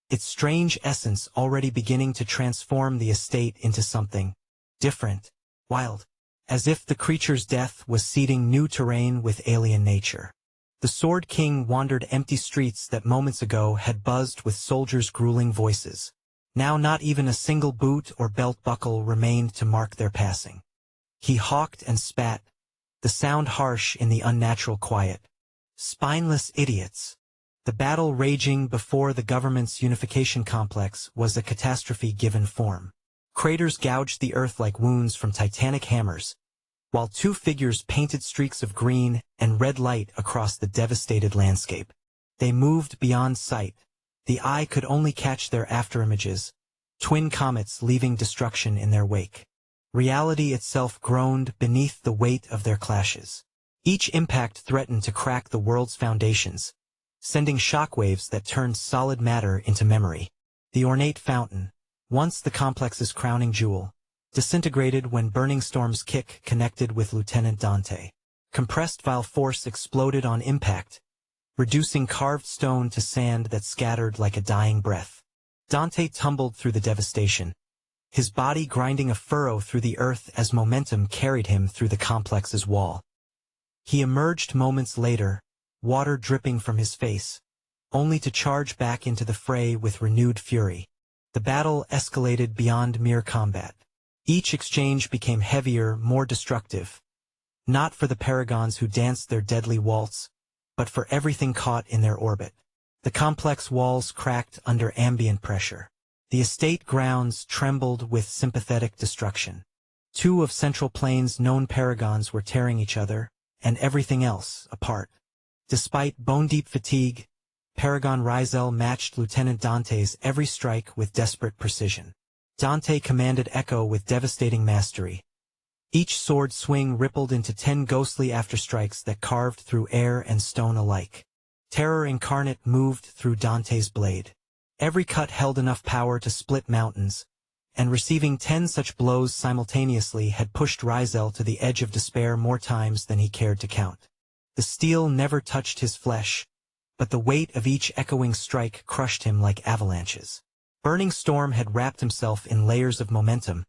its strange essence already beginning to transform the estate into something different, wild, as if the creature's death was seeding new terrain with alien nature. The Sword King wandered empty streets that moments ago had buzzed with soldiers' grueling voices. Now not even a single boot or belt buckle remained to mark their passing. He hawked and spat, the sound harsh in the unnatural quiet. Spineless idiots. The battle raging before the government's unification complex was a catastrophe given form. Craters gouged the earth like wounds from titanic hammers, while 2 figures painted streaks of green and red light across the devastated landscape. They moved beyond sight. The eye could only catch their afterimages, twin comets leaving destruction in their wake. Reality itself groaned beneath the weight of their clashes. Each impact threatened to crack the world's foundations, sending shockwaves that turned solid matter into memory. The ornate fountain, once the complex's crowning jewel, disintegrated when Burning Storm's kick connected with Lieutenant Dante. Compressed vile force exploded on impact, reducing carved stone to sand that scattered like a dying breath. Dante tumbled through the devastation, his body grinding a furrow through the earth as momentum carried him through the complex's wall. He emerged moments later, water dripping from his face, only to charge back into the fray with renewed fury. The battle escalated beyond mere combat. Each exchange became heavier, more destructive, not for the paragons who danced their deadly waltz, but for everything caught in their orbit. The complex walls cracked under ambient pressure. The estate grounds trembled with sympathetic destruction. 2 of Central Plains' known paragons were tearing each other, and everything else, apart. Despite bone-deep fatigue, Paragon Rizel matched Lieutenant Dante's every strike with desperate precision. Dante commanded Echo with devastating mastery. Each sword swing rippled into 10 ghostly afterstrikes that carved through air and stone alike. Terror incarnate moved through Dante's blade. Every cut held enough power to split mountains, and receiving 10 such blows simultaneously had pushed Rizel to the edge of despair more times than he cared to count. The steel never touched his flesh, but the weight of each echoing strike crushed him like avalanches. Burning Storm had wrapped himself in layers of momentum,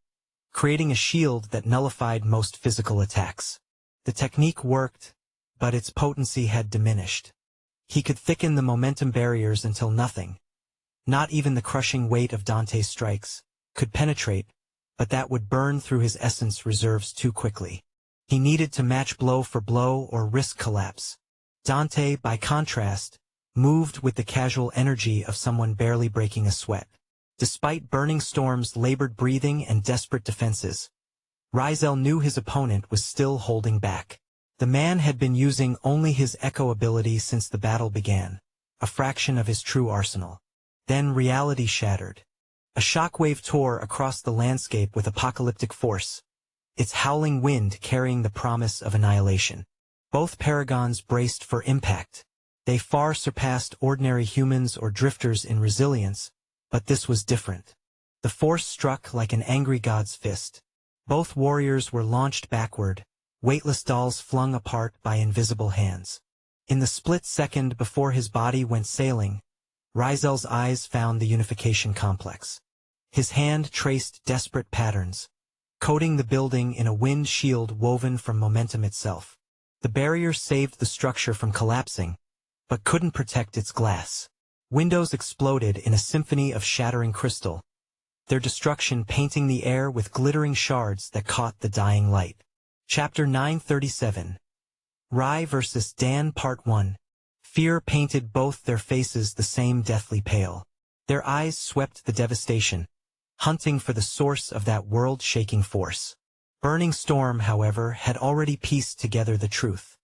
creating a shield that nullified most physical attacks. The technique worked, but its potency had diminished. He could thicken the momentum barriers until nothing, not even the crushing weight of Dante's strikes, could penetrate, but that would burn through his essence reserves too quickly. He needed to match blow for blow or risk collapse. Dante, by contrast, moved with the casual energy of someone barely breaking a sweat. Despite burning storms, labored breathing, and desperate defenses, Rizel knew his opponent was still holding back. The man had been using only his echo ability since the battle began, a fraction of his true arsenal. Then reality shattered. A shockwave tore across the landscape with apocalyptic force, its howling wind carrying the promise of annihilation. Both paragons braced for impact. They far surpassed ordinary humans or drifters in resilience, but this was different. The force struck like an angry god's fist. Both warriors were launched backward, weightless dolls flung apart by invisible hands. In the split second before his body went sailing, Rizel's eyes found the unification complex. His hand traced desperate patterns, coating the building in a wind shield woven from momentum itself. The barrier saved the structure from collapsing, but couldn't protect its glass. Windows exploded in a symphony of shattering crystal, their destruction painting the air with glittering shards that caught the dying light. Chapter 937. Rai vs. Dan Part 1. Fear painted both their faces the same deathly pale. Their eyes swept the devastation, hunting for the source of that world-shaking force. Burning Storm, however, had already pieced together the truth.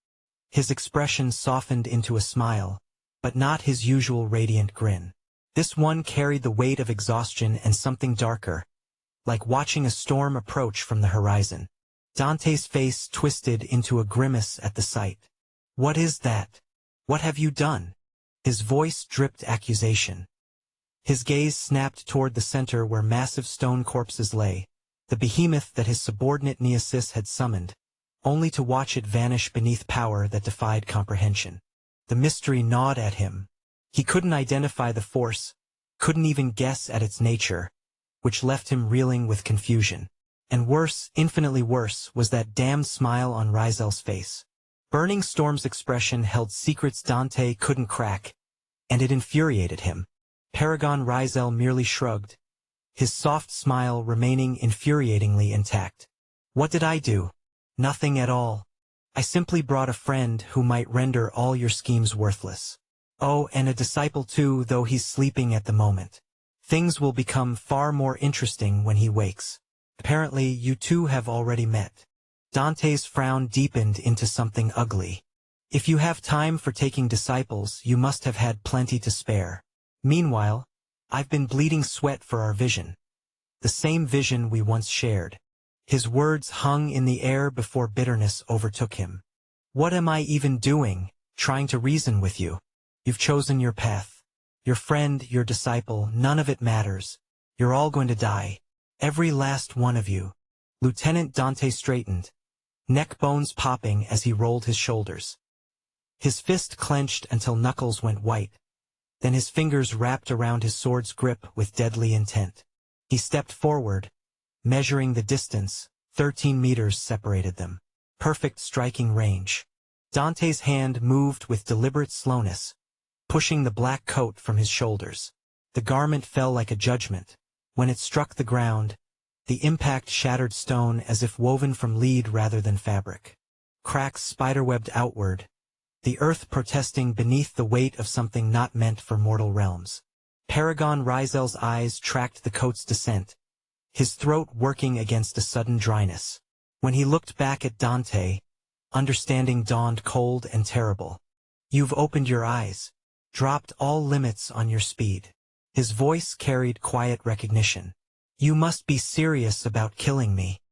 His expression softened into a smile, but not his usual radiant grin. This one carried the weight of exhaustion and something darker, like watching a storm approach from the horizon. Dante's face twisted into a grimace at the sight. "What is that? What have you done?" His voice dripped accusation. His gaze snapped toward the center where massive stone corpses lay, the behemoth that his subordinate Neosis had summoned, only to watch it vanish beneath power that defied comprehension. The mystery gnawed at him. He couldn't identify the force, couldn't even guess at its nature, which left him reeling with confusion. And worse, infinitely worse, was that damned smile on Rizel's face. Burning Storm's expression held secrets Dante couldn't crack, and it infuriated him. Paragon Rizel merely shrugged, his soft smile remaining infuriatingly intact. "What did I do? Nothing at all. I simply brought a friend who might render all your schemes worthless. Oh, and a disciple too, though he's sleeping at the moment. Things will become far more interesting when he wakes. Apparently, you two have already met." Dante's frown deepened into something ugly. "If you have time for taking disciples, you must have had plenty to spare. Meanwhile, I've been bleeding sweat for our vision. The same vision we once shared." His words hung in the air before bitterness overtook him. "What am I even doing, trying to reason with you? You've chosen your path. Your friend, your disciple, none of it matters. You're all going to die. Every last one of you." Lieutenant Dante straightened, neck bones popping as he rolled his shoulders. His fist clenched until knuckles went white. Then his fingers wrapped around his sword's grip with deadly intent. He stepped forward, measuring the distance. 13 meters separated them. Perfect striking range. Dante's hand moved with deliberate slowness, pushing the black coat from his shoulders. The garment fell like a judgment. When it struck the ground, the impact shattered stone as if woven from lead rather than fabric. Cracks spiderwebbed outward, the earth protesting beneath the weight of something not meant for mortal realms. Paragon Rizel's eyes tracked the coat's descent, his throat working against a sudden dryness. When he looked back at Dante, understanding dawned cold and terrible. "You've opened your eyes, dropped all limits on your speed." His voice carried quiet recognition. "You must be serious about killing me."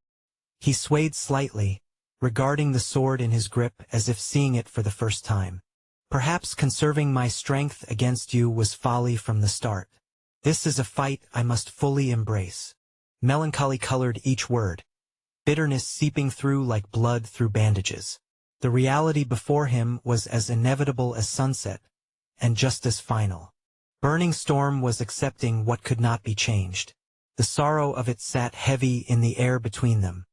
He swayed slightly, regarding the sword in his grip as if seeing it for the first time. "Perhaps conserving my strength against you was folly from the start. This is a fight I must fully embrace." Melancholy colored each word, bitterness seeping through like blood through bandages. The reality before him was as inevitable as sunset, and just as final. Burning Storm was accepting what could not be changed. The sorrow of it sat heavy in the air between them.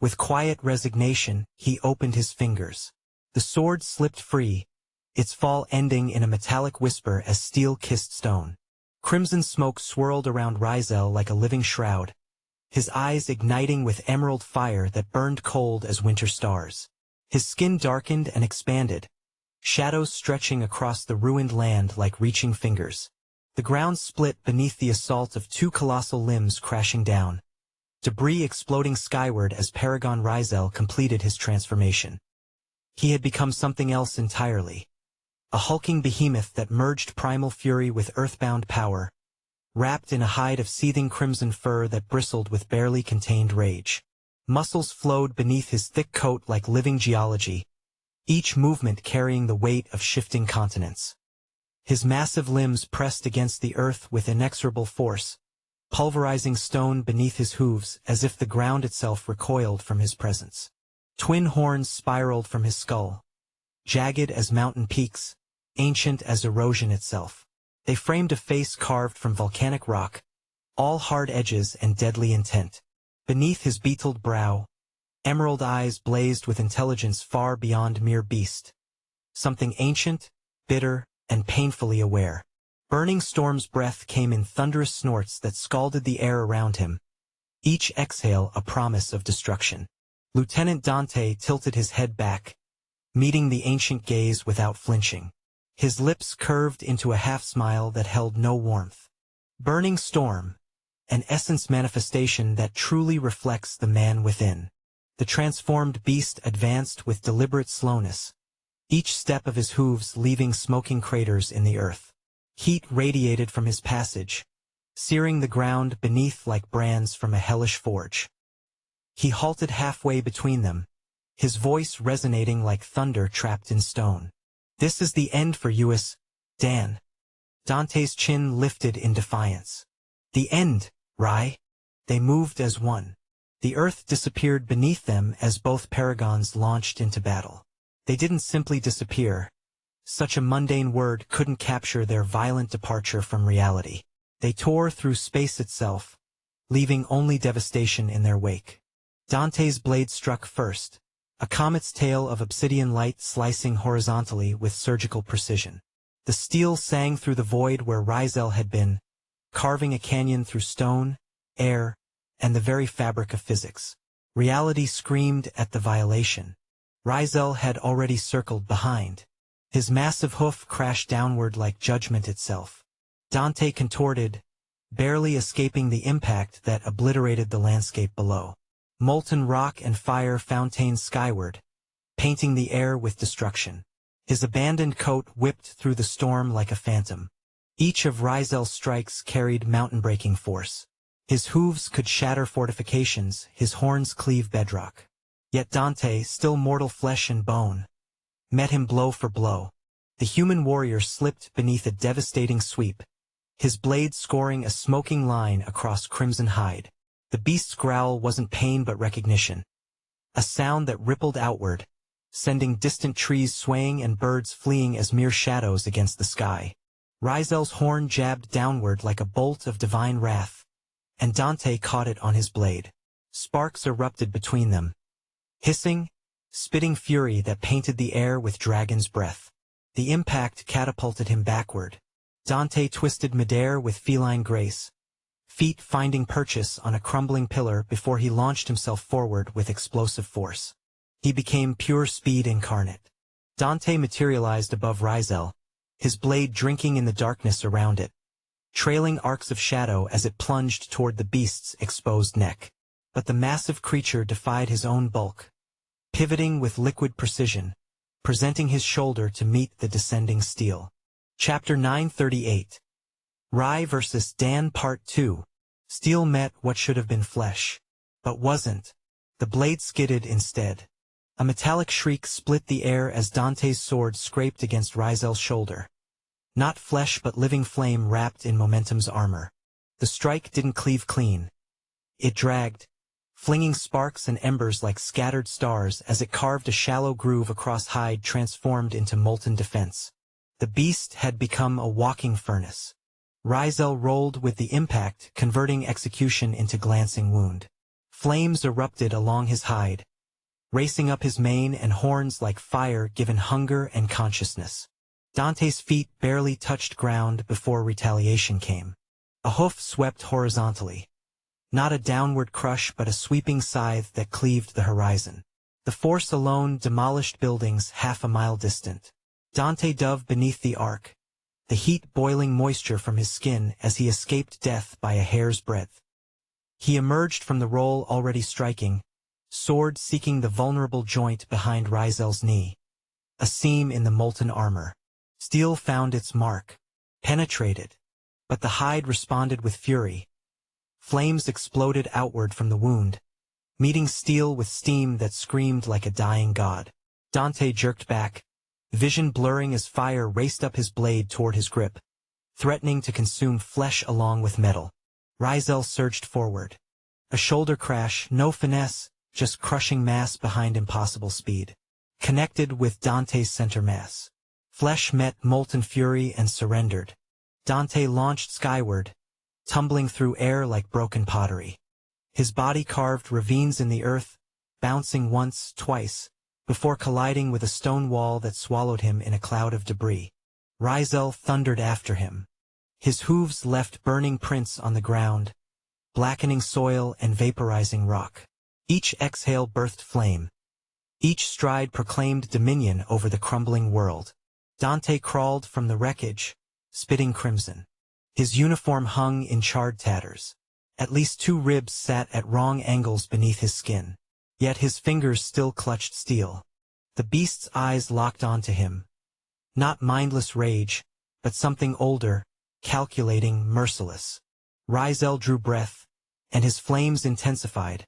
With quiet resignation, he opened his fingers. The sword slipped free, its fall ending in a metallic whisper as steel kissed stone. Crimson smoke swirled around Rizel like a living shroud, his eyes igniting with emerald fire that burned cold as winter stars. His skin darkened and expanded, shadows stretching across the ruined land like reaching fingers. The ground split beneath the assault of two colossal limbs crashing down, debris exploding skyward as Paragon Rizel completed his transformation. He had become something else entirely. A hulking behemoth that merged primal fury with earthbound power, wrapped in a hide of seething crimson fur that bristled with barely contained rage. Muscles flowed beneath his thick coat like living geology, each movement carrying the weight of shifting continents. His massive limbs pressed against the earth with inexorable force, pulverizing stone beneath his hooves as if the ground itself recoiled from his presence. Twin horns spiraled from his skull, jagged as mountain peaks, ancient as erosion itself. They framed a face carved from volcanic rock, all hard edges and deadly intent. Beneath his beetled brow, emerald eyes blazed with intelligence far beyond mere beast. Something ancient, bitter, and painfully aware. Burning Storm's breath came in thunderous snorts that scalded the air around him, each exhale a promise of destruction. Lieutenant Dante tilted his head back, meeting the ancient gaze without flinching. His lips curved into a half-smile that held no warmth. Burning Storm, an essence manifestation that truly reflects the man within. The transformed beast advanced with deliberate slowness, each step of his hooves leaving smoking craters in the earth. Heat radiated from his passage, searing the ground beneath like brands from a hellish forge. He halted halfway between them, his voice resonating like thunder trapped in stone. "This is the end for you, Dan." Dante's chin lifted in defiance. "The end, Rai." They moved as one. The earth disappeared beneath them as both paragons launched into battle. They didn't simply disappear. Such a mundane word couldn't capture their violent departure from reality. They tore through space itself, leaving only devastation in their wake. Dante's blade struck first, a comet's tail of obsidian light slicing horizontally with surgical precision. The steel sang through the void where Rizel had been, carving a canyon through stone, air, and the very fabric of physics. Reality screamed at the violation. Rizel had already circled behind. His massive hoof crashed downward like judgment itself. Dante contorted, barely escaping the impact that obliterated the landscape below. Molten rock and fire fountained skyward, painting the air with destruction. His abandoned coat whipped through the storm like a phantom. Each of Rizel's strikes carried mountain-breaking force. His hooves could shatter fortifications, his horns cleave bedrock. Yet Dante, still mortal flesh and bone, met him blow for blow. The human warrior slipped beneath a devastating sweep, his blade scoring a smoking line across crimson hide. The beast's growl wasn't pain but recognition, a sound that rippled outward, sending distant trees swaying and birds fleeing as mere shadows against the sky. Rizel's horn jabbed downward like a bolt of divine wrath, and Dante caught it on his blade. Sparks erupted between them, hissing, spitting fury that painted the air with dragon's breath. The impact catapulted him backward. Dante twisted midair with feline grace, feet finding purchase on a crumbling pillar before he launched himself forward with explosive force. He became pure speed incarnate. Dante materialized above Rizel, his blade drinking in the darkness around it, trailing arcs of shadow as it plunged toward the beast's exposed neck. But the massive creature defied his own bulk, pivoting with liquid precision, presenting his shoulder to meet the descending steel. Chapter 938. Rai vs. Dan Part 2. Steel met what should have been flesh, but wasn't. The blade skidded instead. A metallic shriek split the air as Dante's sword scraped against Rizel's shoulder. Not flesh but living flame wrapped in momentum's armor. The strike didn't cleave clean. It dragged, flinging sparks and embers like scattered stars as it carved a shallow groove across hide transformed into molten defense. The beast had become a walking furnace. Rizel rolled with the impact, converting execution into glancing wound. Flames erupted along his hide, racing up his mane and horns like fire given hunger and consciousness. Dante's feet barely touched ground before retaliation came. A hoof swept horizontally, not a downward crush but a sweeping scythe that cleaved the horizon. The force alone demolished buildings half a mile distant. Dante dove beneath the arc, the heat boiling moisture from his skin as he escaped death by a hair's breadth. He emerged from the roll already striking, sword seeking the vulnerable joint behind Rizel's knee. A seam in the molten armor. Steel found its mark, penetrated, but the hide responded with fury. Flames exploded outward from the wound, meeting steel with steam that screamed like a dying god. Dante jerked back, vision blurring as fire raced up his blade toward his grip, threatening to consume flesh along with metal. Rizel surged forward. A shoulder crash, no finesse, just crushing mass behind impossible speed. Connected with Dante's center mass. Flesh met molten fury and surrendered. Dante launched skyward, tumbling through air like broken pottery. His body carved ravines in the earth, bouncing once, twice, before colliding with a stone wall that swallowed him in a cloud of debris. Rizel thundered after him. His hooves left burning prints on the ground, blackening soil and vaporizing rock. Each exhale birthed flame. Each stride proclaimed dominion over the crumbling world. Dante crawled from the wreckage, spitting crimson. His uniform hung in charred tatters. At least 2 ribs sat at wrong angles beneath his skin. Yet his fingers still clutched steel. The beast's eyes locked onto him. Not mindless rage, but something older, calculating, merciless. Rizel drew breath, and his flames intensified,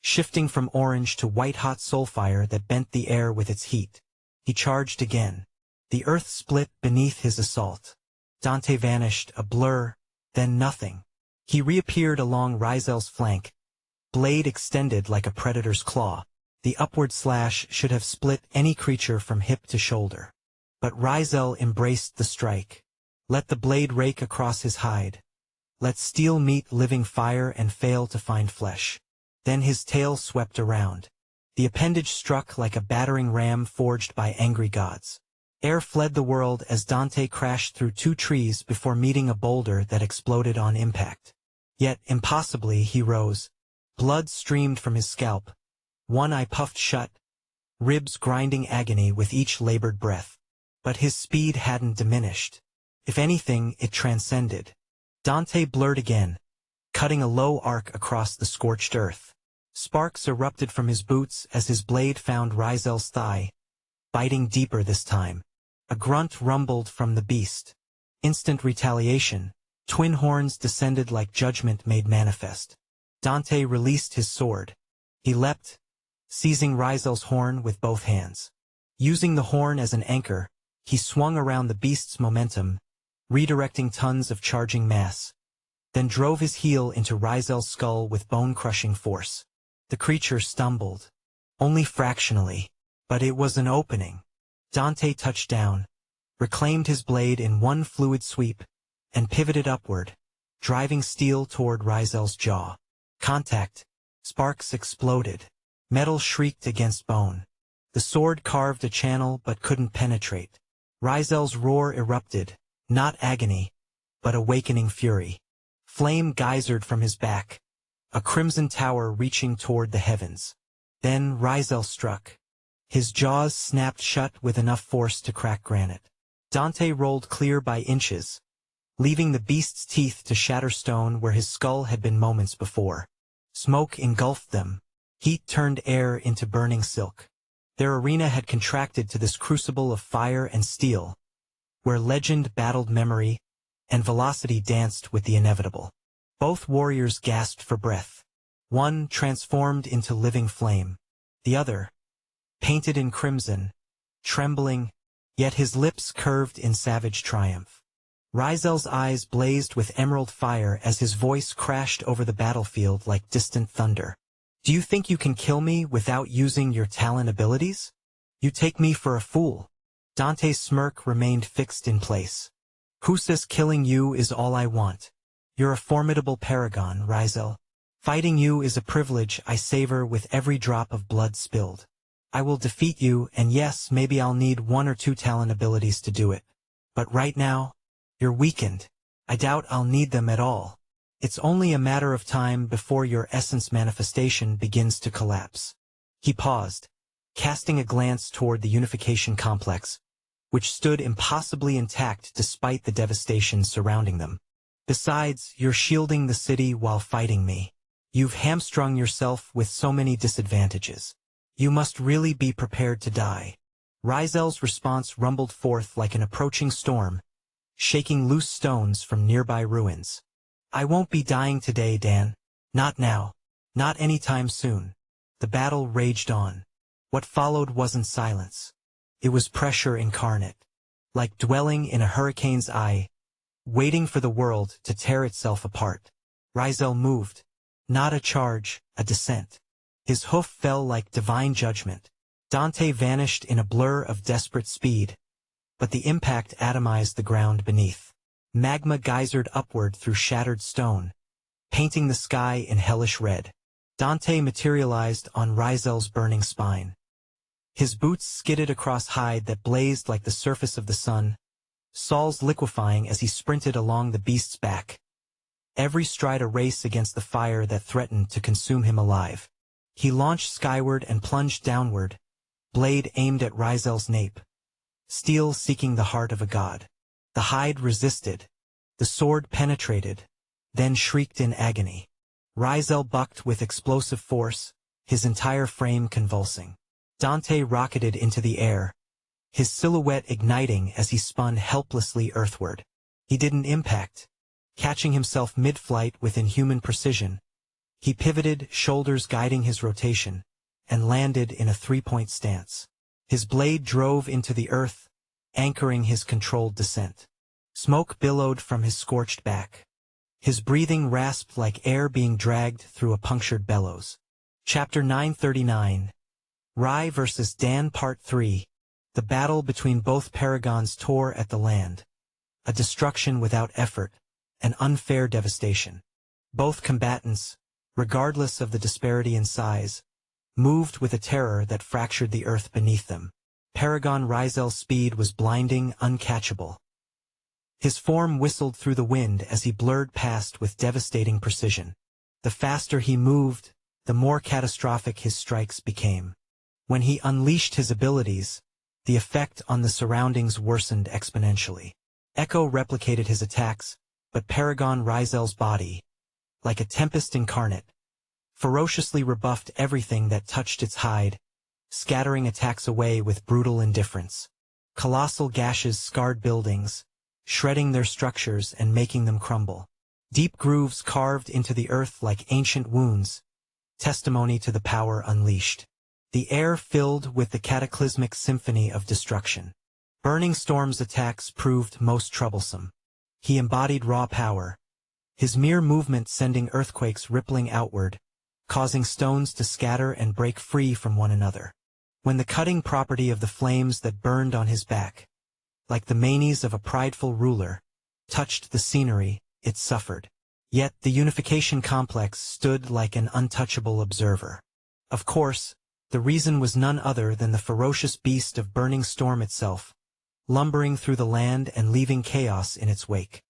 shifting from orange to white-hot soulfire that bent the air with its heat. He charged again. The earth split beneath his assault. Dante vanished, a blur, then nothing. He reappeared along Rizel's flank, blade extended like a predator's claw. The upward slash should have split any creature from hip to shoulder. But Rizel embraced the strike. Let the blade rake across his hide. Let steel meet living fire and fail to find flesh. Then his tail swept around. The appendage struck like a battering ram forged by angry gods. Air fled the world as Dante crashed through 2 trees before meeting a boulder that exploded on impact. Yet, impossibly, he rose. Blood streamed from his scalp. One eye puffed shut, ribs grinding agony with each labored breath. But his speed hadn't diminished. If anything, it transcended. Dante blurred again, cutting a low arc across the scorched earth. Sparks erupted from his boots as his blade found Rizel's thigh, biting deeper this time. A grunt rumbled from the beast. Instant retaliation. Twin horns descended like judgment made manifest. Dante released his sword. He leapt, seizing Rizel's horn with both hands. Using the horn as an anchor, he swung around the beast's momentum, redirecting tons of charging mass, then drove his heel into Rizel's skull with bone-crushing force. The creature stumbled, only fractionally, but it was an opening. Dante touched down, reclaimed his blade in one fluid sweep, and pivoted upward, driving steel toward Rizel's jaw. Contact. Sparks exploded. Metal shrieked against bone. The sword carved a channel but couldn't penetrate. Rizel's roar erupted, not agony, but awakening fury. Flame geysered from his back, a crimson tower reaching toward the heavens. Then Rizel struck. His jaws snapped shut with enough force to crack granite. Dante rolled clear by inches, leaving the beast's teeth to shatter stone where his skull had been moments before. Smoke engulfed them. Heat turned air into burning silk. Their arena had contracted to this crucible of fire and steel, where legend battled memory, and velocity danced with the inevitable. Both warriors gasped for breath. One transformed into living flame. The other, painted in crimson, trembling, yet his lips curved in savage triumph. Rizel's eyes blazed with emerald fire as his voice crashed over the battlefield like distant thunder. Do you think you can kill me without using your talent abilities? You take me for a fool. Dante's smirk remained fixed in place. Who says killing you is all I want? You're a formidable paragon, Rizel. Fighting you is a privilege I savor with every drop of blood spilled. I will defeat you, and yes, maybe I'll need 1 or 2 talent abilities to do it. But right now, you're weakened. I doubt I'll need them at all. It's only a matter of time before your essence manifestation begins to collapse. He paused, casting a glance toward the unification complex, which stood impossibly intact despite the devastation surrounding them. Besides, you're shielding the city while fighting me. You've hamstrung yourself with so many disadvantages. You must really be prepared to die. Rizel's response rumbled forth like an approaching storm, shaking loose stones from nearby ruins. I won't be dying today, Dan. Not now. Not anytime soon. The battle raged on. What followed wasn't silence. It was pressure incarnate. Like dwelling in a hurricane's eye, waiting for the world to tear itself apart. Rizel moved. Not a charge, a descent. His hoof fell like divine judgment. Dante vanished in a blur of desperate speed, but the impact atomized the ground beneath. Magma geysered upward through shattered stone, painting the sky in hellish red. Dante materialized on Rizel's burning spine. His boots skidded across hide that blazed like the surface of the sun, soles liquefying as he sprinted along the beast's back. Every stride a race against the fire that threatened to consume him alive. He launched skyward and plunged downward, blade aimed at Rizel's nape, steel seeking the heart of a god. The hide resisted. The sword penetrated, then shrieked in agony. Rizel bucked with explosive force, his entire frame convulsing. Dante rocketed into the air, his silhouette igniting as he spun helplessly earthward. He didn't impact. Catching himself mid-flight with inhuman precision, he pivoted, shoulders guiding his rotation, and landed in a three-point stance. His blade drove into the earth, anchoring his controlled descent. Smoke billowed from his scorched back. His breathing rasped like air being dragged through a punctured bellows. Chapter 939. Rai vs. Dan Part 3. The battle between both paragons tore at the land. A destruction without effort, an unfair devastation. Both combatants, regardless of the disparity in size, moved with a terror that fractured the earth beneath them. Paragon Rizel's speed was blinding, uncatchable. His form whistled through the wind as he blurred past with devastating precision. The faster he moved, the more catastrophic his strikes became. When he unleashed his abilities, the effect on the surroundings worsened exponentially. Echo replicated his attacks, but Paragon Rizel's body, like a tempest incarnate, ferociously rebuffed everything that touched its hide, scattering attacks away with brutal indifference. Colossal gashes scarred buildings, shredding their structures and making them crumble. Deep grooves carved into the earth like ancient wounds, testimony to the power unleashed. The air filled with the cataclysmic symphony of destruction. Burning Storm's attacks proved most troublesome. He embodied raw power, his mere movement sending earthquakes rippling outward, causing stones to scatter and break free from one another. When the cutting property of the flames that burned on his back, like the manes of a prideful ruler, touched the scenery, it suffered. Yet the unification complex stood like an untouchable observer. Of course, the reason was none other than the ferocious beast of Burning Storm itself, lumbering through the land and leaving chaos in its wake.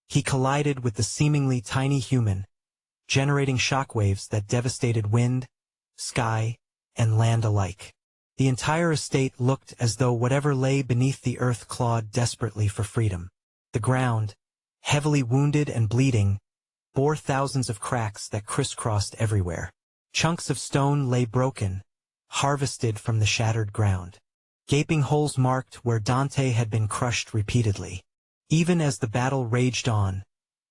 He collided with the seemingly tiny human, generating shockwaves that devastated wind, sky, and land alike. The entire estate looked as though whatever lay beneath the earth clawed desperately for freedom. The ground, heavily wounded and bleeding, bore thousands of cracks that crisscrossed everywhere. Chunks of stone lay broken, harvested from the shattered ground. Gaping holes marked where Dante had been crushed repeatedly. Even as the battle raged on,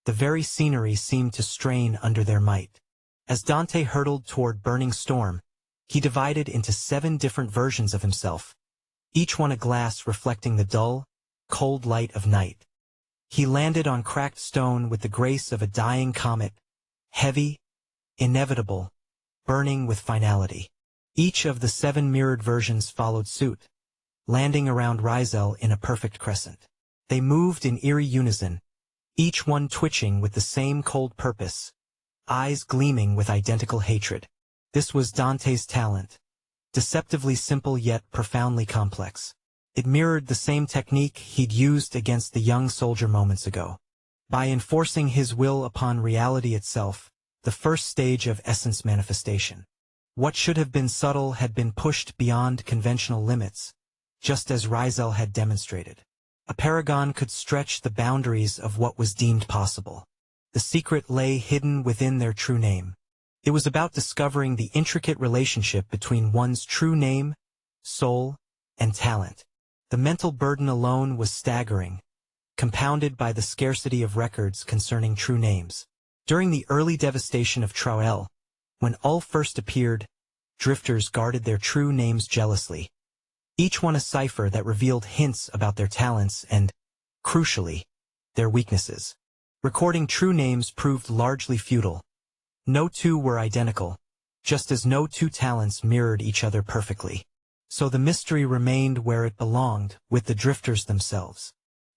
the very scenery seemed to strain under their might. As Dante hurtled toward Burning Storm, he divided into 7 different versions of himself, each one a glass reflecting the dull, cold light of night. He landed on cracked stone with the grace of a dying comet, heavy, inevitable, burning with finality. Each of the 7 mirrored versions followed suit, landing around Rizel in a perfect crescent. They moved in eerie unison, each one twitching with the same cold purpose, eyes gleaming with identical hatred. This was Dante's talent, deceptively simple yet profoundly complex. It mirrored the same technique he'd used against the young soldier moments ago. by enforcing his will upon reality itself, the first stage of essence manifestation. What should have been subtle had been pushed beyond conventional limits, just as Rizel had demonstrated. A paragon could stretch the boundaries of what was deemed possible. The secret lay hidden within their true name. It was about discovering the intricate relationship between one's true name, soul, and talent. The mental burden alone was staggering, compounded by the scarcity of records concerning true names. During the early devastation of Troel, when Ul first appeared, drifters guarded their true names jealously. Each one a cipher that revealed hints about their talents and, crucially, their weaknesses. Recording true names proved largely futile. No two were identical, just as no two talents mirrored each other perfectly. So the mystery remained where it belonged, with the drifters themselves.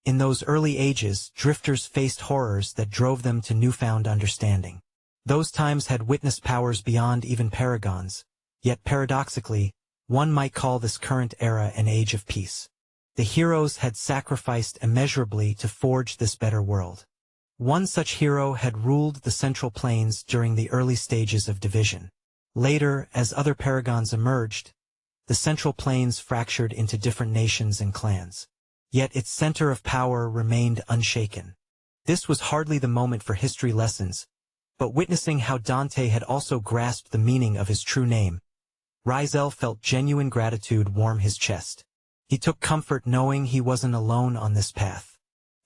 In those early ages, drifters faced horrors that drove them to newfound understanding. Those times had witnessed powers beyond even paragons, yet paradoxically, one might call this current era an age of peace. The heroes had sacrificed immeasurably to forge this better world. One such hero had ruled the Central Plains during the early stages of division. Later, as other paragons emerged, the Central Plains fractured into different nations and clans. Yet its center of power remained unshaken. This was hardly the moment for history lessons, but witnessing how Dante had also grasped the meaning of his true name, Rizel felt genuine gratitude warm his chest. He took comfort knowing he wasn't alone on this path.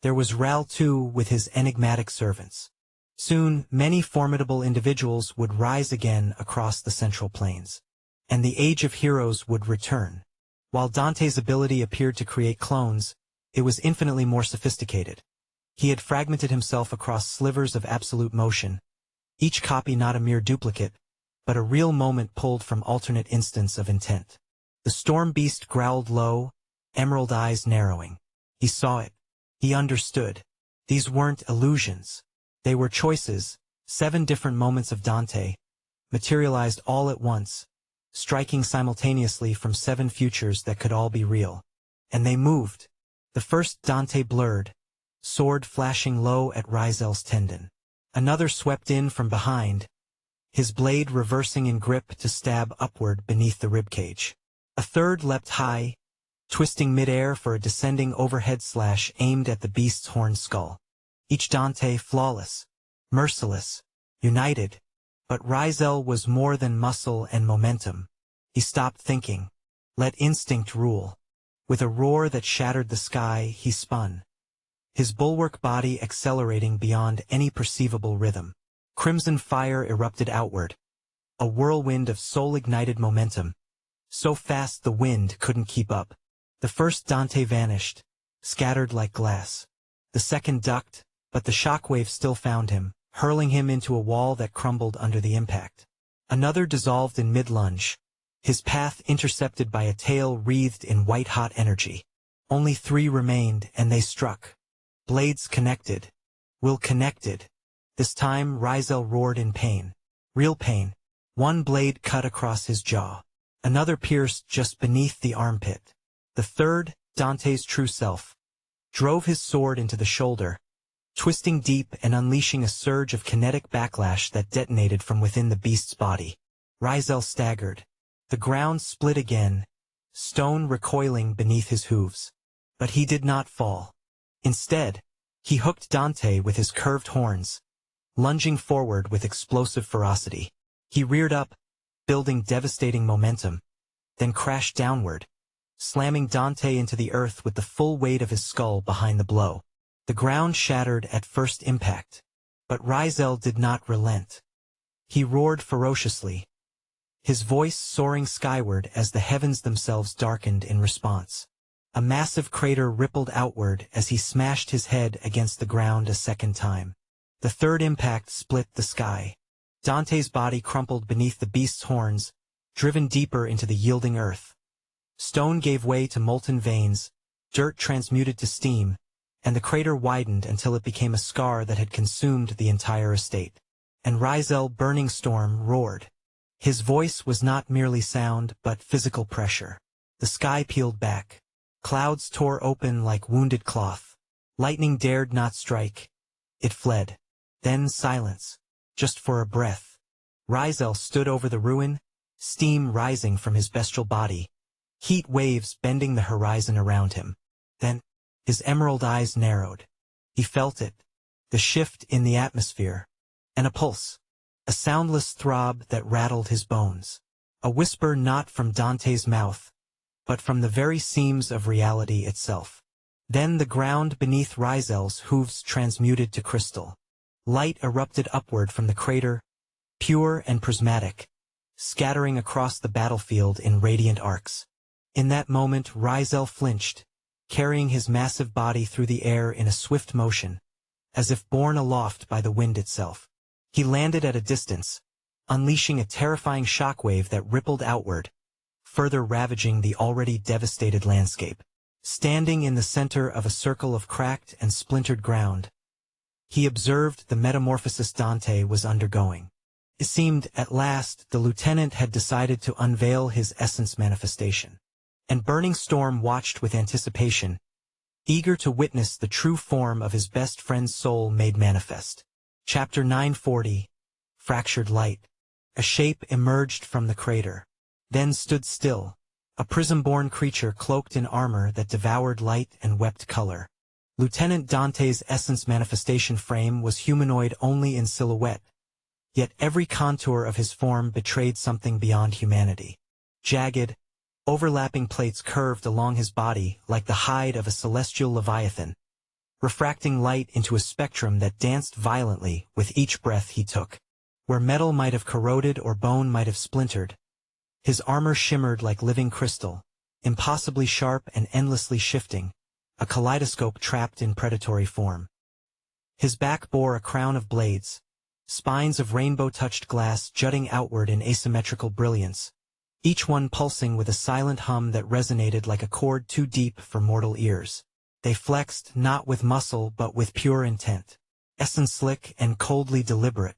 There was Ral too with his enigmatic servants. Soon, many formidable individuals would rise again across the Central Plains, and the Age of Heroes would return. While Dante's ability appeared to create clones, it was infinitely more sophisticated. He had fragmented himself across slivers of absolute motion, each copy not a mere duplicate, but a real moment pulled from alternate instants of intent. The storm beast growled low, emerald eyes narrowing. He saw it. He understood. These weren't illusions. They were choices, 7 different moments of Dante, materialized all at once, striking simultaneously from 7 futures that could all be real. And they moved. The first Dante blurred, sword flashing low at Rizel's tendon. Another swept in from behind, his blade reversing in grip to stab upward beneath the ribcage. A third leapt high, twisting midair for a descending overhead slash aimed at the beast's horned skull. Each Dante flawless, merciless, united. But Rizel was more than muscle and momentum. He stopped thinking. Let instinct rule. With a roar that shattered the sky, he spun, his bulwark body accelerating beyond any perceivable rhythm. Crimson fire erupted outward, a whirlwind of soul-ignited momentum. So fast the wind couldn't keep up. The first Dante vanished, scattered like glass. The second ducked, but the shockwave still found him, hurling him into a wall that crumbled under the impact. Another dissolved in mid-lunge, his path intercepted by a tail wreathed in white-hot energy. Only 3 remained, and they struck. Blades connected. Will connected. This time Rizel roared in pain. Real pain. One blade cut across his jaw. Another pierced just beneath the armpit. The third, Dante's true self, drove his sword into the shoulder, twisting deep and unleashing a surge of kinetic backlash that detonated from within the beast's body. Rizel staggered. The ground split again, stone recoiling beneath his hooves. But he did not fall. Instead, he hooked Dante with his curved horns, lunging forward with explosive ferocity. He reared up, building devastating momentum, then crashed downward, slamming Dante into the earth with the full weight of his skull behind the blow. The ground shattered at first impact, but Rizel did not relent. He roared ferociously, his voice soaring skyward as the heavens themselves darkened in response. A massive crater rippled outward as he smashed his head against the ground a second time. The third impact split the sky. Dante's body crumpled beneath the beast's horns, driven deeper into the yielding earth. Stone gave way to molten veins, dirt transmuted to steam, and the crater widened until it became a scar that had consumed the entire estate. And Rizel, burning storm, roared. His voice was not merely sound, but physical pressure. The sky peeled back. Clouds tore open like wounded cloth. Lightning dared not strike, It fled. Then silence. Just for a breath. Rizel stood over the ruin, steam rising from his bestial body, heat waves bending the horizon around him. Then, his emerald eyes narrowed. He felt it, the shift in the atmosphere, and a pulse, a soundless throb that rattled his bones. A whisper not from Dante's mouth, but from the very seams of reality itself. Then the ground beneath Rizel's hooves transmuted to crystal. Light erupted upward from the crater, pure and prismatic, scattering across the battlefield in radiant arcs. In that moment Rizel flinched, carrying his massive body through the air in a swift motion, as if borne aloft by the wind itself. He landed at a distance, unleashing a terrifying shockwave that rippled outward, further ravaging the already devastated landscape. Standing in the center of a circle of cracked and splintered ground, he observed the metamorphosis Dante was undergoing. It seemed, at last, the lieutenant had decided to unveil his essence manifestation. And Burning Storm watched with anticipation, eager to witness the true form of his best friend's soul made manifest. Chapter 940. Fractured Light. A shape emerged from the crater. Then stood still, a prism-born creature cloaked in armor that devoured light and wept color. Lieutenant Dante's essence manifestation frame was humanoid only in silhouette, yet every contour of his form betrayed something beyond humanity. Jagged, overlapping plates curved along his body like the hide of a celestial leviathan, refracting light into a spectrum that danced violently with each breath he took. Where metal might have corroded or bone might have splintered, his armor shimmered like living crystal, impossibly sharp and endlessly shifting, a kaleidoscope trapped in predatory form. His back bore a crown of blades, spines of rainbow-touched glass jutting outward in asymmetrical brilliance, each one pulsing with a silent hum that resonated like a chord too deep for mortal ears. They flexed not with muscle but with pure intent, essence slick and coldly deliberate.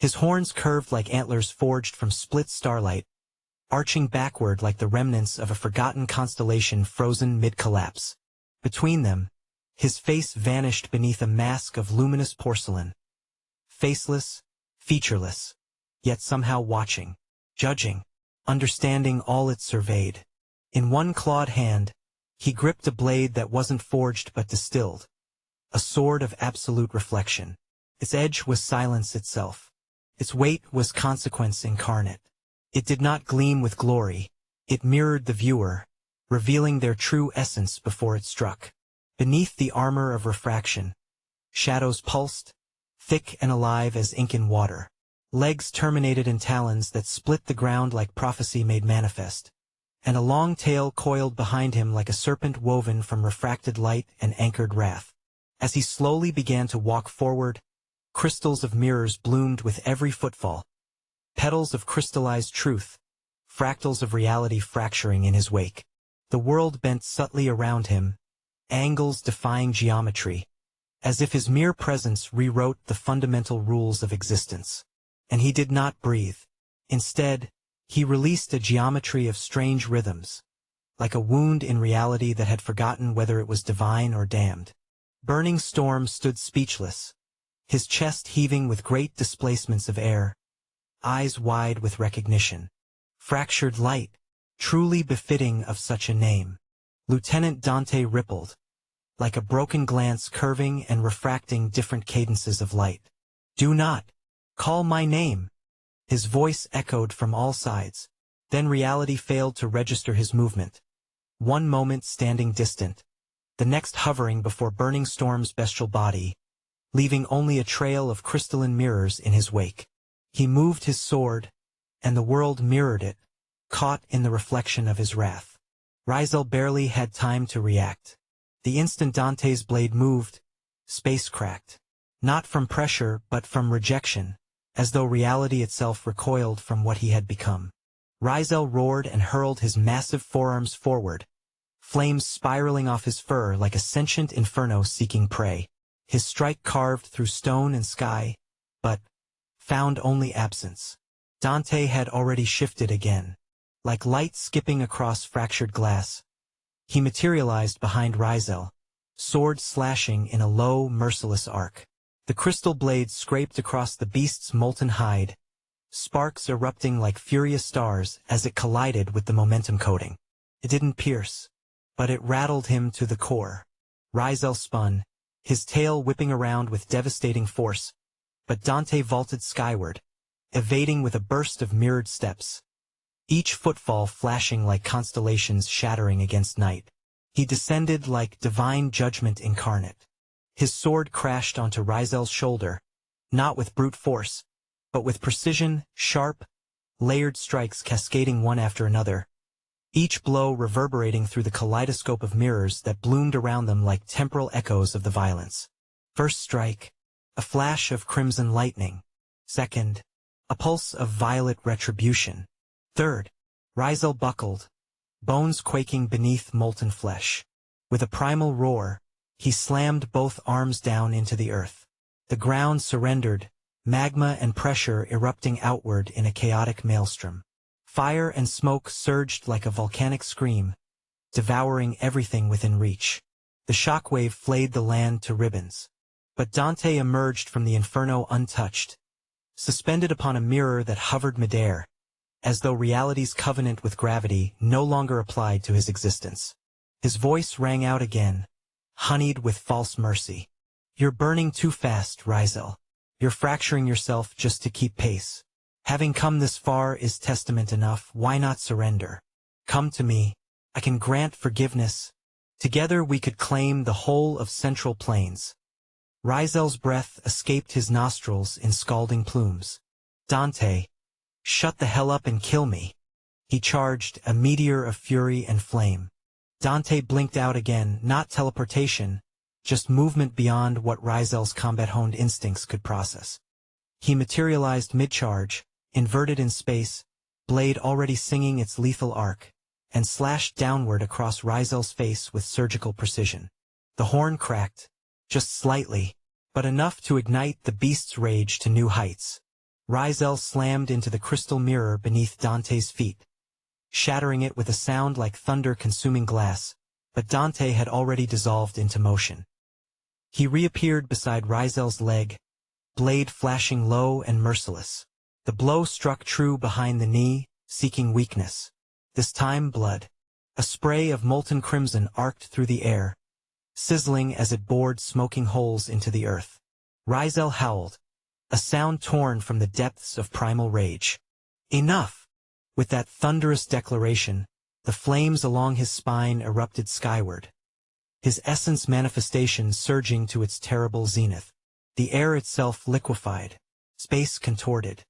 His horns curved like antlers forged from split starlight, arching backward like the remnants of a forgotten constellation frozen mid-collapse. Between them, his face vanished beneath a mask of luminous porcelain. Faceless, featureless, yet somehow watching, judging, understanding all it surveyed. In one clawed hand, he gripped a blade that wasn't forged but distilled, a sword of absolute reflection. Its edge was silence itself. Its weight was consequence incarnate. It did not gleam with glory. It mirrored the viewer, revealing their true essence before it struck. Beneath the armor of refraction, shadows pulsed, thick and alive as ink in water. Legs terminated in talons that split the ground like prophecy made manifest, and a long tail coiled behind him like a serpent woven from refracted light and anchored wrath. As he slowly began to walk forward, crystals of mirrors bloomed with every footfall, petals of crystallized truth, fractals of reality fracturing in his wake. The world bent subtly around him, angles defying geometry, as if his mere presence rewrote the fundamental rules of existence. And he did not breathe. Instead, he released a geometry of strange rhythms, like a wound in reality that had forgotten whether it was divine or damned. Burning Storm stood speechless, his chest heaving with great displacements of air, eyes wide with recognition. Fractured Light, truly befitting of such a name. Lieutenant Dante rippled, like a broken glance curving and refracting different cadences of light. "Do not call my name," his voice echoed from all sides. Then reality failed to register his movement. One moment standing distant, the next hovering before Burning Storm's bestial body, leaving only a trail of crystalline mirrors in his wake. He moved his sword, and the world mirrored it, caught in the reflection of his wrath. Rizel barely had time to react. The instant Dante's blade moved, space cracked. Not from pressure but from rejection, as though reality itself recoiled from what he had become. Rizel roared and hurled his massive forearms forward, flames spiraling off his fur like a sentient inferno seeking prey. His strike carved through stone and sky, but found only absence. Dante had already shifted again. Like light skipping across fractured glass, he materialized behind Rizel, sword slashing in a low, merciless arc. The crystal blade scraped across the beast's molten hide, sparks erupting like furious stars as it collided with the momentum coating. It didn't pierce, but it rattled him to the core. Rizel spun, his tail whipping around with devastating force, but Dante vaulted skyward, evading with a burst of mirrored steps, each footfall flashing like constellations shattering against night. He descended like divine judgment incarnate. His sword crashed onto Rizel's shoulder, not with brute force, but with precision, sharp, layered strikes cascading one after another, each blow reverberating through the kaleidoscope of mirrors that bloomed around them like temporal echoes of the violence. First strike, a flash of crimson lightning. Second, a pulse of violet retribution. Third, Rizel buckled, bones quaking beneath molten flesh. With a primal roar, he slammed both arms down into the earth. The ground surrendered, magma and pressure erupting outward in a chaotic maelstrom. Fire and smoke surged like a volcanic scream, devouring everything within reach. The shockwave flayed the land to ribbons. But Dante emerged from the inferno untouched, suspended upon a mirror that hovered midair, as though reality's covenant with gravity no longer applied to his existence. His voice rang out again, honeyed with false mercy. "You're burning too fast, Rizel. You're fracturing yourself just to keep pace. Having come this far is testament enough. Why not surrender? Come to me. I can grant forgiveness. Together we could claim the whole of Central Plains." Rizel's breath escaped his nostrils in scalding plumes. "Dante, shut the hell up and kill me." He charged, a meteor of fury and flame. Dante blinked out again, not teleportation, just movement beyond what Rizel's combat-honed instincts could process. He materialized mid-charge, inverted in space, blade already singing its lethal arc, and slashed downward across Rizel's face with surgical precision. The horn cracked, just slightly, but enough to ignite the beast's rage to new heights. Rizel slammed into the crystal mirror beneath Dante's feet, shattering it with a sound like thunder consuming glass, but Dante had already dissolved into motion. He reappeared beside Rizel's leg, blade flashing low and merciless. The blow struck true behind the knee, seeking weakness. This time blood. A spray of molten crimson arced through the air, sizzling as it bored smoking holes into the earth. Rizel howled, a sound torn from the depths of primal rage. Enough! With that thunderous declaration, the flames along his spine erupted skyward, his essence manifestation surging to its terrible zenith. The air itself liquefied, space contorted.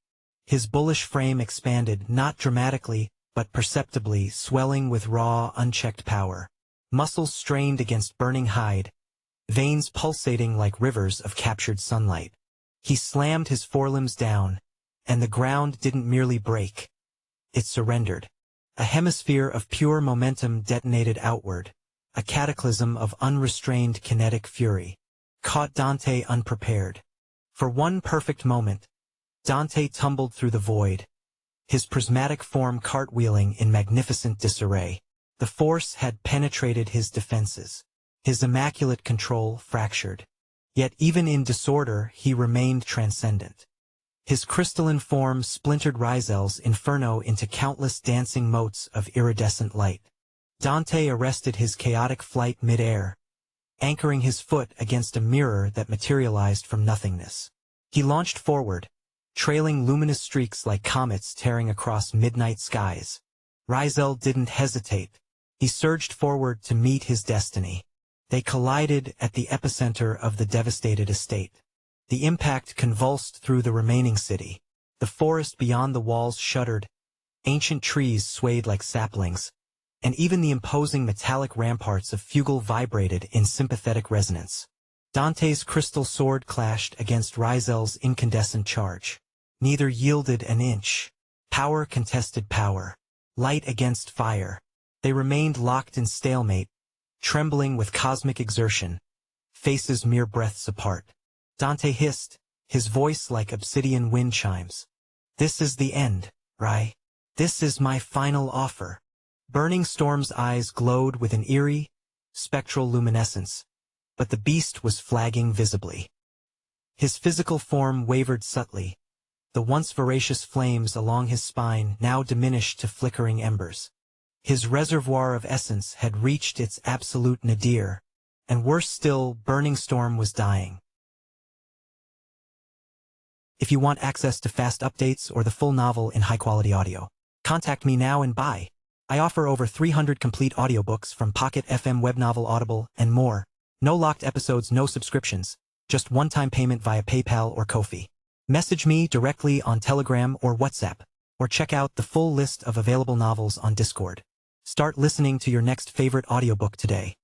His bullish frame expanded, not dramatically, but perceptibly, swelling with raw, unchecked power. Muscles strained against burning hide, veins pulsating like rivers of captured sunlight. He slammed his forelimbs down, and the ground didn't merely break. It surrendered. A hemisphere of pure momentum detonated outward, a cataclysm of unrestrained kinetic fury. Caught Dante unprepared. For one perfect moment, Dante tumbled through the void, his prismatic form cartwheeling in magnificent disarray. The force had penetrated his defenses, his immaculate control fractured. Yet even in disorder he remained transcendent. His crystalline form splintered Rizel's inferno into countless dancing motes of iridescent light. Dante arrested his chaotic flight mid-air, anchoring his foot against a mirror that materialized from nothingness. He launched forward, trailing luminous streaks like comets tearing across midnight skies. Rizel didn't hesitate. He surged forward to meet his destiny. They collided at the epicenter of the devastated estate. The impact convulsed through the remaining city. The forest beyond the walls shuddered, ancient trees swayed like saplings, and even the imposing metallic ramparts of Fugal vibrated in sympathetic resonance. Dante's crystal sword clashed against Rizel's incandescent charge. Neither yielded an inch. Power contested power. Light against fire. They remained locked in stalemate, trembling with cosmic exertion, faces mere breaths apart. Dante hissed, his voice like obsidian wind chimes. "This is the end, Rai. This is my final offer." Burning Storm's eyes glowed with an eerie, spectral luminescence, but the beast was flagging visibly. His physical form wavered subtly. The once voracious flames along his spine now diminished to flickering embers. His reservoir of essence had reached its absolute nadir, and worse still, Burning Storm was dying. If you want access to fast updates or the full novel in high-quality audio, contact me now and buy. I offer over 300 complete audiobooks from Pocket FM, Webnovel, Audible, and more. No locked episodes, no subscriptions, just one-time payment via PayPal or Ko-fi. Message me directly on Telegram or WhatsApp, or check out the full list of available novels on Discord. Start listening to your next favorite audiobook today.